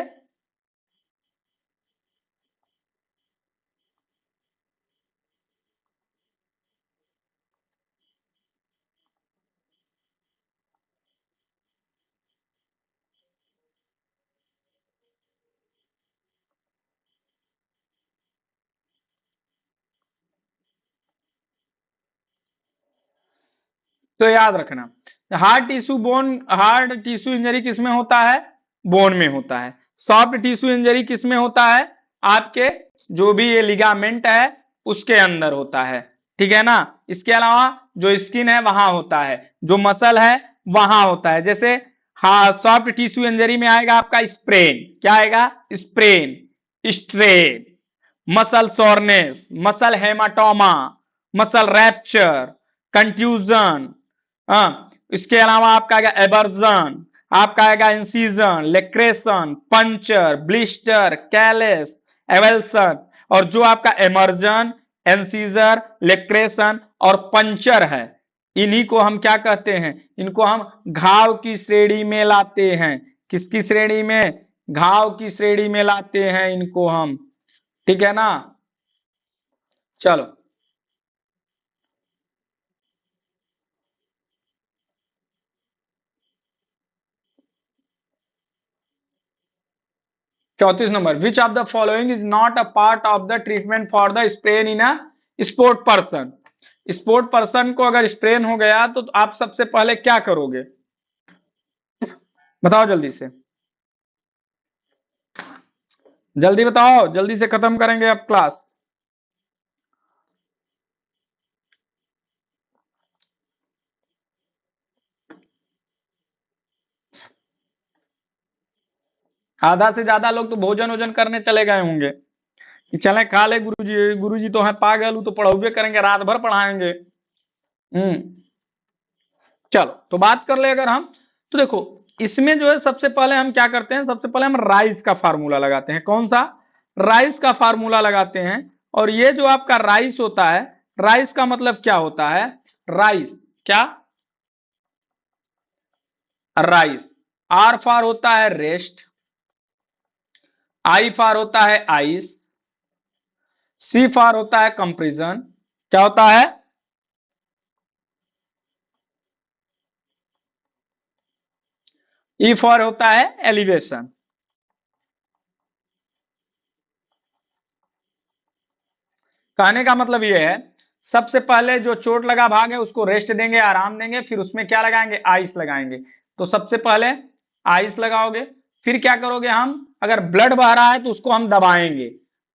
तो याद रखना, हार्ड टिश्यू इंजरी किसमें होता है? बोन में होता है। सॉफ्ट टिश्यू इंजरी किसमें होता है? आपके जो भी ये लिगामेंट है उसके अंदर होता है, ठीक है ना। इसके अलावा जो स्किन है वहां होता है, जो मसल है वहां होता है। जैसे हाँ, सॉफ्ट टिश्यू इंजरी में आएगा आपका स्प्रेन, क्या आएगा? Sprain, strain, muscle soreness, muscle haematoma, muscle rapture, contusion. इसके अलावा आपका आएगा एबर्जन, आपका आएगा इंसीजन, लेक्रेशन, पंचर, ब्लिस्टर, कैलेस, एवल्सन। और जो आपका एमर्जन, इंसीजर, लेक्रेशन और पंचर है, इन्हीं को हम क्या कहते हैं? इनको हम घाव की श्रेणी में लाते हैं। किसकी श्रेणी में? घाव की श्रेणी में लाते हैं इनको हम, ठीक है ना। चलो, चौतीस number, which of the following is not a part of the treatment for the sprain in a sport person. Sport person को अगर स्प्रेन हो गया तो आप सबसे पहले क्या करोगे? बताओ जल्दी से, जल्दी बताओ, जल्दी से खत्म करेंगे अब क्लास। आधा से ज्यादा लोग तो भोजन वोजन करने चले गए होंगे कि चले खा ले गुरुजी, गुरुजी तो है पागल, वो तो पढ़ावे करेंगे, रात भर पढ़ाएंगे। चलो तो बात कर ले अगर हम, तो देखो इसमें जो है सबसे पहले हम क्या करते हैं? सबसे पहले हम राइस का फार्मूला लगाते हैं। कौन सा? राइस का फार्मूला लगाते हैं। और ये जो आपका राइस होता है, राइस का मतलब क्या होता है? राइस क्या? राइस। आर फार होता है रेस्ट, आई फार होता है आइस, सी फार होता है कंप्रेशन, क्या होता है? ई फॉर होता है एलिवेशन। कहने का मतलब ये है, सबसे पहले जो चोट लगा भाग है उसको रेस्ट देंगे, आराम देंगे, फिर उसमें क्या लगाएंगे? आइस लगाएंगे। तो सबसे पहले आइस लगाओगे, फिर क्या करोगे? हम अगर ब्लड बह रहा है तो उसको हम दबाएंगे,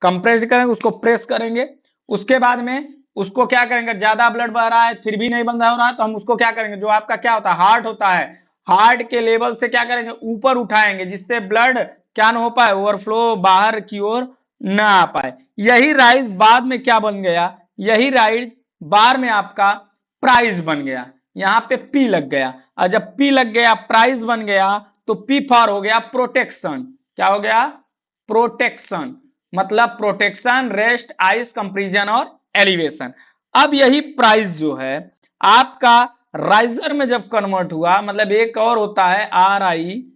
कंप्रेस करेंगे, उसको प्रेस करेंगे। उसके बाद में उसको क्या करेंगे? ज्यादा ब्लड बह रहा है फिर भी नहीं बंद हो रहा है तो हम उसको क्या करेंगे? जो आपका क्या होता है? हार्ट होता है, हार्ट के लेवल से क्या करेंगे? ऊपर उठाएंगे, जिससे ब्लड क्या ना हो पाए? ओवरफ्लो बाहर की ओर ना आ पाए। यही राइज बाद में क्या बन गया? यही राइज बाद में आपका प्राइज बन गया। यहाँ पे पी लग गया, और जब पी लग गया प्राइज बन गया तो पी फॉर हो गया प्रोटेक्शन। क्या हो गया? प्रोटेक्शन। मतलब प्रोटेक्शन, रेस्ट, आइस, कंप्रीजन और एलिवेशन। अब यही प्राइस जो है आपका राइजर में जब कन्वर्ट हुआ, मतलब एक और होता है RICER,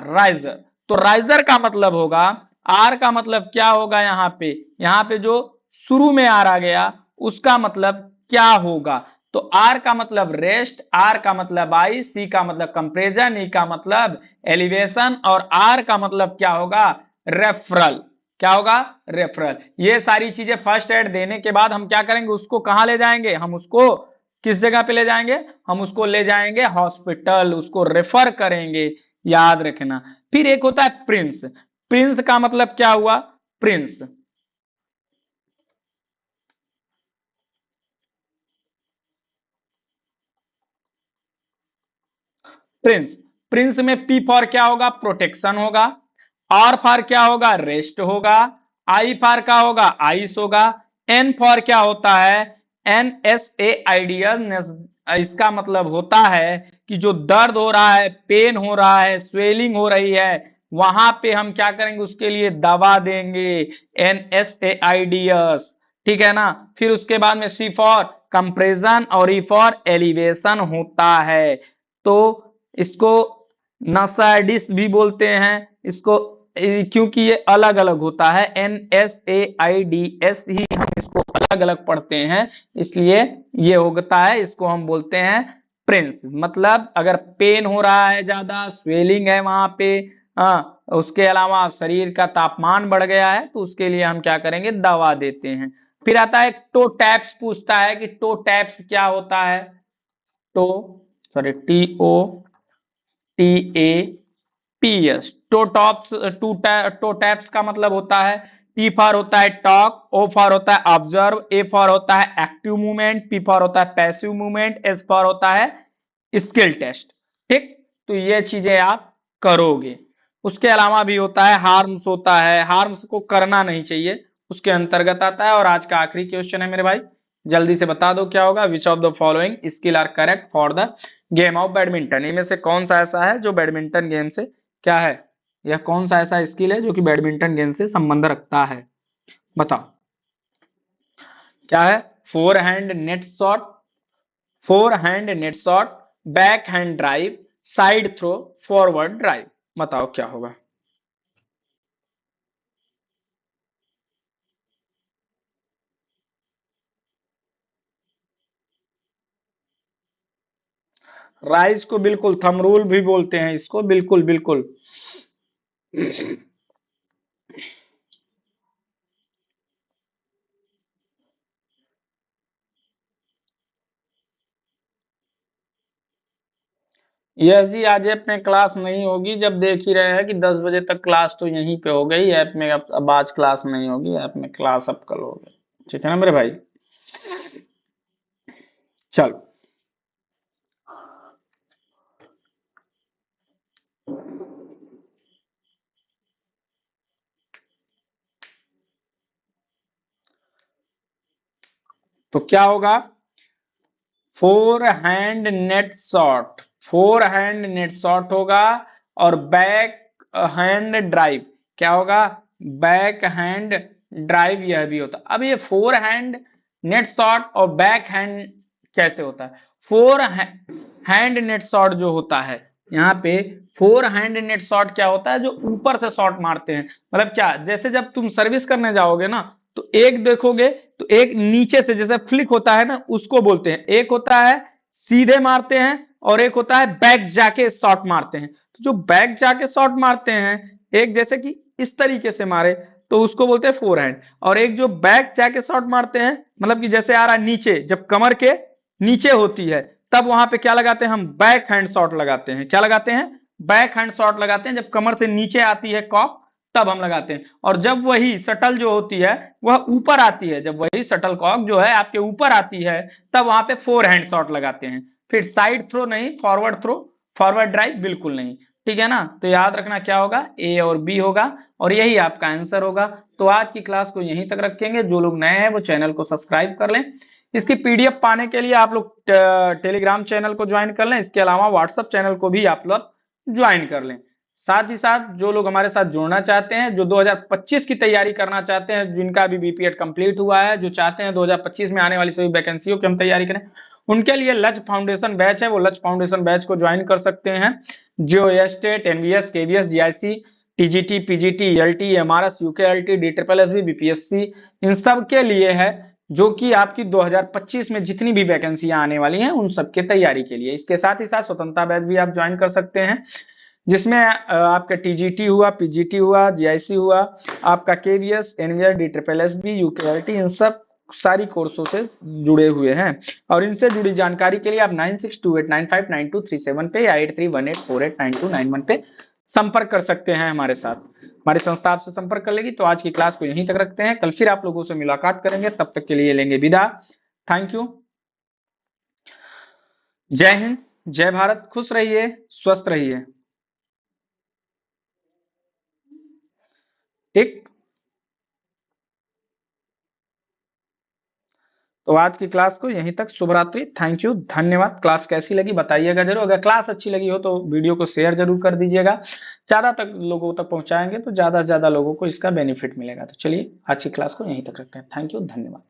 राइजर। तो राइजर का मतलब होगा, आर का मतलब क्या होगा? यहाँ पे जो शुरू में आर आ गया उसका मतलब क्या होगा? तो आर का मतलब रेस्ट, आर का मतलब आई, सी का मतलब कंप्रेजन, ई का मतलब एलिवेशन और आर का मतलब क्या होगा? रेफरल। क्या होगा? रेफरल। ये सारी चीजें फर्स्ट एड देने के बाद हम क्या करेंगे? उसको कहां ले जाएंगे? हम उसको किस जगह पे ले जाएंगे? हम उसको ले जाएंगे हॉस्पिटल, उसको रेफर करेंगे, याद रखना। फिर एक होता है प्रिंस। प्रिंस का मतलब क्या हुआ? Prince, Prince. प्रिंस में पी फॉर क्या होगा? प्रोटेक्शन होगा। आर फॉर क्या होगा? रेस्ट होगा। आई फॉर क्या होगा? आइस होगा। एन फॉर क्या होता है? NSAIDS। इसका मतलब होता है कि जो दर्द हो रहा है, पेन हो रहा है, स्वेलिंग हो रही है, वहां पे हम क्या करेंगे? उसके लिए दवा देंगे, NSAIDS, ठीक है ना। फिर उसके बाद में सी फॉर कंप्रेशन और ई फॉर एलिवेशन होता है। तो इसको नसाइडिस भी बोलते हैं इसको, क्योंकि ये अलग अलग होता है। NSAIDS ही हम इसको अलग अलग पढ़ते हैं, इसलिए ये होता है, इसको हम बोलते हैं प्रिंस। मतलब अगर पेन हो रहा है, ज्यादा स्वेलिंग है वहां पे, उसके अलावा शरीर का तापमान बढ़ गया है, तो उसके लिए हम क्या करेंगे? दवा देते हैं। फिर आता है टो टैप्स, पूछता है कि टो टैप्स क्या होता है। To, sorry, TOTAPS, to tops, to taps का मतलब होता है, T फॉर होता है टॉक, O फॉर होता है ऑब्जर्व, A फॉर होता है एक्टिव मूवमेंट, P फॉर होता है पैसिव मूवमेंट, S फॉर होता है स्किल टेस्ट। ठीक, तो ये चीजें आप करोगे। उसके अलावा भी होता है हार्म्स, होता है हार्म्स को करना नहीं चाहिए, उसके अंतर्गत आता है। और आज का आखिरी क्वेश्चन है मेरे भाई, जल्दी से बता दो क्या होगा। Which of the following skill are correct for the game of badminton, इनमें से कौन सा ऐसा है जो बैडमिंटन गेम से क्या है, यह कौन सा ऐसा स्किल है जो कि बैडमिंटन गेम से संबंध रखता है, बताओ क्या है। Forehand net shot, forehand net shot, backhand drive, side throw, forward drive, बताओ क्या होगा। राइज को बिल्कुल थंब रूल भी बोलते हैं इसको, बिल्कुल बिल्कुल। यस जी, आज ऐप में क्लास नहीं होगी, जब देख ही रहे हैं कि 10 बजे तक क्लास तो यहीं पे हो गई ऐप में। अब आज क्लास नहीं होगी ऐप में, क्लास अब कल होगी। ठीक है ना मेरे भाई, चलो। तो क्या होगा, four hand net shot, forehand net shot होगा, और बैक हैंड ड्राइव क्या होगा, बैक हैंड ड्राइव यह भी होता। अब ये फोर हैंड नेट शॉट और बैक हैंड कैसे होता है। फोर हैंड नेट शॉट जो होता है यहाँ पे, फोर हैंड नेट शॉट क्या होता है, जो ऊपर से शॉट मारते हैं। मतलब क्या, जैसे जब तुम सर्विस करने जाओगे ना, तो एक देखोगे तो एक नीचे से जैसे फ्लिक होता है ना, उसको बोलते हैं। एक होता है सीधे मारते हैं, और एक होता है बैक जाके शॉट मारते हैं। तो जो बैक जाके शॉट मारते हैं, एक जैसे कि इस तरीके से मारे, तो उसको बोलते हैं फोर हैंड। और एक जो बैक जाके शॉट मारते हैं, मतलब कि जैसे आ रहा है नीचे, जब कमर के नीचे होती है, तब वहां पे क्या लगाते हैं हम, बैक हैंड शॉट लगाते हैं। क्या लगाते हैं, बैक हैंड शॉट लगाते हैं। जब कमर से नीचे आती है कॉक, तब हम लगाते हैं। और जब वही शटल जो होती है वह ऊपर आती है, जब वही शटल कॉक जो है आपके ऊपर आती है, तब वहां पे फोर हैंड शॉट लगाते हैं। फिर साइड थ्रो नहीं, फॉरवर्ड थ्रो, फॉरवर्ड ड्राइव बिल्कुल नहीं। ठीक है ना, तो याद रखना क्या होगा, ए और बी होगा, और यही आपका आंसर होगा। तो आज की क्लास को यहीं तक रखेंगे। जो लोग नए हैं वो चैनल को सब्सक्राइब कर लें। इसकी पीडीएफ पाने के लिए आप लोग टेलीग्राम चैनल को ज्वाइन कर लें। इसके अलावा व्हाट्सएप चैनल को भी आप लोग ज्वाइन कर लें। साथ ही साथ जो लोग हमारे साथ जुड़ना चाहते हैं, जो 2025 की तैयारी करना चाहते हैं, जिनका भी बीपीएड कंप्लीट हुआ है, जो चाहते हैं 2025 में आने वाली सभी वैकेंसियों की हम तैयारी करें, उनके लिए लक्ष्य फाउंडेशन बैच है, वो लक्ष्य फाउंडेशन बैच को ज्वाइन कर सकते हैं। जो state, NVS, KVS, GIC, TGT, PGT, ELT, MRS, UKLT, D triple SB, BPSC, इन सब के लिए है, जो कि आपकी 2025 में जितनी भी वैकेंसियां आने वाली हैं उन सब की तैयारी के लिए। इसके साथ ही साथ स्वतंत्रता बैच भी आप ज्वाइन कर सकते हैं, जिसमें आपका टीजीटी हुआ, पीजीटी हुआ, जीआईसी हुआ, आपका KVS, NVR, D triple SB, UKLT, इन सब सारी कोर्सों से जुड़े हुए हैं। और इनसे जुड़ी जानकारी के लिए आप 9628959237 पे या 8318489291 पे संपर्क कर सकते हैं हमारे साथ। हमारी संस्था आपसे संपर्क कर लेगी। तो आज की क्लास को यहीं तक रखते हैं, कल फिर आप लोगों से मुलाकात करेंगे, तब तक के लिए लेंगे विदा। थैंक यू, जय हिंद, जय भारत, खुश रहिए, स्वस्थ रहिए। ठीक, तो आज की क्लास को यहीं तक, शुभ रात्रि, थैंक यू, धन्यवाद। क्लास कैसी लगी बताइएगा जरूर, अगर क्लास अच्छी लगी हो तो वीडियो को शेयर जरूर कर दीजिएगा। ज्यादा तक लोगों तक पहुंचाएंगे तो ज्यादा से ज्यादा लोगों को इसका बेनिफिट मिलेगा। तो चलिए आज की क्लास को यहीं तक रखते हैं, थैंक यू, धन्यवाद।